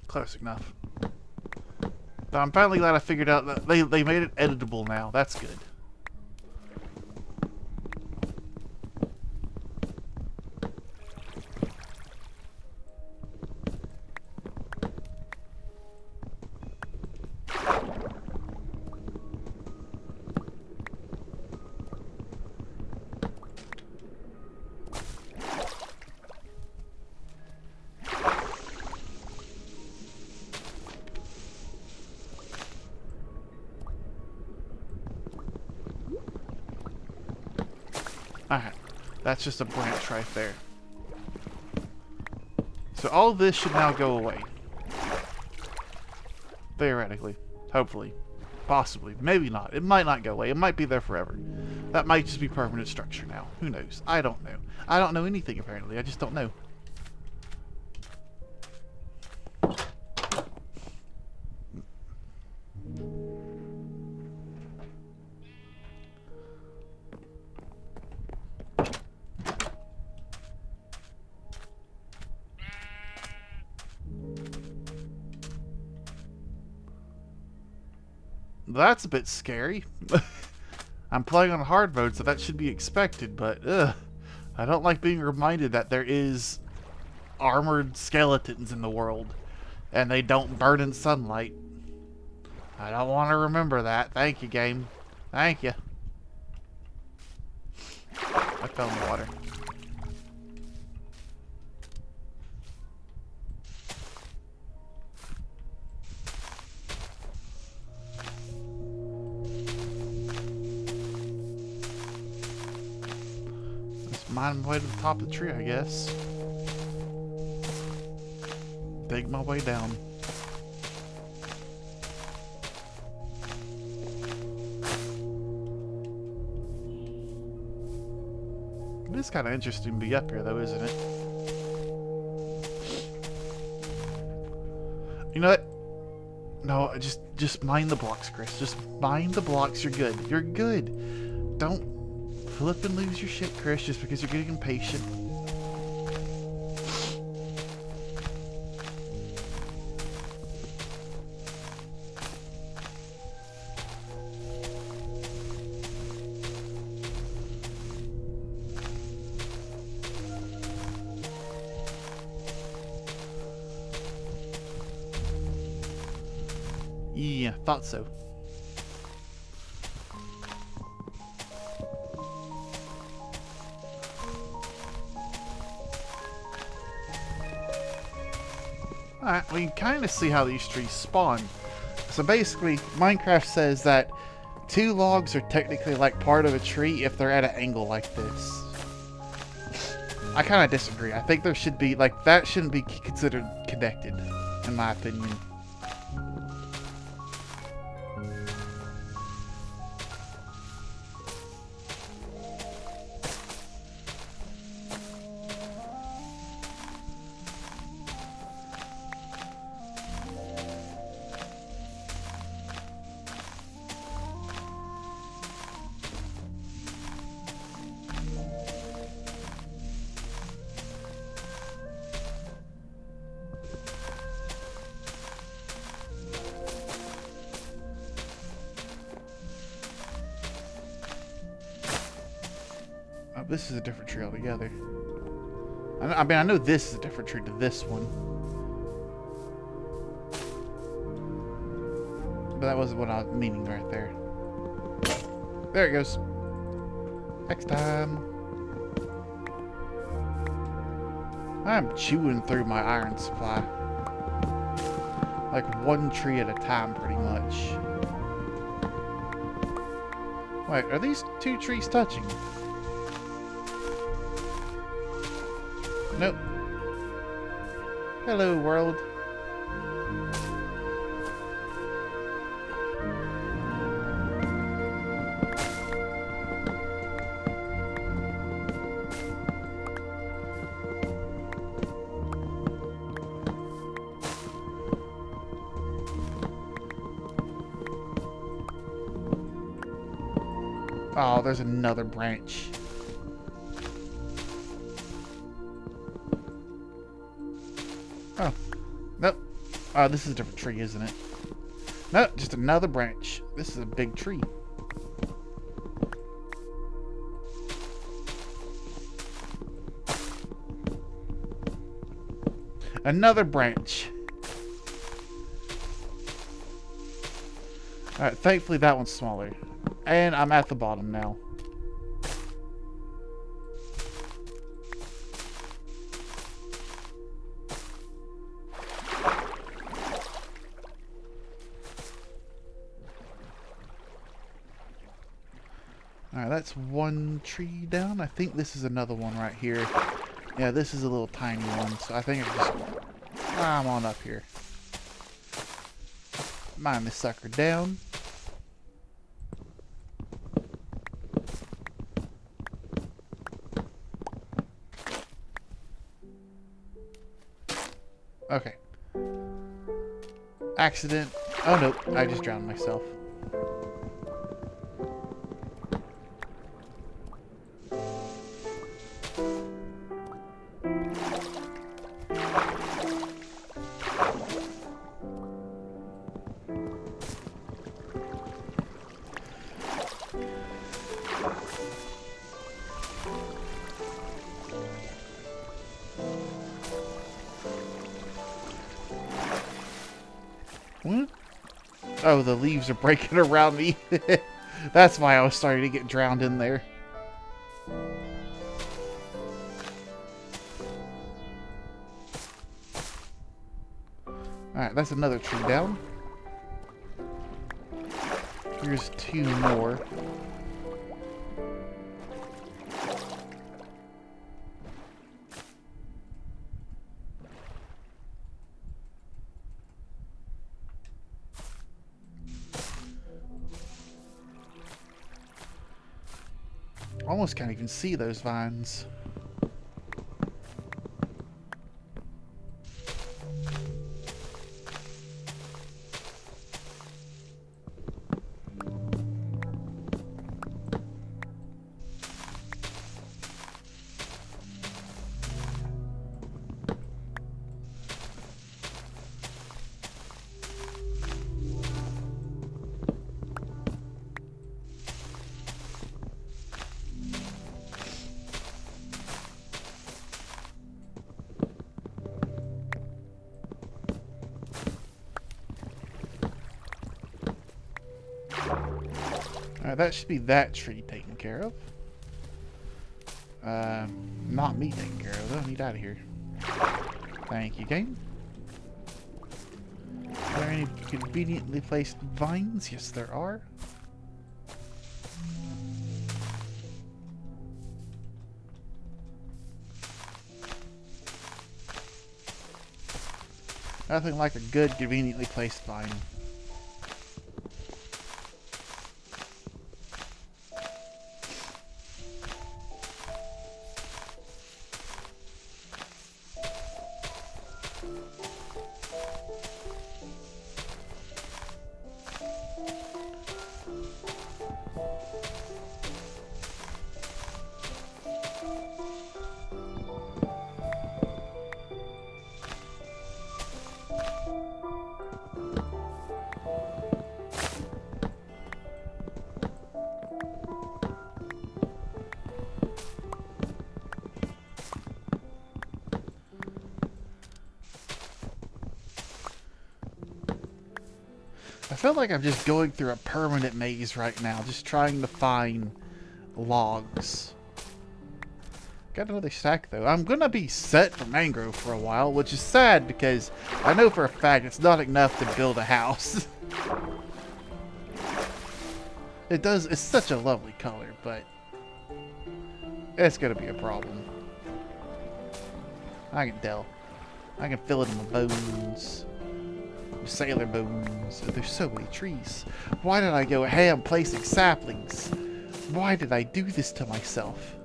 Close enough. But I'm finally glad I figured out that they made it editable now. That's good. Alright, that's just a branch right there. So all this should now go away. Theoretically. Hopefully. Possibly. Maybe not. It might not go away. It might be there forever. That might just be permanent structure now. Who knows? I don't know. I don't know anything apparently. I just don't know. That's a bit scary. I'm playing on hard mode, so that should be expected, but I don't like being reminded that there is armored skeletons in the world, and they don't burn in sunlight. I don't want to remember that. Thank you, game. Thank you. I fell in the water. Mine my way to the top of the tree, I guess. Dig my way down. It is kind of interesting to be up here, though, isn't it? You know what? No, just mine the blocks, Chris. Just mine the blocks. You're good. You're good. Don't flip and lose your shit, Chris, just because you're getting impatient. Yeah, thought so. Alright, we can kind of see how these trees spawn. So basically, Minecraft says that 2 logs are technically like part of a tree if they're at an angle like this. I kind of disagree. I think there should be, like, that shouldn't be considered connected, in my opinion. Oh, this is a different tree altogether. I mean, I know this is a different tree to this one. But that wasn't what I was meaning right there. There it goes. Next time. I'm chewing through my iron supply. like one tree at a time, pretty much. Wait, are these two trees touching? Nope. Hello, world. Oh, there's another branch. Oh. Nope. Oh, this is a different tree, isn't it? Nope, just another branch. This is a big tree. Another branch. Alright, thankfully that one's smaller. And I'm at the bottom now. Alright, that's one tree down. I think this is another one right here. Yeah, this is a little tiny one, so I think I just climb on up here. Mine this sucker down. Okay. Accident. Oh, nope. I just drowned myself. What? Oh, the leaves are breaking around me. That's why I was starting to get drowned in there. Alright, that's another tree down. Here's two more. Almost can't even see those vines. Alright, that should be that tree taken care of. Not me taken care of, though. I need out of here. Thank you, game. Are there any conveniently placed vines? Yes, there are. Nothing like a good, conveniently placed vine. I feel like I'm just going through a permanent maze right now, just trying to find logs. Got another stack though. I'm gonna be set for mangrove for a while, which is sad because I know for a fact it's not enough to build a house. It's such a lovely color, but it's gonna be a problem. I can tell. I can feel it in my bones. Sailor bones. There's so many trees. Why did I go ham placing saplings? Why did I do this to myself?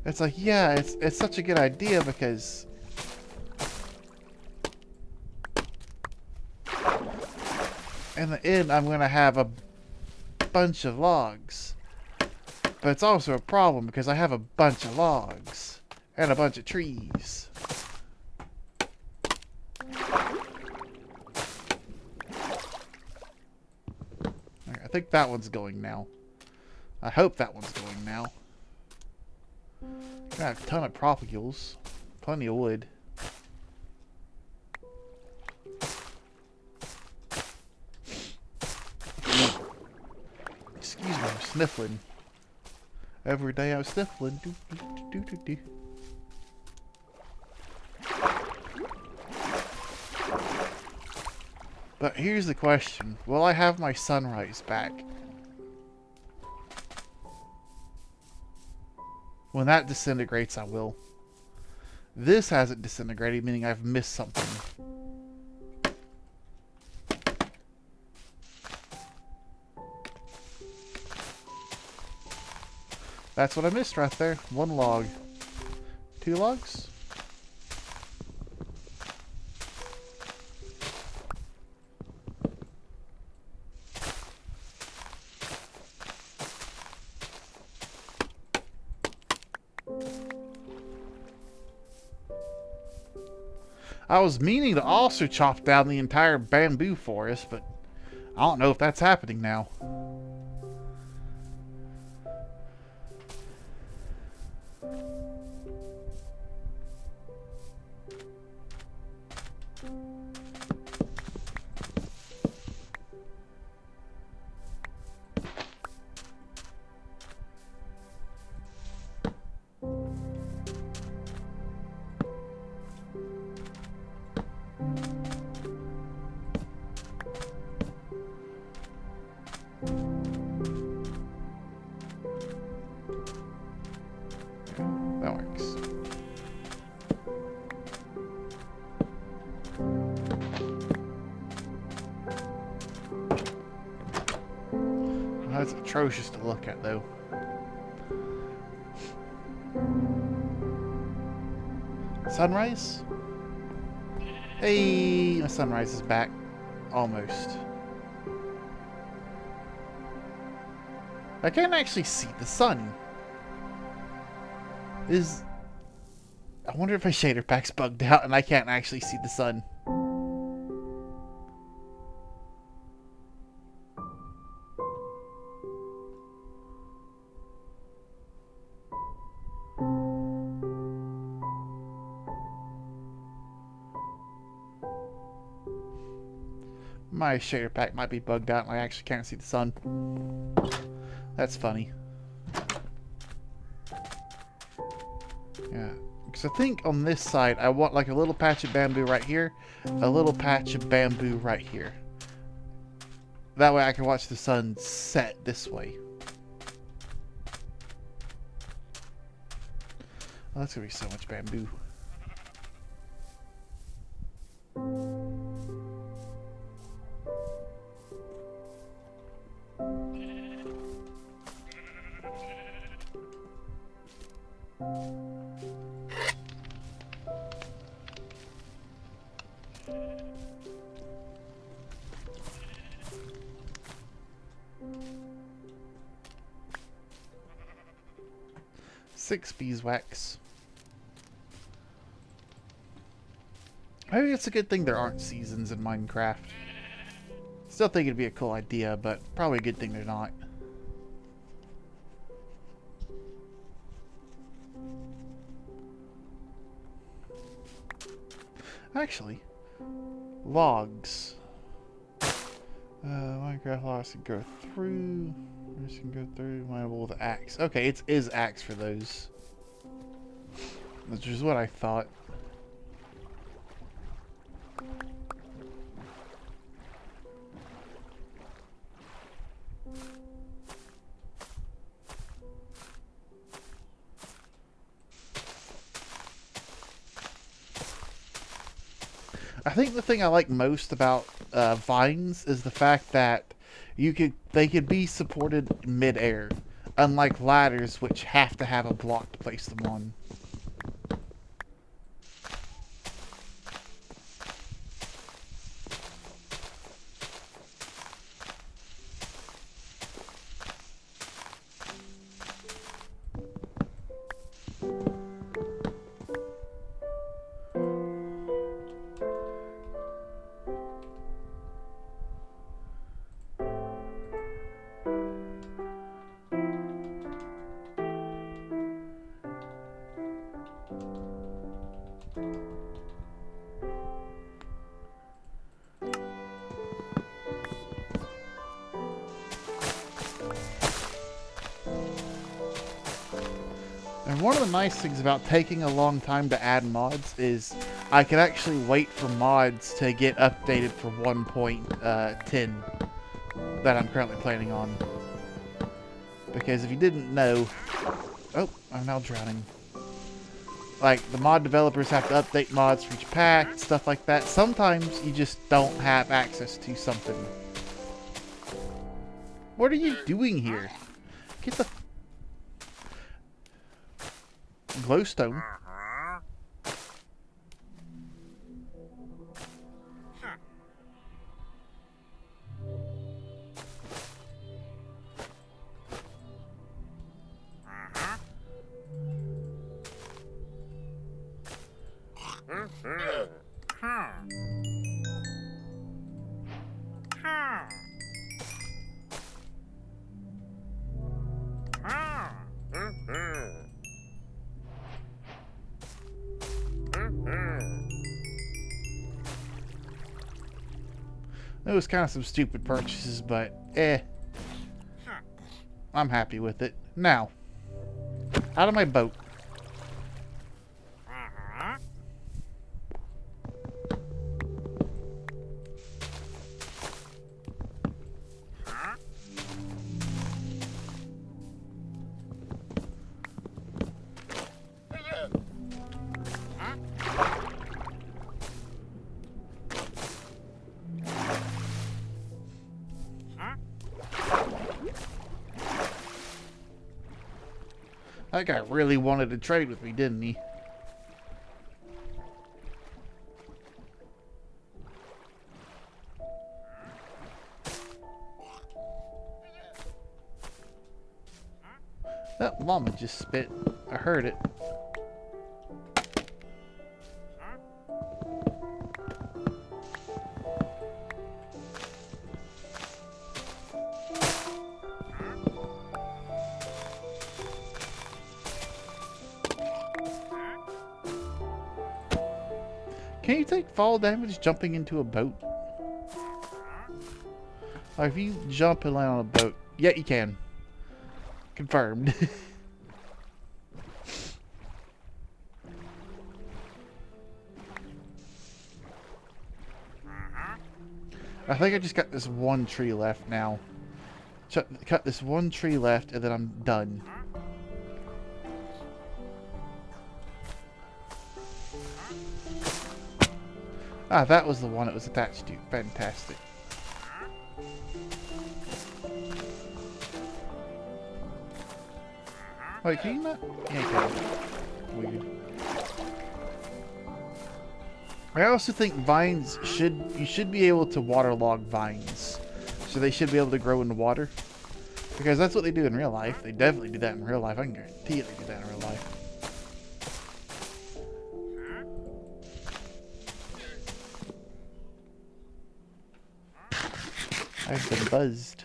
It's like, yeah, it's such a good idea because in the end I'm gonna have a bunch of logs. But it's also a problem because I have a bunch of logs and a bunch of trees. Okay, I think that one's going now. I hope that one's going now. I have a ton of propagules. Plenty of wood. Excuse me, I'm sniffling. Every day I'm sniffling. Do, do, do, do, do. But here's the question. Will I have my sunrise back? When that disintegrates, I will. This hasn't disintegrated, meaning I've missed something. That's what I missed right there. One log. 2 logs? I was meaning to also chop down the entire bamboo forest, but I don't know if that's happening now. That works. That's atrocious to look at, though. Sunrise? Hey, my sunrise is back. Almost. I can't actually see the sun. I wonder if my shader pack's bugged out and I can't actually see the sun. My shader pack might be bugged out and I actually can't see the sun. That's funny. Yeah, because I think on this side I want like a little patch of bamboo right here, a little patch of bamboo right here. That way I can watch the sun set this way. Oh, that's gonna be so much bamboo. Six beeswax. Maybe it's a good thing there aren't seasons in Minecraft. Still think it'd be a cool idea, but probably a good thing they're not. Actually, logs. Minecraft loss can go through. This can go through. Mineable with axe. Okay, it is axe for those. Which is what I thought. I think the thing I like most about vines is the fact that they could be supported mid-air, unlike ladders which have to have a block to place them on. And one of the nice things about taking a long time to add mods is I can actually wait for mods to get updated for 1.10 that I'm currently planning on. Because if you didn't know... Oh, I'm now drowning. Like, the mod developers have to update mods for each pack, stuff like that. Sometimes you just don't have access to something. What are you doing here? Get the... glowstone. It was kind of some stupid purchases, but I'm happy with it. Now, out of my boat. That guy really wanted to trade with me, didn't he? That llama just spit. I heard it. Can you take fall damage jumping into a boat? Like if you jump and land on a boat. Yeah, you can. Confirmed. I think I just got this one tree left now. Cut this one tree left and then I'm done. Ah, that was the one it was attached to. Fantastic. Wait, can you not? Yeah, you can. Weird. I also think vines you should be able to waterlog vines. So they should be able to grow in the water. Because that's what they do in real life. They definitely do that in real life. I can guarantee you they do that in real life. I've been buzzed.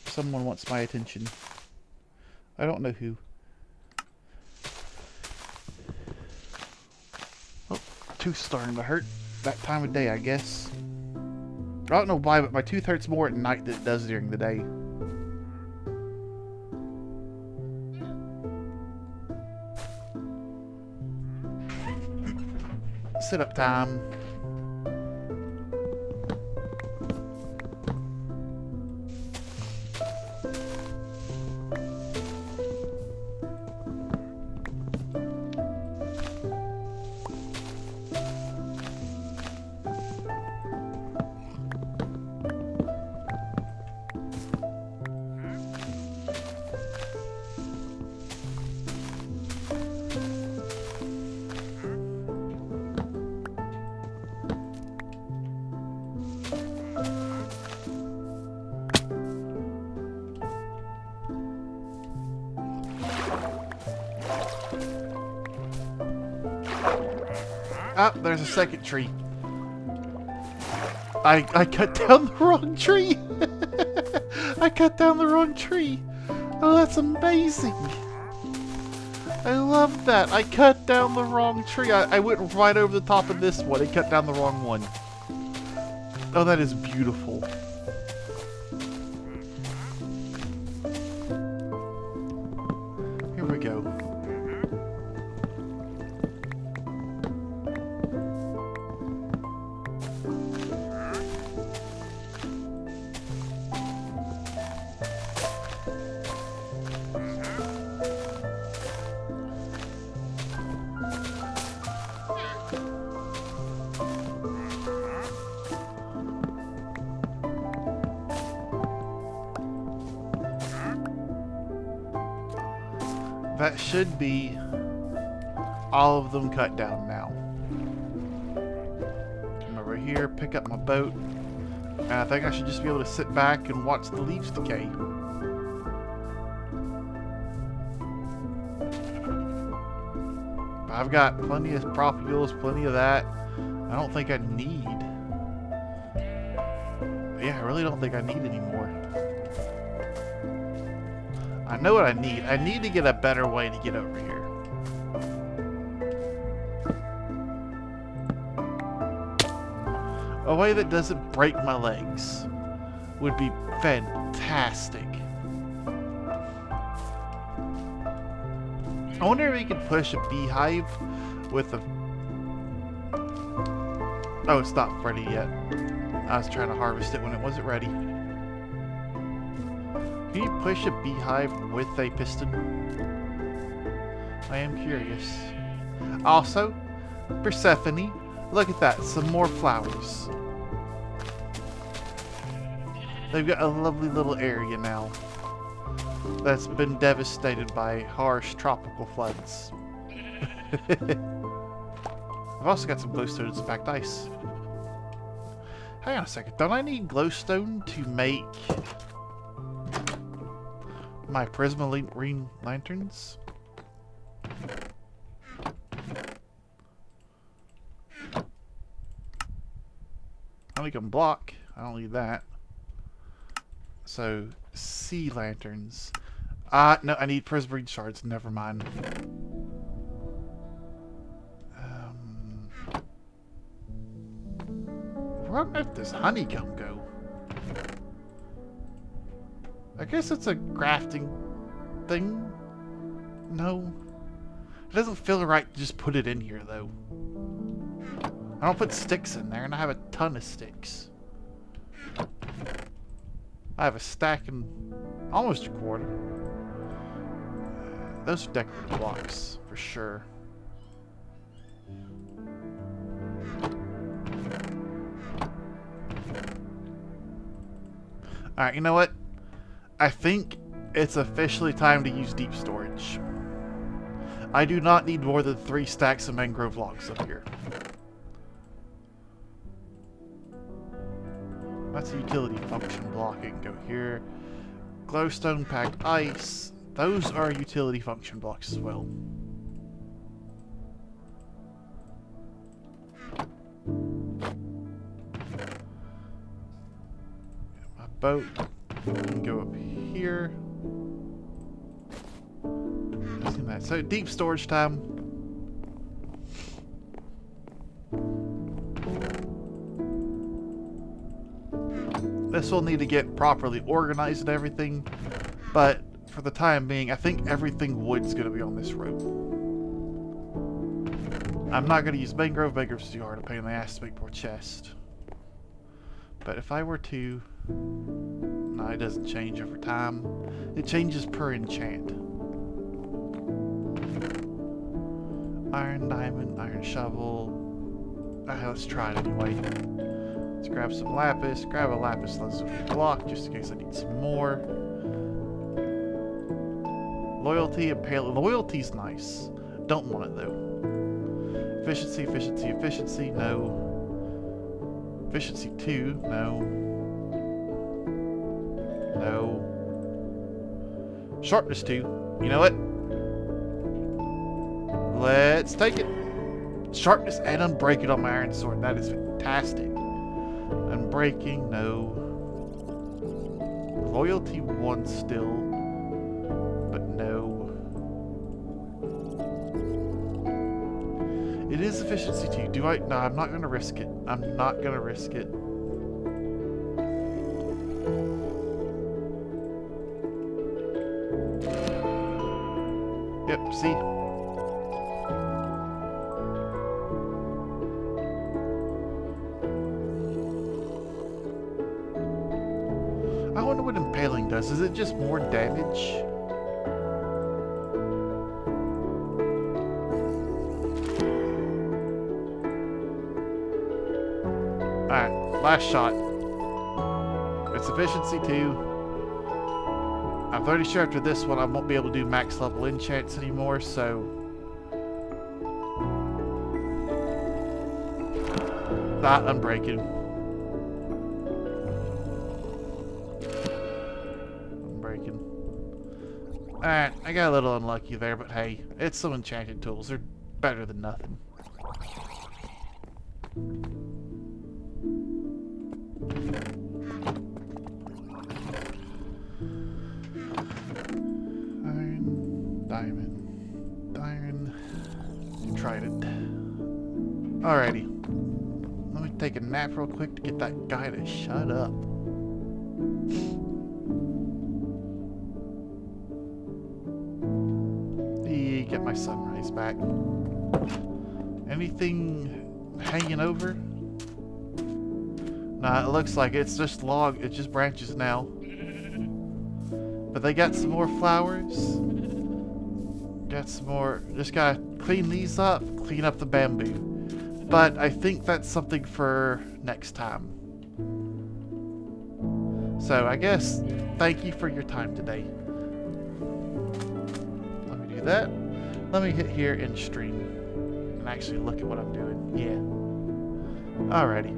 Someone wants my attention. I don't know who. Oh, tooth's starting to hurt. That time of day, I guess. I don't know why, but my tooth hurts more at night than it does during the day. Sit up time. Ah, there's a second tree. I cut down the wrong tree. I cut down the wrong tree. Oh, that's amazing. I love that. I cut down the wrong tree. I went right over the top of this one and cut down the wrong one. Oh, that is beautiful. Here we go. That should be all of them cut down now. Come over here, pick up my boat, and I think I should just be able to sit back and watch the leaves decay. I've got plenty of propagules, plenty of that. I don't think I need. Yeah, I really don't think I need any more. I know what I need. I need to get a better way to get over here. A way that doesn't break my legs would be fantastic. I wonder if we could push a beehive with a... Oh, it's not ready yet. I was trying to harvest it when it wasn't ready. Can you push a beehive with a piston? I am curious. Also, Persephone, look at that, some more flowers. They've got a lovely little area now that's been devastated by harsh tropical floods. I've also got some glowstone and some packed ice. Hang on a second, don't I need glowstone to make my prismarine lanterns? I make them block. I don't need that. So, sea lanterns. No, I need prismarine shards. Never mind. Where on earth does honeycomb go? I guess it's a crafting thing. No. It doesn't feel right to just put it in here, though. I don't put sticks in there, and I have a ton of sticks. I have a stack and almost a quarter. Those are decorative blocks, for sure. Alright, you know what? I think it's officially time to use deep storage. I do not need more than 3 stacks of mangrove logs up here. That's a utility function block. It can go here. Glowstone, packed ice. Those are utility function blocks as well. My boat can go up here. So deep storage time. This will need to get properly organized and everything, but for the time being, I think everything wood's going to be on this road. I'm not going to use mangrove. Mangrove's too hard to pay in the ass to make more chest. But if I were to... No, it doesn't change over time. It changes per enchant. Iron, diamond, iron shovel. Let's try it anyway. Let's grab some lapis. Grab a lapis lazuli block just in case I need some more. Loyalty and pale. Loyalty's nice. Don't want it though. Efficiency, efficiency, efficiency. No. Efficiency 2. No. No. Sharpness 2. You know what? Let's take it. Sharpness and unbreaking on my iron sword. That is fantastic. Unbreaking, no. Loyalty 1 still. But no. It is efficiency 2. Do I? No, I'm not going to risk it. I'm not going to risk it. Yep, see? I wonder what impaling does. Is it just more damage? Alright, last shot. It's efficiency 2. I'm pretty sure after this one I won't be able to do max level enchants anymore, so... Not unbreaking. Unbreaking. Alright, I got a little unlucky there, but hey, it's some enchanted tools. They're better than nothing. Iron, trident. Alrighty. Let me take a nap real quick to get that guy to shut up. Get my sunrise back. Anything hanging over? Nah, it looks like it's just it's just branches now. But they got some more flowers. Got some more. Just gotta clean these up, clean up the bamboo. But I think that's something for next time. So I guess thank you for your time today. Let me do that. Let me hit here and stream and actually look at what I'm doing. Yeah. Alrighty.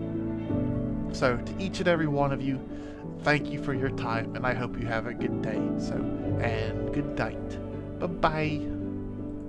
So to each and every one of you, thank you for your time, and I hope you have a good day. And good night. Bye-bye.